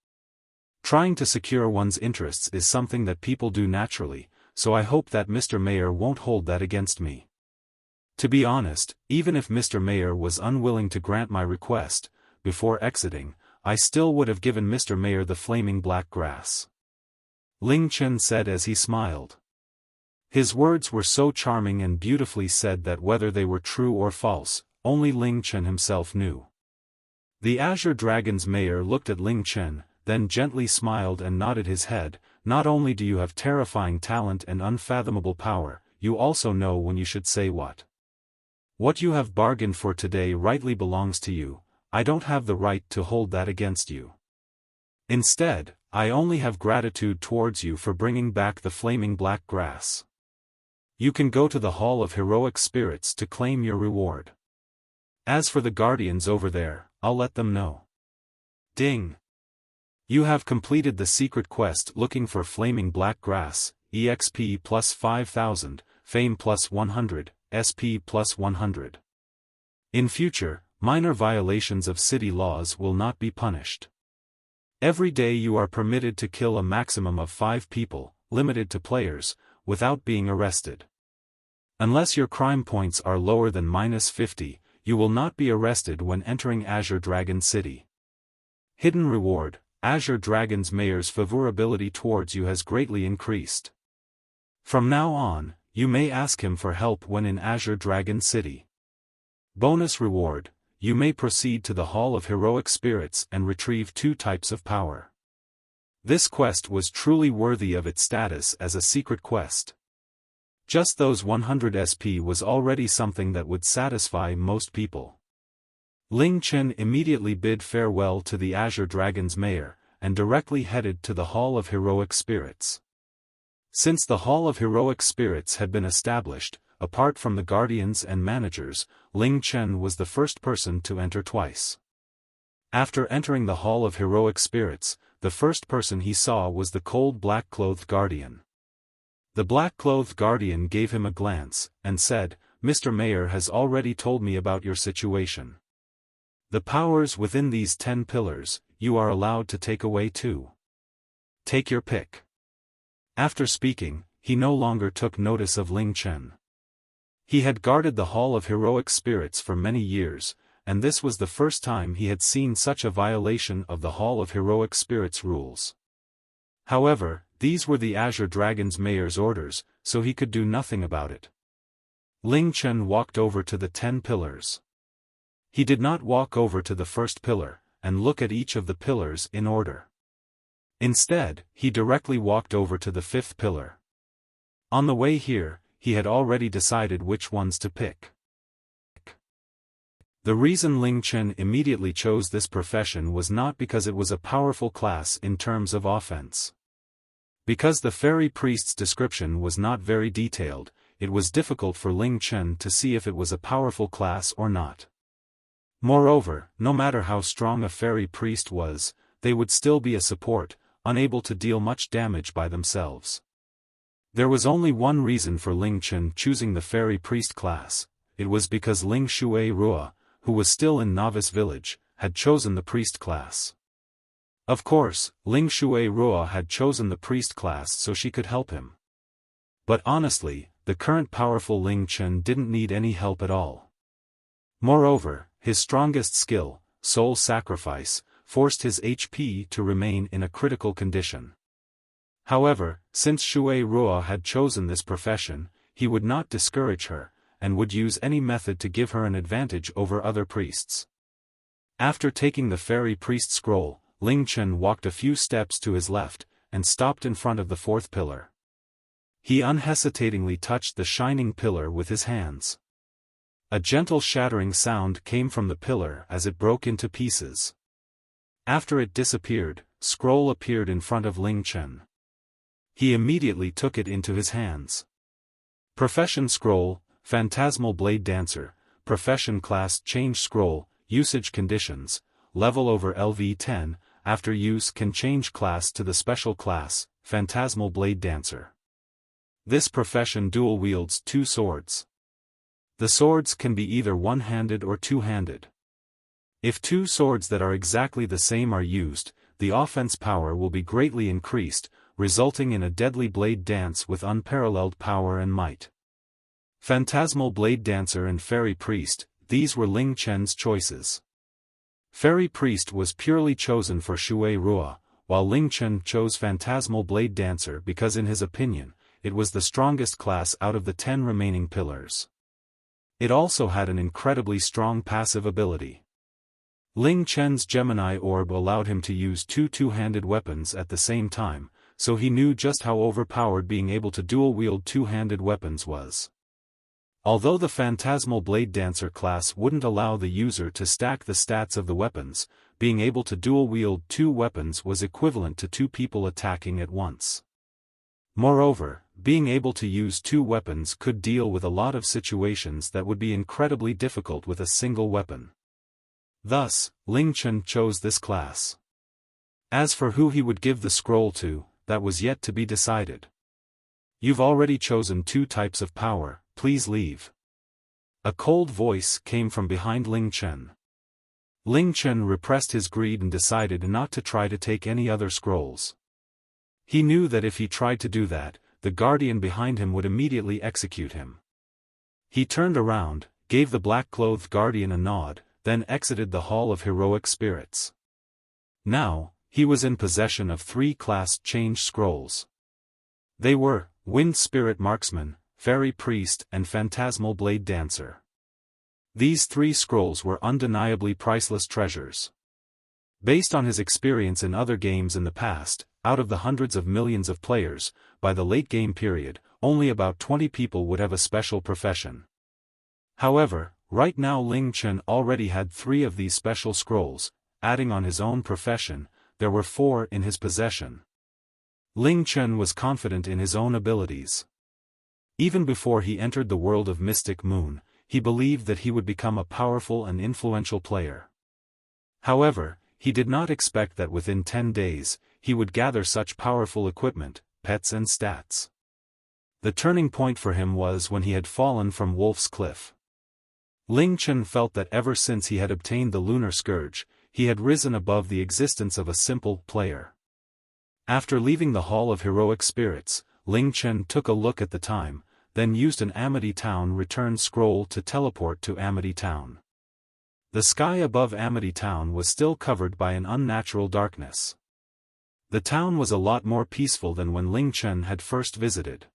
Trying to secure one's interests is something that people do naturally, so I hope that Mr. Mayor won't hold that against me. To be honest, even if Mr. Mayor was unwilling to grant my request, before exiting, I still would have given Mr. Mayor the flaming black grass," Ling Chen said as he smiled. His words were so charming and beautifully said that whether they were true or false, only Ling Chen himself knew. The Azure Dragon's mayor looked at Ling Chen, then gently smiled and nodded his head. "Not only do you have terrifying talent and unfathomable power, you also know when you should say what. What you have bargained for today rightly belongs to you. I don't have the right to hold that against you. Instead, I only have gratitude towards you for bringing back the flaming black grass. You can go to the Hall of Heroic Spirits to claim your reward. As for the guardians over there, I'll let them know. Ding! You have completed the secret quest looking for flaming black grass, EXP plus 5,000, Fame plus 100, SP plus 100. In future, minor violations of city laws will not be punished. Every day you are permitted to kill a maximum of 5 people, limited to players, without being arrested. Unless your crime points are lower than -50, you will not be arrested when entering Azure Dragon City. Hidden reward: Azure Dragon's mayor's favorability towards you has greatly increased. From now on, you may ask him for help when in Azure Dragon City. Bonus reward: you may proceed to the Hall of Heroic Spirits and retrieve 2 types of power. This quest was truly worthy of its status as a secret quest. Just those 100 SP was already something that would satisfy most people. Ling Chen immediately bid farewell to the Azure Dragon's mayor, and directly headed to the Hall of Heroic Spirits. Since the Hall of Heroic Spirits had been established, apart from the guardians and managers, Ling Chen was the first person to enter twice. After entering the Hall of Heroic Spirits, the first person he saw was the cold black-clothed guardian. The black-clothed guardian gave him a glance, and said, "Mr. Mayor has already told me about your situation. The powers within these 10 pillars, you are allowed to take away 2. Take your pick." After speaking, he no longer took notice of Ling Chen. He had guarded the Hall of Heroic Spirits for many years, and this was the first time he had seen such a violation of the Hall of Heroic Spirits rules. However, these were the Azure Dragon's mayor's orders, so he could do nothing about it. Ling Chen walked over to the 10 pillars. He did not walk over to the first pillar, and look at each of the pillars in order. Instead, he directly walked over to the 5th pillar. On the way here, he had already decided which ones to pick. The reason Ling Chen immediately chose this profession was not because it was a powerful class in terms of offense. Because the fairy priest's description was not very detailed, it was difficult for Ling Chen to see if it was a powerful class or not. Moreover, no matter how strong a fairy priest was, they would still be a support, unable to deal much damage by themselves. There was only one reason for Ling Chen choosing the fairy priest class. It was because Ling Shui Rua, who was still in novice village, had chosen the priest class. Of course, Ling Shui Rua had chosen the priest class so she could help him. But honestly, the current powerful Ling Chen didn't need any help at all. Moreover, his strongest skill, soul sacrifice, forced his HP to remain in a critical condition. However, since Shui Rua had chosen this profession, he would not discourage her, and would use any method to give her an advantage over other priests. After taking the fairy priest scroll, Ling Chen walked a few steps to his left, and stopped in front of the fourth pillar. He unhesitatingly touched the shining pillar with his hands. A gentle shattering sound came from the pillar as it broke into pieces. After it disappeared, scroll appeared in front of Ling Chen. He immediately took it into his hands. Profession Scroll, Phantasmal Blade Dancer, Profession Class Change Scroll, Usage Conditions, Level over LV10, after use can change class to the special class, Phantasmal Blade Dancer. This profession dual wields 2 swords. The swords can be either one-handed or two-handed. If 2 swords that are exactly the same are used, the offense power will be greatly increased, resulting in a deadly blade dance with unparalleled power and might. Phantasmal Blade Dancer and Fairy Priest, these were Ling Chen's choices. Fairy Priest was purely chosen for Shui Rua, while Ling Chen chose Phantasmal Blade Dancer because in his opinion, it was the strongest class out of the 10 remaining pillars. It also had an incredibly strong passive ability. Ling Chen's Gemini Orb allowed him to use 2 two-handed weapons at the same time, so he knew just how overpowered being able to dual-wield 2-handed weapons was. Although the Phantasmal Blade Dancer class wouldn't allow the user to stack the stats of the weapons, being able to dual-wield 2 weapons was equivalent to 2 people attacking at once. Moreover, being able to use 2 weapons could deal with a lot of situations that would be incredibly difficult with a single weapon. Thus, Ling Chen chose this class. As for who he would give the scroll to, that was yet to be decided. You've already chosen 2 types of power, please leave. A cold voice came from behind Ling Chen. Ling Chen repressed his greed and decided not to try to take any other scrolls. He knew that if he tried to do that, the guardian behind him would immediately execute him. He turned around, gave the black-clothed guardian a nod, then exited the Hall of Heroic Spirits. Now, he was in possession of 3 class change scrolls. They were, Wind Spirit Marksman, Fairy Priest and Phantasmal Blade Dancer. These 3 scrolls were undeniably priceless treasures. Based on his experience in other games in the past, out of the hundreds of millions of players, by the late game period, only about 20 people would have a special profession. However, right now Ling Chen already had 3 of these special scrolls, adding on his own profession, there were 4 in his possession. Ling Chen was confident in his own abilities. Even before he entered the world of Mystic Moon, he believed that he would become a powerful and influential player. However, he did not expect that within 10 days, he would gather such powerful equipment, pets and stats. The turning point for him was when he had fallen from Wolf's Cliff. Ling Chen felt that ever since he had obtained the Lunar Scourge, he had risen above the existence of a simple player. After leaving the Hall of Heroic Spirits, Ling Chen took a look at the time, then used an Amity Town return scroll to teleport to Amity Town. The sky above Amity Town was still covered by an unnatural darkness. The town was a lot more peaceful than when Ling Chen had first visited.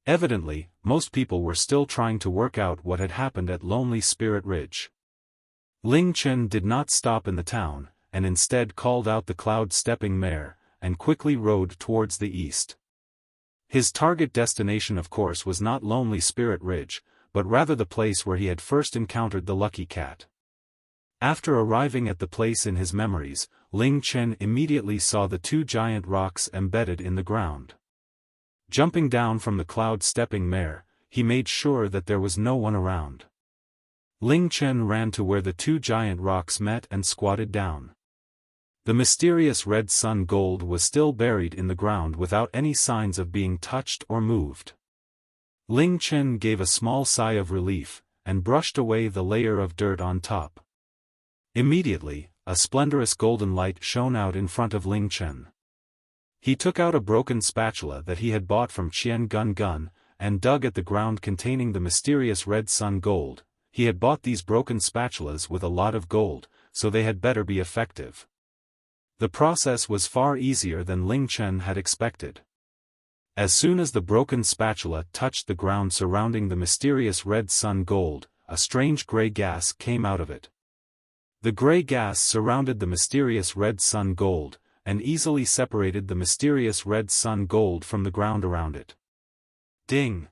Evidently, most people were still trying to work out what had happened at Lonely Spirit Ridge. Ling Chen did not stop in the town, and instead called out the cloud-stepping mare, and quickly rode towards the east. His target destination of course was not Lonely Spirit Ridge, but rather the place where he had first encountered the Lucky Cat. After arriving at the place in his memories, Ling Chen immediately saw the 2 giant rocks embedded in the ground. Jumping down from the cloud-stepping mare, he made sure that there was no one around. Ling Chen ran to where the 2 giant rocks met and squatted down. The mysterious red sun gold was still buried in the ground without any signs of being touched or moved. Ling Chen gave a small sigh of relief, and brushed away the layer of dirt on top. Immediately, a splendorous golden light shone out in front of Ling Chen. He took out a broken spatula that he had bought from Qian Gun Gun, and dug at the ground containing the mysterious red sun gold. He had bought these broken spatulas with a lot of gold, so they had better be effective. The process was far easier than Ling Chen had expected. As soon as the broken spatula touched the ground surrounding the mysterious red sun gold, a strange gray gas came out of it. The gray gas surrounded the mysterious red sun gold, and easily separated the mysterious red sun gold from the ground around it. Ding!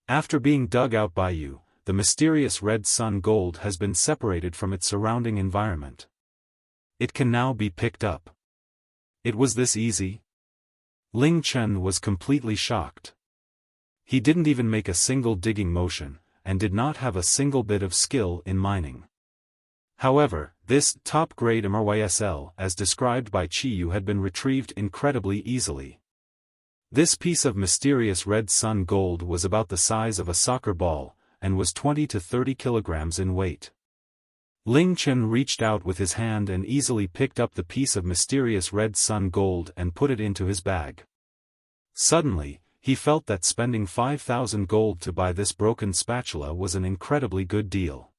After being dug out by you, the mysterious red sun gold has been separated from its surrounding environment. It can now be picked up. It was this easy? Ling Chen was completely shocked. He didn't even make a single digging motion, and did not have a single bit of skill in mining. However, this top-grade MRYSL as described by Qiyu had been retrieved incredibly easily. This piece of mysterious red sun gold was about the size of a soccer ball, and was 20 to 30 kilograms in weight. Ling Chen reached out with his hand and easily picked up the piece of mysterious red sun gold and put it into his bag. Suddenly, he felt that spending 5,000 gold to buy this broken spatula was an incredibly good deal.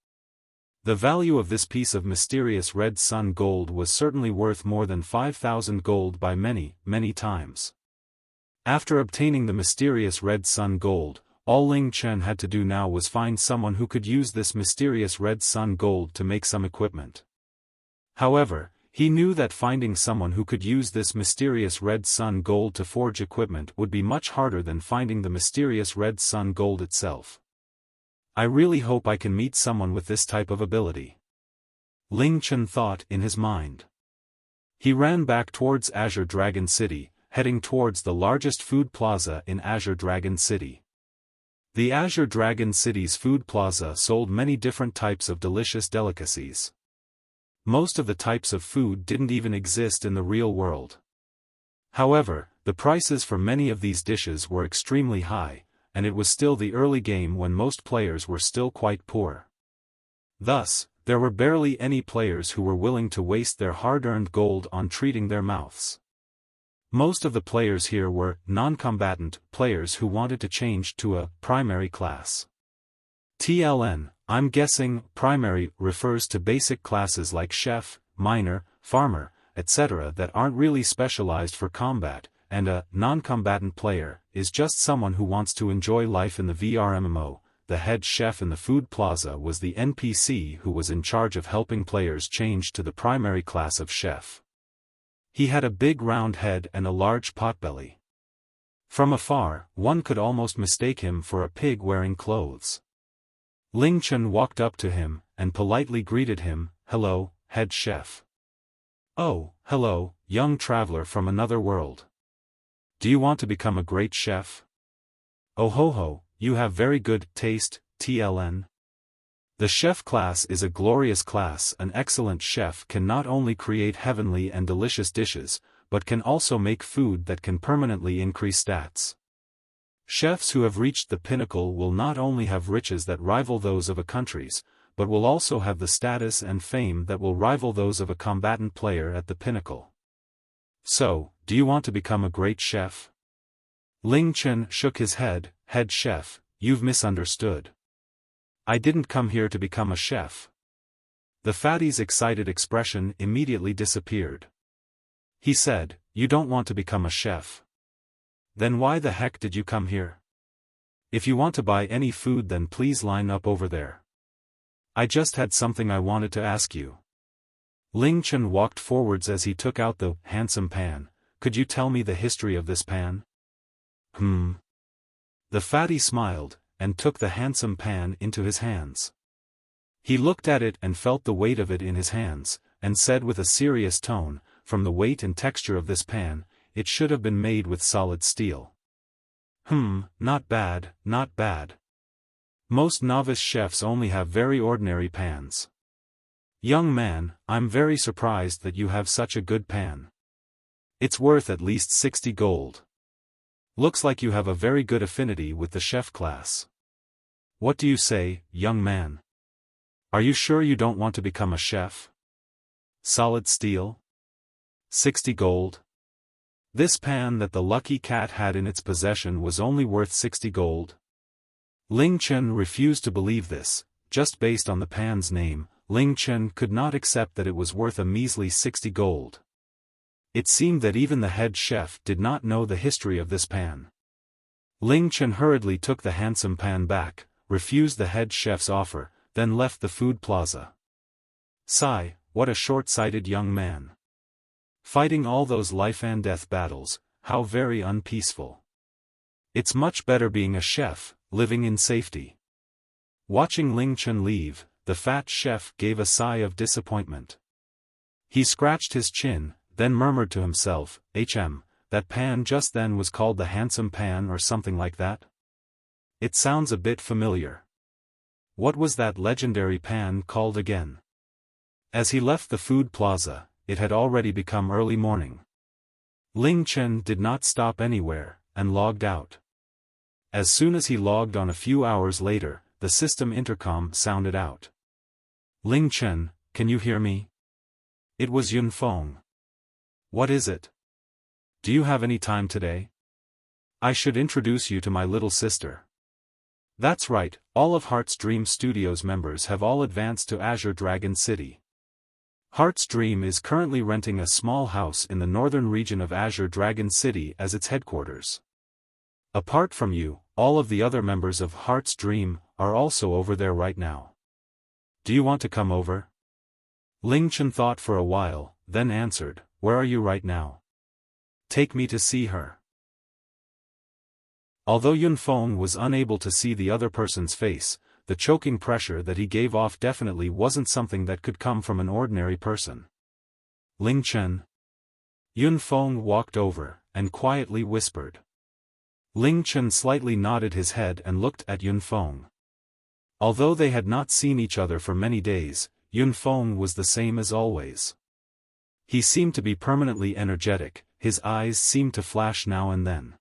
The value of this piece of mysterious red sun gold was certainly worth more than 5,000 gold by many, many times. After obtaining the mysterious red sun gold, all Ling Chen had to do now was find someone who could use this mysterious red sun gold to make some equipment. However, he knew that finding someone who could use this mysterious red sun gold to forge equipment would be much harder than finding the mysterious red sun gold itself. I really hope I can meet someone with this type of ability. Ling Chen thought in his mind. He ran back towards Azure Dragon City, heading towards the largest food plaza in Azure Dragon City. The Azure Dragon City's food plaza sold many different types of delicious delicacies. Most of the types of food didn't even exist in the real world. However, the prices for many of these dishes were extremely high, and it was still the early game when most players were still quite poor. Thus, there were barely any players who were willing to waste their hard-earned gold on treating their mouths. Most of the players here were non-combatant players who wanted to change to a primary class. TLN, I'm guessing primary refers to basic classes like chef, miner, farmer, etc. that aren't really specialized for combat, and a non-combatant player is just someone who wants to enjoy life in the VR MMO. The head chef in the food plaza was the NPC who was in charge of helping players change to the primary class of chef. He had a big round head and a large potbelly. From afar, one could almost mistake him for a pig wearing clothes. Ling Chen walked up to him, and politely greeted him, "Hello, head chef." "Oh, hello, young traveler from another world. Do you want to become a great chef?" "Oh ho ho, you have very good taste, TLN. The chef class is a glorious class. An excellent chef can not only create heavenly and delicious dishes, but can also make food that can permanently increase stats. Chefs who have reached the pinnacle will not only have riches that rival those of a country's, but will also have the status and fame that will rival those of a combatant player at the pinnacle. So, do you want to become a great chef?" Ling Chen shook his head. "Head chef, you've misunderstood. I didn't come here to become a chef." The fatty's excited expression immediately disappeared. He said, "You don't want to become a chef? Then why the heck did you come here? If you want to buy any food, then please line up over there. I just had something I wanted to ask you." Ling Chen walked forwards as he took out the handsome pan. "Could you tell me the history of this pan?" The fatty smiled, and took the handsome pan into his hands. He looked at it and felt the weight of it in his hands, and said with a serious tone, "From the weight and texture of this pan, it should have been made with solid steel." Not bad, not bad. Most novice chefs only have very ordinary pans. Young man, I'm very surprised that you have such a good pan. It's worth at least 60 gold. Looks like you have a very good affinity with the chef class. What do you say, young man? Are you sure you don't want to become a chef? Solid steel? 60 gold? This pan that the lucky cat had in its possession was only worth 60 gold? Ling Chen refused to believe this. Just based on the pan's name, Ling Chen could not accept that it was worth a measly 60 gold. It seemed that even the head chef did not know the history of this pan. Ling Chen hurriedly took the handsome pan back, refused the head chef's offer, then left the food plaza. Sigh, what a short-sighted young man. Fighting all those life-and-death battles, how very unpeaceful. It's much better being a chef, living in safety. Watching Ling Chen leave, the fat chef gave a sigh of disappointment. He scratched his chin, then murmured to himself, that pan just then was called the handsome pan or something like that? It sounds a bit familiar. What was that legendary pan called again? As he left the food plaza, it had already become early morning. Ling Chen did not stop anywhere, and logged out. As soon as he logged on a few hours later, the system intercom sounded out. Ling Chen, can you hear me? It was Yun Feng. What is it? Do you have any time today? I should introduce you to my little sister. That's right, all of Heart's Dream Studios members have all advanced to Azure Dragon City. Heart's Dream is currently renting a small house in the northern region of Azure Dragon City as its headquarters. Apart from you, all of the other members of Heart's Dream are also over there right now. Do you want to come over? Ling Chen thought for a while, then answered, where are you right now? Take me to see her. Although Yun Feng was unable to see the other person's face, the choking pressure that he gave off definitely wasn't something that could come from an ordinary person. Ling Chen. Yun Feng walked over, and quietly whispered. Ling Chen slightly nodded his head and looked at Yun Feng. Although they had not seen each other for many days, Yun Feng was the same as always. He seemed to be permanently energetic, his eyes seemed to flash now and then.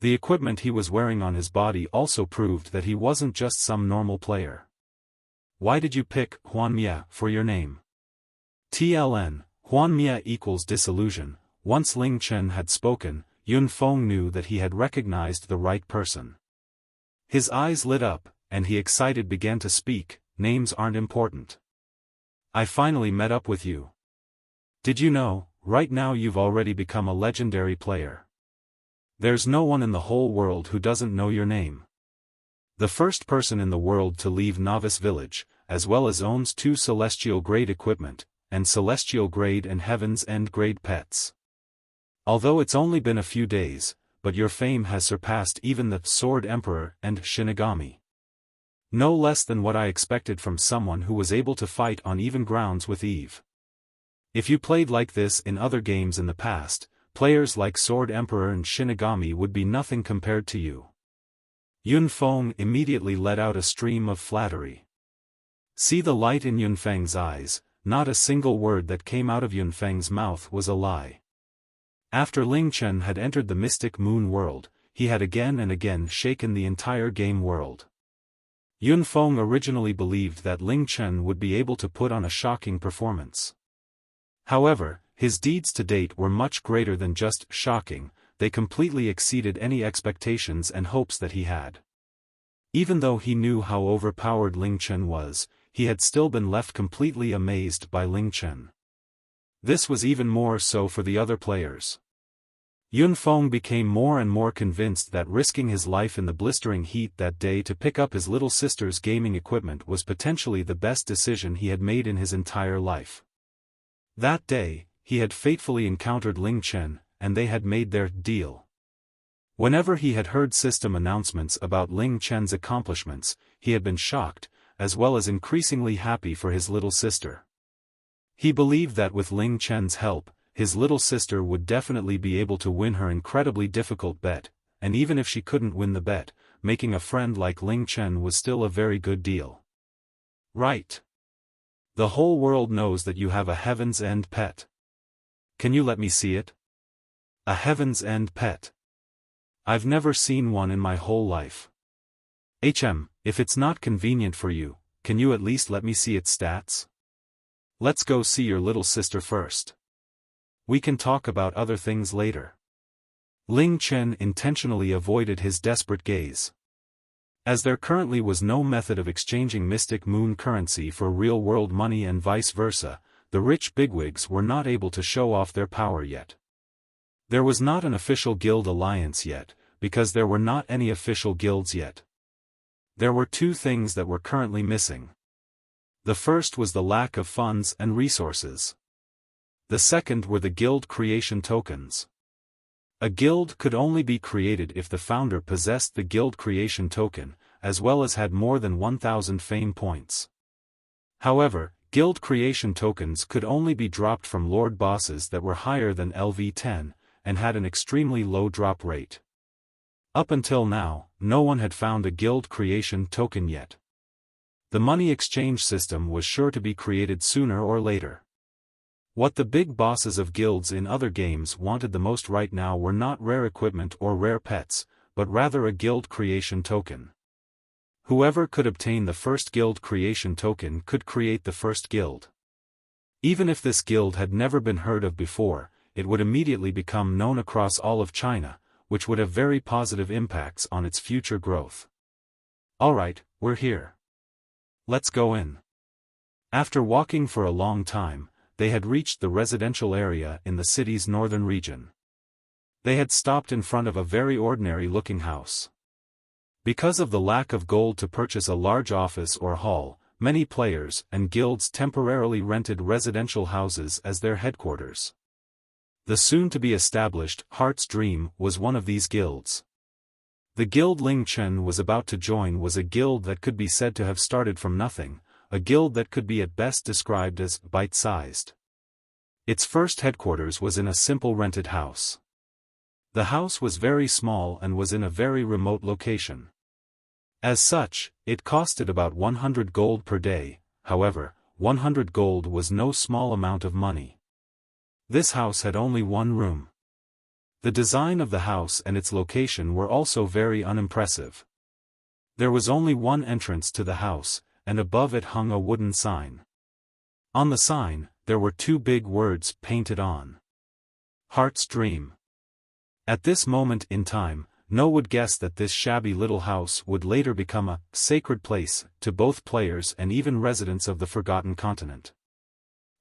The equipment he was wearing on his body also proved that he wasn't just some normal player. Why did you pick Huanmia for your name? TLN, Huanmia equals disillusion. Once Ling Chen had spoken, Yun Feng knew that he had recognized the right person. His eyes lit up, and he excited began to speak, names aren't important. I finally met up with you. Did you know, right now you've already become a legendary player. There's no one in the whole world who doesn't know your name. The first person in the world to leave Novice Village, as well as owns 2 Celestial Grade equipment, and Celestial Grade and Heaven's End Grade pets. Although it's only been a few days, but your fame has surpassed even the Sword Emperor and Shinigami. No less than what I expected from someone who was able to fight on even grounds with Eve. If you played like this in other games in the past, players like Sword Emperor and Shinigami would be nothing compared to you. Yun Feng immediately let out a stream of flattery. See the light in Yun Feng's eyes, not a single word that came out of Yun Feng's mouth was a lie. After Ling Chen had entered the Mystic Moon world, he had again and again shaken the entire game world. Yun Feng originally believed that Ling Chen would be able to put on a shocking performance. However, his deeds to date were much greater than just shocking, they completely exceeded any expectations and hopes that he had. Even though he knew how overpowered Ling Chen was, he had still been left completely amazed by Ling Chen. This was even more so for the other players. Yun Feng became more and more convinced that risking his life in the blistering heat that day to pick up his little sister's gaming equipment was potentially the best decision he had made in his entire life. That day, he had fatefully encountered Ling Chen, and they had made their deal. Whenever he had heard system announcements about Ling Chen's accomplishments, he had been shocked, as well as increasingly happy for his little sister. He believed that with Ling Chen's help, his little sister would definitely be able to win her incredibly difficult bet, and even if she couldn't win the bet, making a friend like Ling Chen was still a very good deal. Right. The whole world knows that you have a Heaven's End pet. Can you let me see it? A Heaven's End pet. I've never seen one in my whole life. If it's not convenient for you, can you at least let me see its stats? Let's go see your little sister first. We can talk about other things later. Ling Chen intentionally avoided his desperate gaze. As there currently was no method of exchanging Mystic Moon currency for real-world money and vice versa, the rich bigwigs were not able to show off their power yet. There was not an official guild alliance yet, because there were not any official guilds yet. There were two things that were currently missing. The first was the lack of funds and resources. The second were the guild creation tokens. A guild could only be created if the founder possessed the guild creation token, as well as had more than 1,000 fame points. However, guild creation tokens could only be dropped from lord bosses that were higher than LV10, and had an extremely low drop rate. Up until now, no one had found a guild creation token yet. The money exchange system was sure to be created sooner or later. What the big bosses of guilds in other games wanted the most right now were not rare equipment or rare pets, but rather a guild creation token. Whoever could obtain the first guild creation token could create the first guild. Even if this guild had never been heard of before, it would immediately become known across all of China, which would have very positive impacts on its future growth. Alright, we're here. Let's go in. After walking for a long time, they had reached the residential area in the city's northern region. They had stopped in front of a very ordinary-looking house. Because of the lack of gold to purchase a large office or hall, many players and guilds temporarily rented residential houses as their headquarters. The soon-to-be-established Heart's Dream was one of these guilds. The guild Ling Chen was about to join was a guild that could be said to have started from nothing, a guild that could be at best described as bite-sized. Its first headquarters was in a simple rented house. The house was very small and was in a very remote location. As such, it costed about 100 gold per day, however, 100 gold was no small amount of money. This house had only one room. The design of the house and its location were also very unimpressive. There was only one entrance to the house, and above it hung a wooden sign. On the sign, there were two big words painted on. Heart's Dream. At this moment in time, no one would guess that this shabby little house would later become a sacred place to both players and even residents of the Forgotten Continent.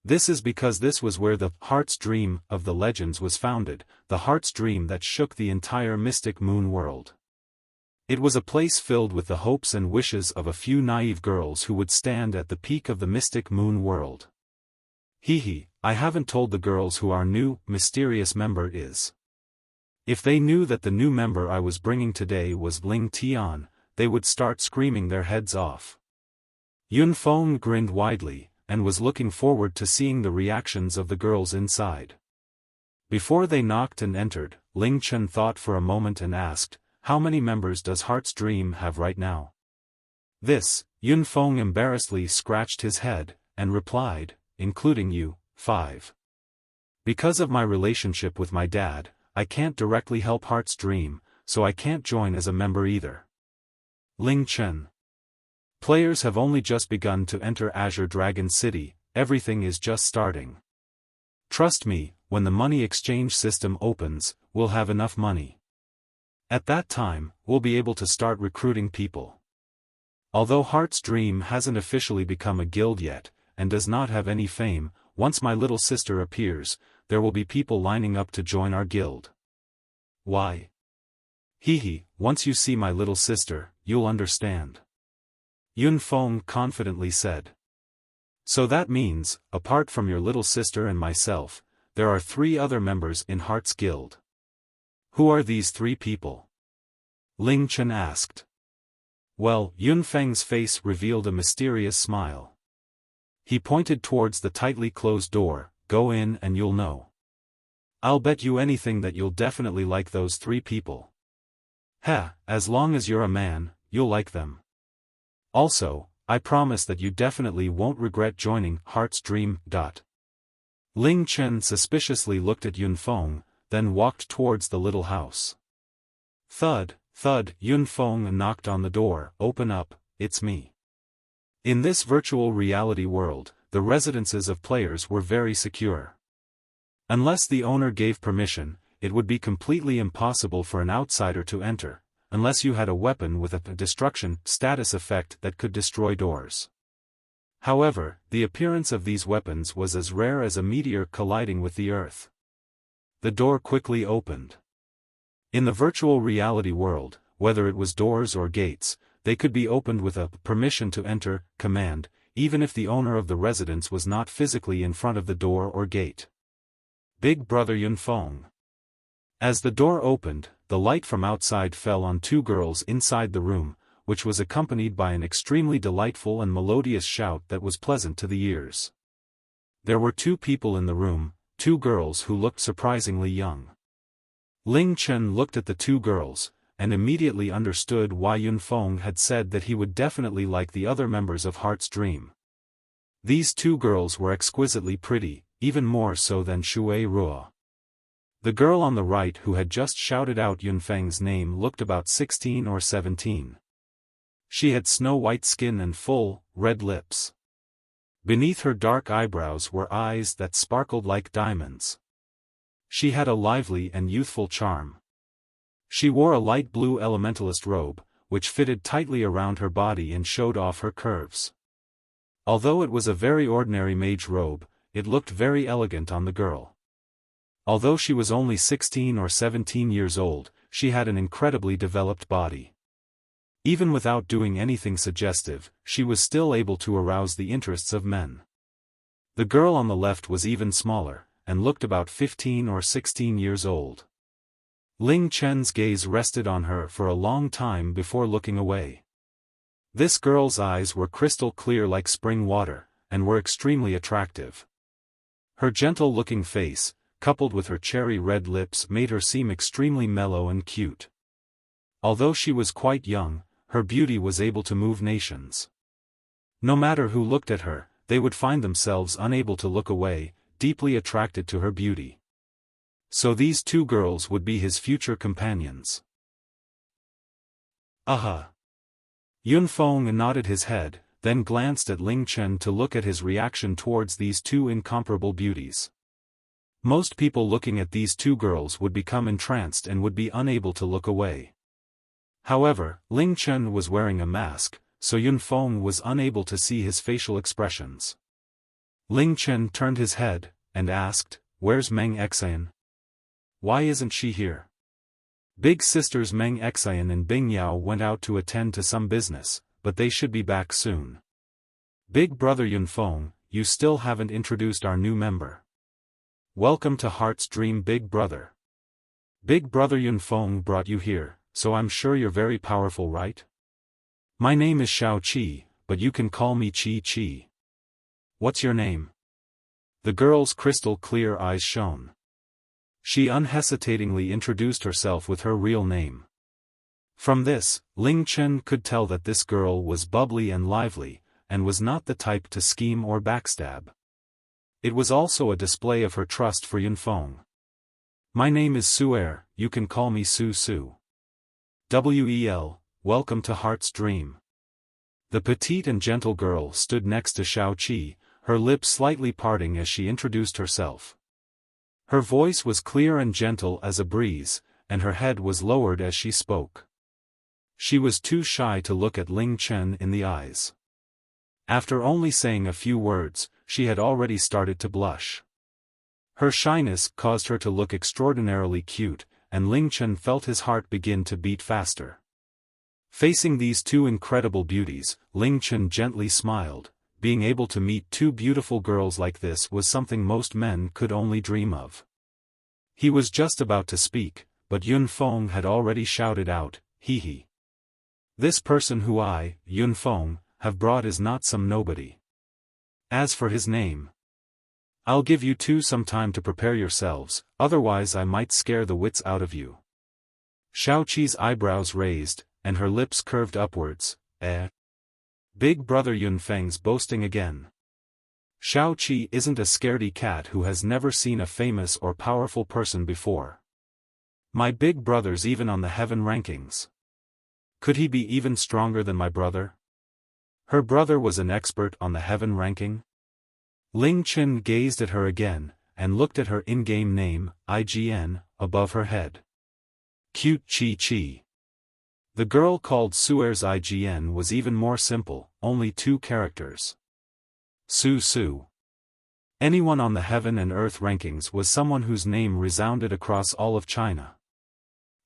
This is because this was where the Heart's Dream of the legends was founded, the Heart's Dream that shook the entire Mystic Moon world. It was a place filled with the hopes and wishes of a few naive girls who would stand at the peak of the Mystic Moon world. I haven't told the girls who our new, mysterious member is. If they knew that the new member I was bringing today was Ling Tian, they would start screaming their heads off. Yun Feng grinned widely, and was looking forward to seeing the reactions of the girls inside. Before they knocked and entered, Ling Chen thought for a moment and asked, "How many members does Heart's Dream have right now?" Yun Feng embarrassedly scratched his head, and replied, "Including you, 5. Because of my relationship with my dad, I can't directly help Heart's Dream, so I can't join as a member either." Ling Chen. Players have only just begun to enter Azure Dragon City, everything is just starting. Trust me, when the money exchange system opens, we'll have enough money. At that time, we'll be able to start recruiting people. Although Heart's Dream hasn't officially become a guild yet, and does not have any fame, once my little sister appears, there will be people lining up to join our guild. Why? Once you see my little sister, you'll understand. Yun Feng confidently said. So that means, apart from your little sister and myself, there are 3 other members in Heart's Guild. Who are these 3 people? Ling Chen asked. Well, Yun Feng's face revealed a mysterious smile. He pointed towards the tightly closed door, "Go in and you'll know. I'll bet you anything that you'll definitely like those 3 people. As long as you're a man, you'll like them. Also, I promise that you definitely won't regret joining Heart's Dream. Ling Chen suspiciously looked at Yun Feng, then walked towards the little house. Thud, thud, Yun Feng knocked on the door. Open up, it's me. In this virtual reality world, the residences of players were very secure. Unless the owner gave permission, it would be completely impossible for an outsider to enter, unless you had a weapon with a destruction status effect that could destroy doors. However, the appearance of these weapons was as rare as a meteor colliding with the Earth. The door quickly opened. In the virtual reality world, whether it was doors or gates, they could be opened with a permission to enter command, even if the owner of the residence was not physically in front of the door or gate. Big Brother Yun Feng. As the door opened, the light from outside fell on two girls inside the room, which was accompanied by an extremely delightful and melodious shout that was pleasant to the ears. There were two people in the room, two girls who looked surprisingly young. Ling Chen looked at the two girls, and immediately understood why Yun Feng had said that he would definitely like the other members of Heart's Dream. These two girls were exquisitely pretty, even more so than Shui Ruo. The girl on the right who had just shouted out Yun Feng's name looked about 16 or 17. She had snow-white skin and full, red lips. Beneath her dark eyebrows were eyes that sparkled like diamonds. She had a lively and youthful charm. She wore a light blue elementalist robe, which fitted tightly around her body and showed off her curves. Although it was a very ordinary mage robe, it looked very elegant on the girl. Although she was only 16 or 17 years old, she had an incredibly developed body. Even without doing anything suggestive, she was still able to arouse the interests of men. The girl on the left was even smaller, and looked about 15 or 16 years old. Ling Chen's gaze rested on her for a long time before looking away. This girl's eyes were crystal clear like spring water, and were extremely attractive. Her gentle-looking face, coupled with her cherry-red lips, made her seem extremely mellow and cute. Although she was quite young, her beauty was able to move nations. No matter who looked at her, they would find themselves unable to look away, deeply attracted to her beauty. So these two girls would be his future companions. Aha! Yun Feng nodded his head, then glanced at Ling Chen to look at his reaction towards these two incomparable beauties. Most people looking at these two girls would become entranced and would be unable to look away. However, Ling Chen was wearing a mask, so Yun Feng was unable to see his facial expressions. Ling Chen turned his head, and asked, "Where's Meng Xin? Why isn't she here?" Big sisters Meng Xin and Bing Yao went out to attend to some business, but they should be back soon. Big Brother Yun Feng, you still haven't introduced our new member. Welcome to Heart's Dream, Big Brother. Big Brother Yun Feng brought you here, so I'm sure you're very powerful, right? My name is Xiao Qi, but you can call me Qi Qi. What's your name? The girl's crystal clear eyes shone. She unhesitatingly introduced herself with her real name. From this, Ling Chen could tell that this girl was bubbly and lively, and was not the type to scheme or backstab. It was also a display of her trust for Yun Feng. My name is Suer, you can call me Su Su. Well, welcome to Heart's Dream. The petite and gentle girl stood next to Xiao Qi, her lips slightly parting as she introduced herself. Her voice was clear and gentle as a breeze, and her head was lowered as she spoke. She was too shy to look at Ling Chen in the eyes. After only saying a few words, she had already started to blush. Her shyness caused her to look extraordinarily cute, and Ling Chen felt his heart begin to beat faster. Facing these two incredible beauties, Ling Chen gently smiled. Being able to meet two beautiful girls like this was something most men could only dream of. He was just about to speak, but Yun Feng had already shouted out, "Hee hee. This person who I, Yun Feng, have brought is not some nobody. As for his name, I'll give you two some time to prepare yourselves, otherwise I might scare the wits out of you." Xiao Qi's eyebrows raised, and her lips curved upwards. Big brother Yun Feng's boasting again. Shao Qi isn't a scaredy cat who has never seen a famous or powerful person before. My big brother's even on the heaven rankings. Could he be even stronger than my brother? Her brother was an expert on the heaven ranking? Ling Chen gazed at her again, and looked at her in-game name, IGN, above her head. Cute Chi Chi. The girl called Suer's IGN was even more simple, only 2 characters. Su Su. Anyone on the heaven and earth rankings was someone whose name resounded across all of China.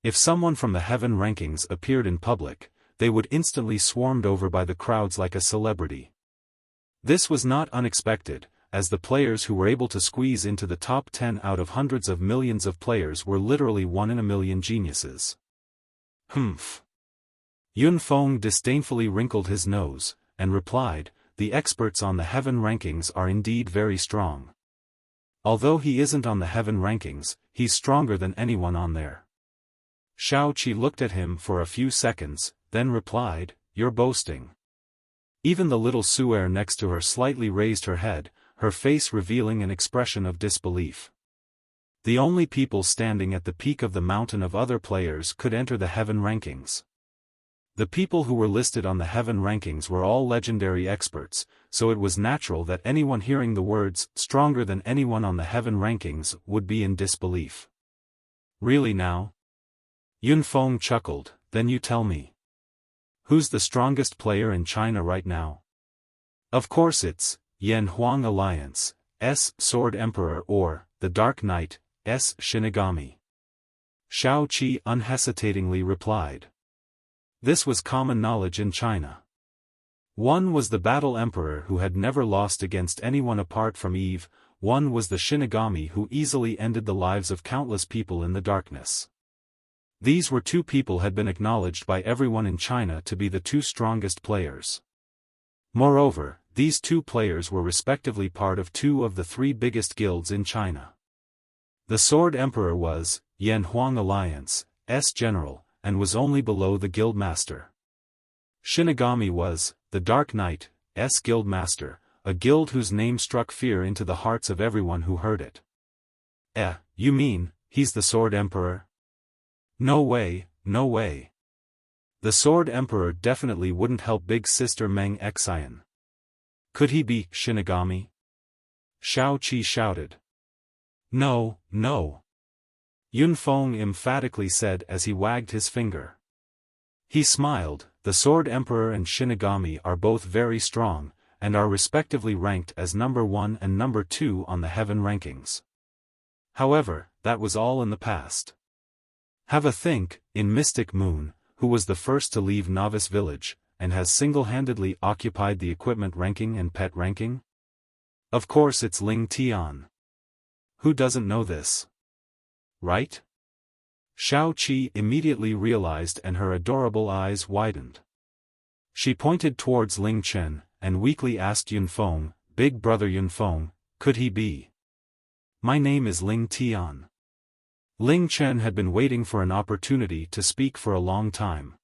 If someone from the heaven rankings appeared in public, they would instantly swarmed over by the crowds like a celebrity. This was not unexpected, as the players who were able to squeeze into the top 10 out of hundreds of millions of players were literally 1 in a million geniuses. Humph. Yun Feng disdainfully wrinkled his nose, and replied, the experts on the heaven rankings are indeed very strong. Although he isn't on the heaven rankings, he's stronger than anyone on there. Shao Qi looked at him for a few seconds, then replied, you're boasting. Even the little Suer next to her slightly raised her head, her face revealing an expression of disbelief. The only people standing at the peak of the mountain of other players could enter the heaven rankings. The people who were listed on the heaven rankings were all legendary experts, so it was natural that anyone hearing the words, stronger than anyone on the heaven rankings, would be in disbelief. Really now? Yun Feng chuckled, then you tell me. Who's the strongest player in China right now? Of course it's Yan Huang Alliance, Sword Emperor or, the Dark Knight, Shinigami. Shao Qi unhesitatingly replied. This was common knowledge in China. One was the Battle Emperor who had never lost against anyone apart from Eve, one was the Shinigami who easily ended the lives of countless people in the darkness. These were 2 people had been acknowledged by everyone in China to be the 2 strongest players. Moreover, these 2 players were respectively part of 2 of the 3 biggest guilds in China. The Sword Emperor was, Yan Huang Alliance, General, and was only below the Guildmaster. Shinigami was, the Dark Knight, Guildmaster, a guild whose name struck fear into the hearts of everyone who heard it. You mean, he's the Sword Emperor? No way, no way. The Sword Emperor definitely wouldn't help big sister Meng Xin. Could he be Shinigami? Shao Qi shouted. No, no. Yun Feng emphatically said as he wagged his finger. He smiled, the Sword Emperor and Shinigami are both very strong, and are respectively ranked as number 1 and number 2 on the heaven rankings. However, that was all in the past. Have a think, in Mystic Moon, who was the first to leave Novice Village, and has single-handedly occupied the equipment ranking and pet ranking? Of course it's Ling Tian. Who doesn't know this? Right? Shao Qi immediately realized and her adorable eyes widened. She pointed towards Ling Chen, and weakly asked Yun Feng, Big brother Yun Feng, could he be? My name is Ling Tian. Ling Chen had been waiting for an opportunity to speak for a long time.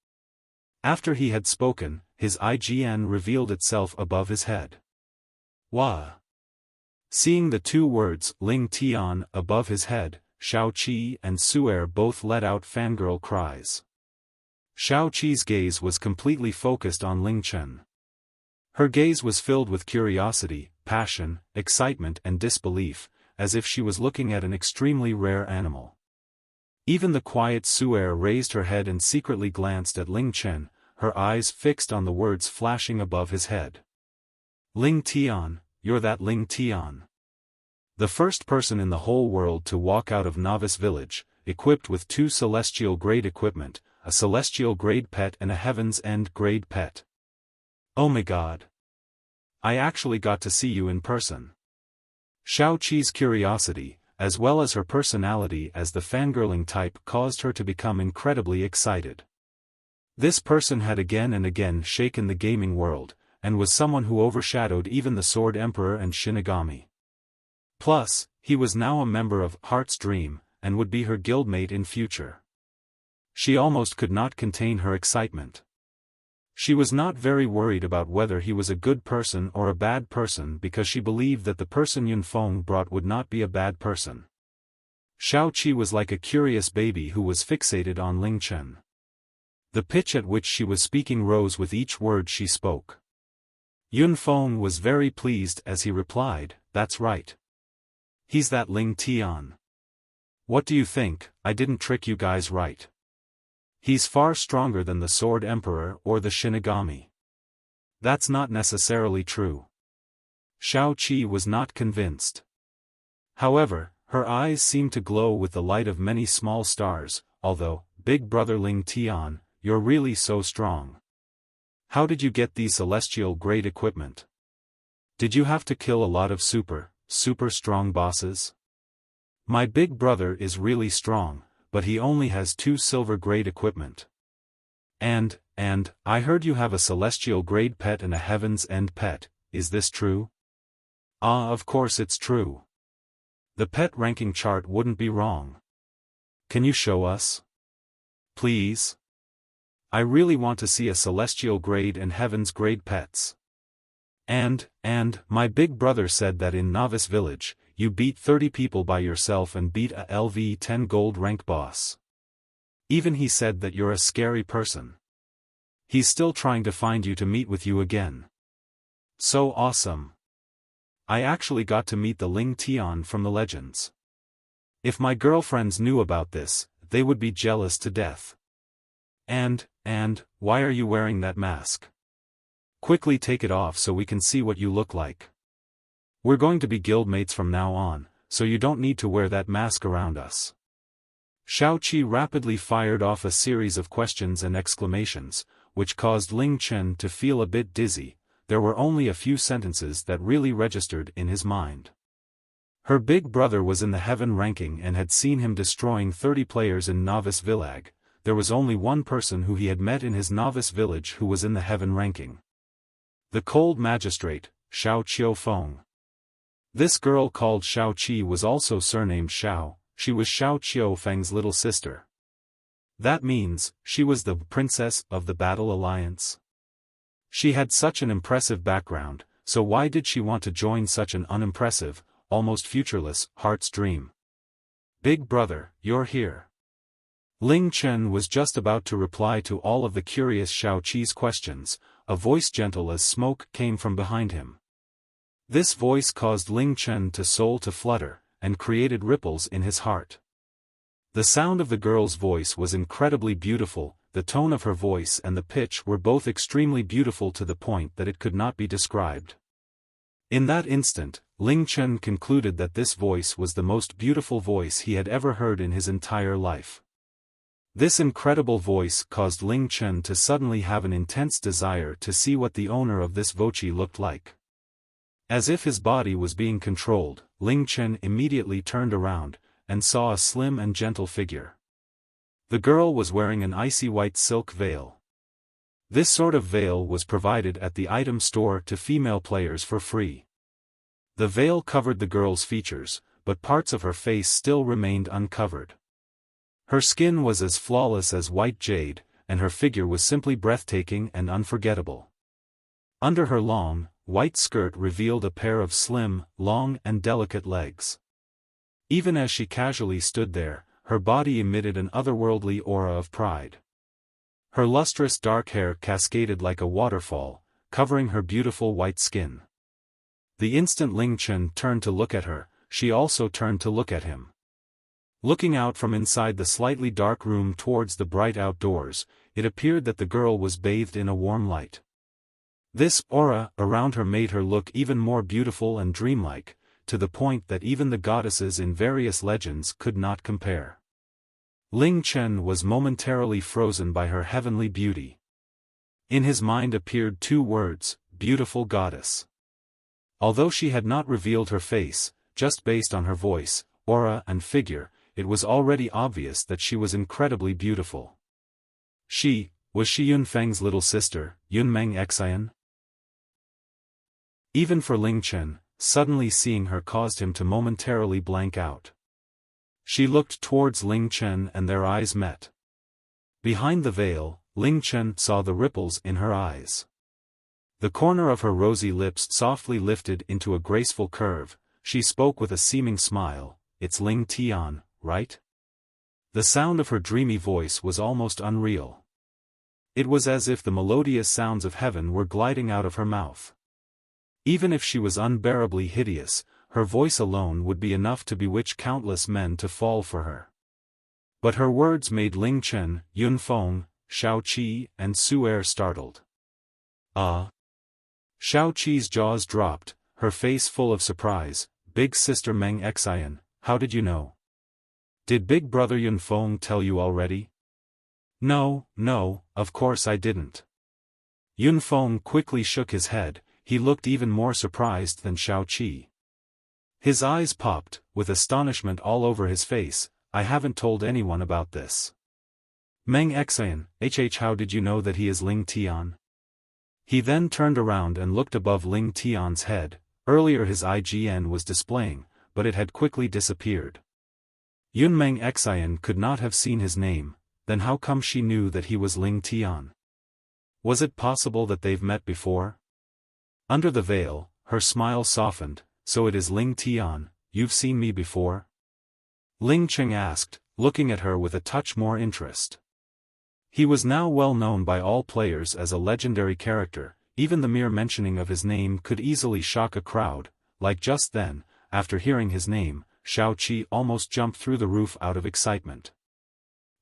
After he had spoken, his IGN revealed itself above his head. Wah! Seeing the 2 words, Ling Tian, above his head, Shao Qi and Suer both let out fangirl cries. Shao Qi's gaze was completely focused on Ling Chen. Her gaze was filled with curiosity, passion, excitement and disbelief, as if she was looking at an extremely rare animal. Even the quiet Suer raised her head and secretly glanced at Ling Chen, her eyes fixed on the words flashing above his head. Ling Tian, you're that Ling Tian. The first person in the whole world to walk out of Novice Village, equipped with 2 celestial grade equipment, a celestial grade pet and a heaven's end grade pet. Oh my god. I actually got to see you in person. Shao Qi's curiosity, as well as her personality as the fangirling type, caused her to become incredibly excited. This person had again and again shaken the gaming world, and was someone who overshadowed even the Sword Emperor and Shinigami. Plus, he was now a member of Heart's Dream, and would be her guildmate in future. She almost could not contain her excitement. She was not very worried about whether he was a good person or a bad person because she believed that the person Yun Feng brought would not be a bad person. Xiao Qi was like a curious baby who was fixated on Ling Chen. The pitch at which she was speaking rose with each word she spoke. Yun Feng was very pleased as he replied, "That's right. He's that Ling Tian. What do you think, I didn't trick you guys right? He's far stronger than the Sword Emperor or the Shinigami." "That's not necessarily true." Xiao Qi was not convinced. However, her eyes seemed to glow with the light of many small stars, although, "Big brother Ling Tian, you're really so strong. How did you get these celestial-grade equipment? Did you have to kill a lot of super strong bosses? My big brother is really strong, but he only has 2 silver-grade equipment. And, I heard you have a celestial-grade pet and a Heaven's End pet, is this true?" "Ah, of course it's true. The pet ranking chart wouldn't be wrong. Can you show us? Please? I really want to see a celestial grade and heaven's grade pets. And, my big brother said that in Novice Village, you beat 30 people by yourself and beat a LV10 gold rank boss. Even he said that you're a scary person. He's still trying to find you to meet with you again. So awesome. I actually got to meet the Ling Tian from the legends. If my girlfriends knew about this, they would be jealous to death. And, why are you wearing that mask? Quickly take it off so we can see what you look like. We're going to be guildmates from now on, so you don't need to wear that mask around us." Xiao Qi rapidly fired off a series of questions and exclamations, which caused Ling Chen to feel a bit dizzy. There were only a few sentences that really registered in his mind. Her big brother was in the heaven ranking and had seen him destroying 30 players in Novice Village. There was only one person who he had met in his Novice Village who was in the heaven ranking. The cold magistrate, Xiao Qiufeng. This girl called Xiao Qi was also surnamed Xiao. She was Xiao Qiufeng's little sister. That means, she was the princess of the Battle Alliance. She had such an impressive background, so why did she want to join such an unimpressive, almost futureless, heart's dream? "Big brother, you're here." Ling Chen was just about to reply to all of the curious Xiao Qi's questions. A voice gentle as smoke came from behind him. This voice caused Ling Chen to soul to flutter, and created ripples in his heart. The sound of the girl's voice was incredibly beautiful. The tone of her voice and the pitch were both extremely beautiful to the point that it could not be described. In that instant, Ling Chen concluded that this voice was the most beautiful voice he had ever heard in his entire life. This incredible voice caused Ling Chen to suddenly have an intense desire to see what the owner of this voice looked like. As if his body was being controlled, Ling Chen immediately turned around, and saw a slim and gentle figure. The girl was wearing an icy white silk veil. This sort of veil was provided at the item store to female players for free. The veil covered the girl's features, but parts of her face still remained uncovered. Her skin was as flawless as white jade, and her figure was simply breathtaking and unforgettable. Under her long, white skirt revealed a pair of slim, long and delicate legs. Even as she casually stood there, her body emitted an otherworldly aura of pride. Her lustrous dark hair cascaded like a waterfall, covering her beautiful white skin. The instant Ling Chen turned to look at her, she also turned to look at him. Looking out from inside the slightly dark room towards the bright outdoors, it appeared that the girl was bathed in a warm light. This aura around her made her look even more beautiful and dreamlike, to the point that even the goddesses in various legends could not compare. Ling Chen was momentarily frozen by her heavenly beauty. In his mind appeared 2 words, beautiful goddess. Although she had not revealed her face, just based on her voice, aura and figure, it was already obvious that she was incredibly beautiful. Was she Yun Feng's little sister, Yun Meng Xin? Even for Ling Chen, suddenly seeing her caused him to momentarily blank out. She looked towards Ling Chen and their eyes met. Behind the veil, Ling Chen saw the ripples in her eyes. The corner of her rosy lips softly lifted into a graceful curve. She spoke with a seeming smile, "It's Ling Tian, right?" The sound of her dreamy voice was almost unreal. It was as if the melodious sounds of heaven were gliding out of her mouth. Even if she was unbearably hideous, her voice alone would be enough to bewitch countless men to fall for her. But her words made Ling Chen, Yun Feng, Shao Qi and Su Er startled. Ah! Shao Qi's jaws dropped, her face full of surprise. "Big sister Meng Xin, how did you know? Did big brother Yun Feng tell you already?" No, of course I didn't." Yun Feng quickly shook his head. He looked even more surprised than Shao Qi. His eyes popped, with astonishment all over his face. "I haven't told anyone about this." "Meng Xin, how did you know that he is Ling Tian?" He then turned around and looked above Ling Tian's head. Earlier his IGN was displaying, but it had quickly disappeared. Yun Meng Xin could not have seen his name, then how come she knew that he was Ling Tian? Was it possible that they've met before? Under the veil, her smile softened. "So it is Ling Tian, you've seen me before?" Ling Chen asked, looking at her with a touch more interest. He was now well known by all players as a legendary character. Even the mere mentioning of his name could easily shock a crowd. Like just then, after hearing his name, Shao Qi almost jumped through the roof out of excitement.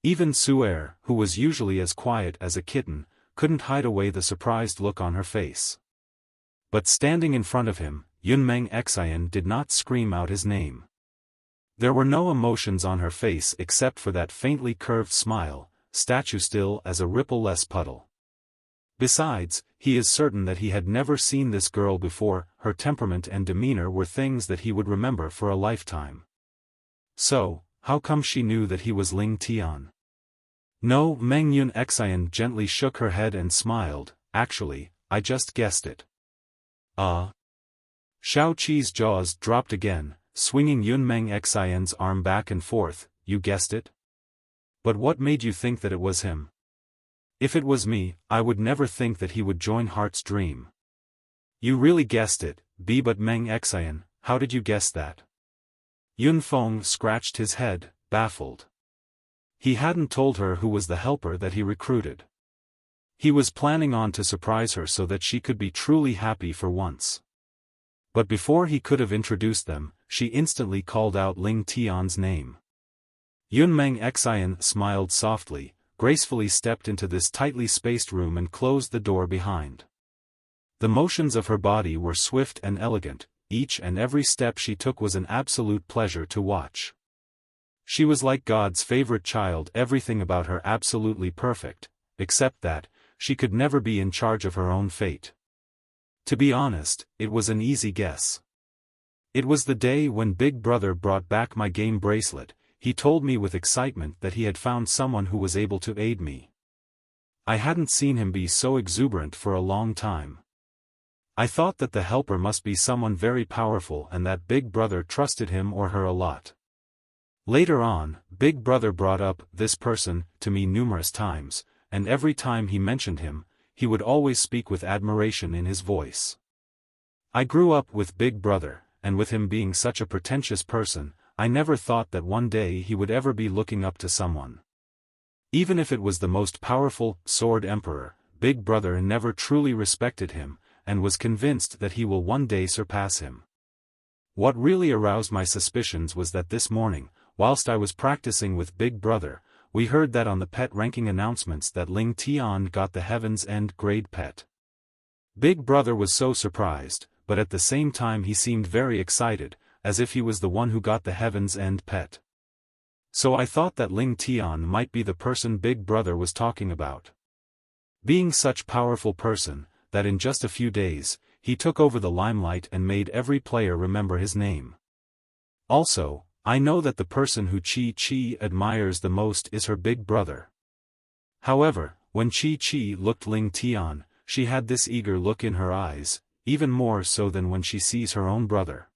Even Su Er, who was usually as quiet as a kitten, couldn't hide away the surprised look on her face. But standing in front of him, Yun Meng Xin did not scream out his name. There were no emotions on her face except for that faintly curved smile, statue still as a ripple-less puddle. Besides, he is certain that he had never seen this girl before. Her temperament and demeanor were things that he would remember for a lifetime. So, how come she knew that he was Ling Tian? No, Meng Yun Xin gently shook her head and smiled. "Actually, I just guessed it." "Ah?" Shao Qi's jaws dropped again, swinging Yun Meng Xin's arm back and forth. "You guessed it? But what made you think that it was him? If it was me, I would never think that he would join Heart's Dream." "You really guessed it, but Meng Xin, how did you guess that?" Yun Feng scratched his head, baffled. He hadn't told her who was the helper that he recruited. He was planning on to surprise her so that she could be truly happy for once. But before he could have introduced them, she instantly called out Ling Tian's name. Yun Meng Xin smiled softly, gracefully stepped into this tightly spaced room and closed the door behind. The motions of her body were swift and elegant. Each and every step she took was an absolute pleasure to watch. She was like God's favorite child, everything about her absolutely perfect, except that, she could never be in charge of her own fate. To be honest, it was an easy guess. It was the day when Big Brother brought back my game bracelet. He told me with excitement that he had found someone who was able to aid me. I hadn't seen him be so exuberant for a long time. I thought that the helper must be someone very powerful and that Big Brother trusted him or her a lot. Later on, Big Brother brought up this person to me numerous times, and every time he mentioned him, he would always speak with admiration in his voice. I grew up with Big Brother, and with him being such a pretentious person, I never thought that one day he would ever be looking up to someone. Even if it was the most powerful Sword Emperor, Big Brother never truly respected him, and was convinced that he will one day surpass him. What really aroused my suspicions was that this morning, whilst I was practicing with Big Brother, we heard that on the pet ranking announcements that Ling Tian got the Heaven's End grade pet. Big Brother was so surprised, but at the same time he seemed very excited, as if he was the one who got the Heaven's End pet. So I thought that Ling Tian might be the person Big Brother was talking about. Being such powerful person, that in just a few days, he took over the limelight and made every player remember his name. Also, I know that the person who Chi admires the most is her Big Brother. However, when Chi looked Ling Tian, she had this eager look in her eyes, even more so than when she sees her own brother.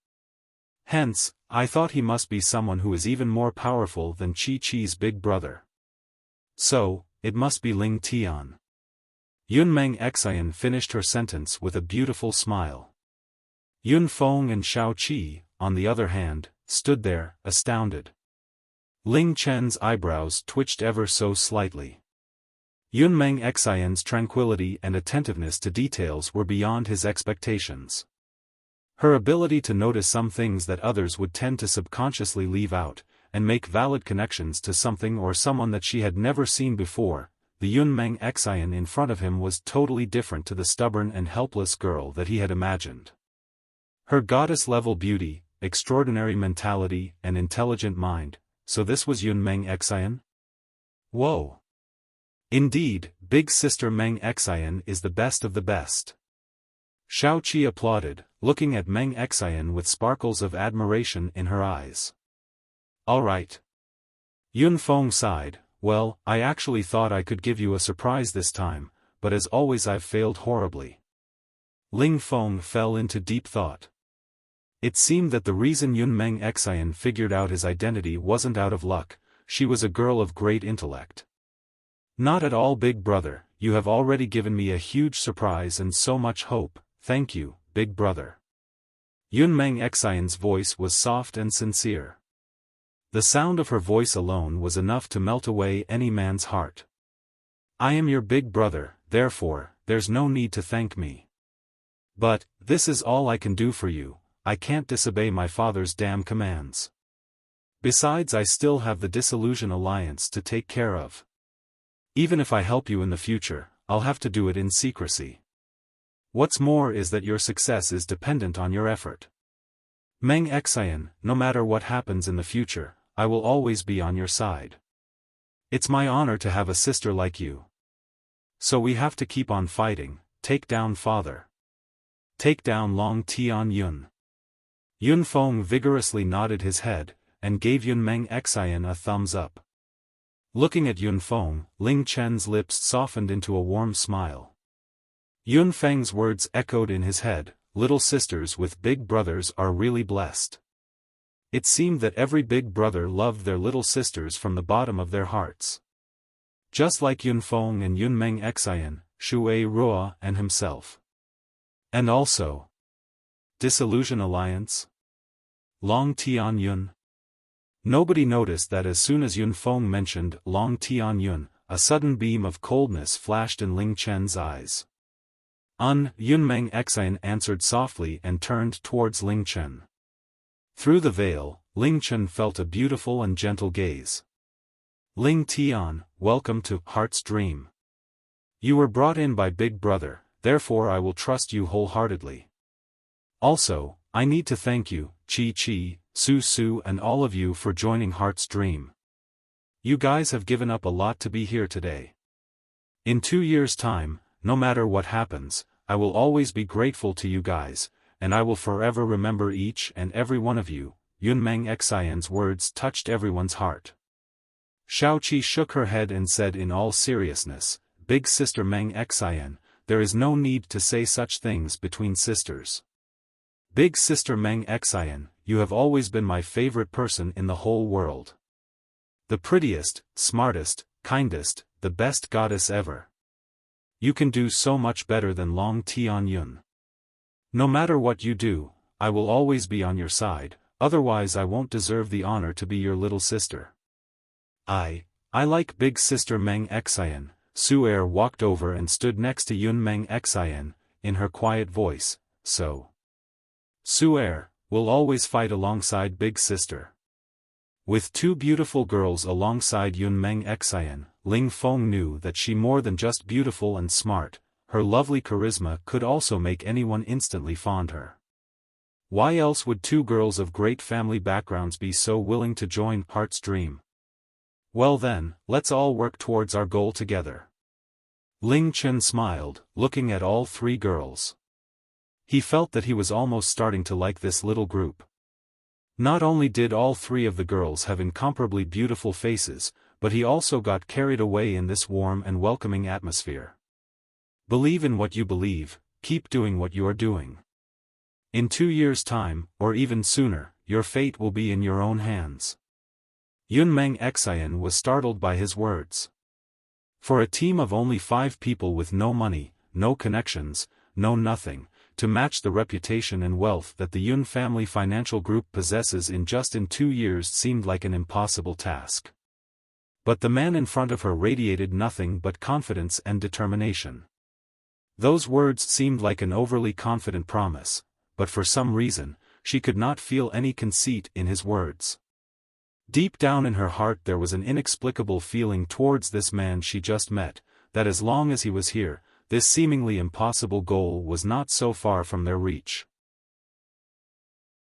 Hence, I thought he must be someone who is even more powerful than Chi-Chi's big brother. So, it must be Ling Tian. Yun Meng Xin finished her sentence with a beautiful smile. Yun Feng and Shao Qi, on the other hand, stood there, astounded. Ling Chen's eyebrows twitched ever so slightly. Yun Meng Xin's tranquility and attentiveness to details were beyond his expectations. Her ability to notice some things that others would tend to subconsciously leave out, and make valid connections to something or someone that she had never seen before, the Yun Meng Xin in front of him was totally different to the stubborn and helpless girl that he had imagined. Her goddess-level beauty, extraordinary mentality and intelligent mind, so this was Yun Meng Xin? Whoa! Indeed, Big Sister Meng Xin is the best of the best. Shao Qi applauded, looking at Meng Xin with sparkles of admiration in her eyes. All right. Yun Feng sighed, well, I actually thought I could give you a surprise this time, but as always I've failed horribly. Ling Feng fell into deep thought. It seemed that the reason Yun Meng Xin figured out his identity wasn't out of luck, she was a girl of great intellect. Not at all, big brother, you have already given me a huge surprise and so much hope, thank you, big brother. Yun Meng Xin's voice was soft and sincere. The sound of her voice alone was enough to melt away any man's heart. I am your big brother, therefore, there's no need to thank me. But, this is all I can do for you, I can't disobey my father's damn commands. Besides, I still have the Disillusion Alliance to take care of. Even if I help you in the future, I'll have to do it in secrecy. What's more is that your success is dependent on your effort. Meng Xin, no matter what happens in the future, I will always be on your side. It's my honor to have a sister like you. So we have to keep on fighting, take down father. Take down Long Tian Yun. Yun Feng vigorously nodded his head, and gave Yun Meng Xin a thumbs up. Looking at Yun Feng, Ling Chen's lips softened into a warm smile. Yun Feng's words echoed in his head, little sisters with big brothers are really blessed. It seemed that every big brother loved their little sisters from the bottom of their hearts. Just like Yun Feng and Yun Meng Xin, Shui Ruo and himself. And also, Disillusion Alliance? Long Tian Yun? Nobody noticed that as soon as Yun Feng mentioned Long Tian Yun, a sudden beam of coldness flashed in Ling Chen's eyes. Yun Meng Xin answered softly and turned towards Ling Chen. Through the veil, Ling Chen felt a beautiful and gentle gaze. Ling Tian, welcome to Heart's Dream. You were brought in by Big Brother, therefore I will trust you wholeheartedly. Also, I need to thank you, Chi Chi, Su Su and all of you for joining Heart's Dream. You guys have given up a lot to be here today. In 2 years' time, no matter what happens, I will always be grateful to you guys, and I will forever remember each and every one of you. Yun Meng Xin's words touched everyone's heart. Shao Qi shook her head and said in all seriousness, Big Sister Meng Xin, there is no need to say such things between sisters. Big Sister Meng Xin, you have always been my favorite person in the whole world. The prettiest, smartest, kindest, the best goddess ever. You can do so much better than Long Tian Yun. No matter what you do, I will always be on your side, otherwise I won't deserve the honor to be your little sister. I like Big Sister Meng Xin. Su walked over and stood next to Yun Meng Xin, in her quiet voice, so. Su will always fight alongside Big Sister. With 2 beautiful girls alongside Yun Meng Xin, Ling Feng knew that she more than just beautiful and smart, her lovely charisma could also make anyone instantly fond her. Why else would 2 girls of great family backgrounds be so willing to join Heart's Dream? Well then, let's all work towards our goal together. Ling Chen smiled, looking at all 3 girls. He felt that he was almost starting to like this little group. Not only did all 3 of the girls have incomparably beautiful faces, but he also got carried away in this warm and welcoming atmosphere. Believe in what you believe, keep doing what you are doing. In 2 years' time, or even sooner, your fate will be in your own hands. Yun Meng Xin was startled by his words. For a team of only 5 people with no money, no connections, no nothing, to match the reputation and wealth that the Yun family financial group possesses in just 2 years seemed like an impossible task. But the man in front of her radiated nothing but confidence and determination. Those words seemed like an overly confident promise, but for some reason, she could not feel any conceit in his words. Deep down in her heart there was an inexplicable feeling towards this man she just met, that as long as he was here, this seemingly impossible goal was not so far from their reach.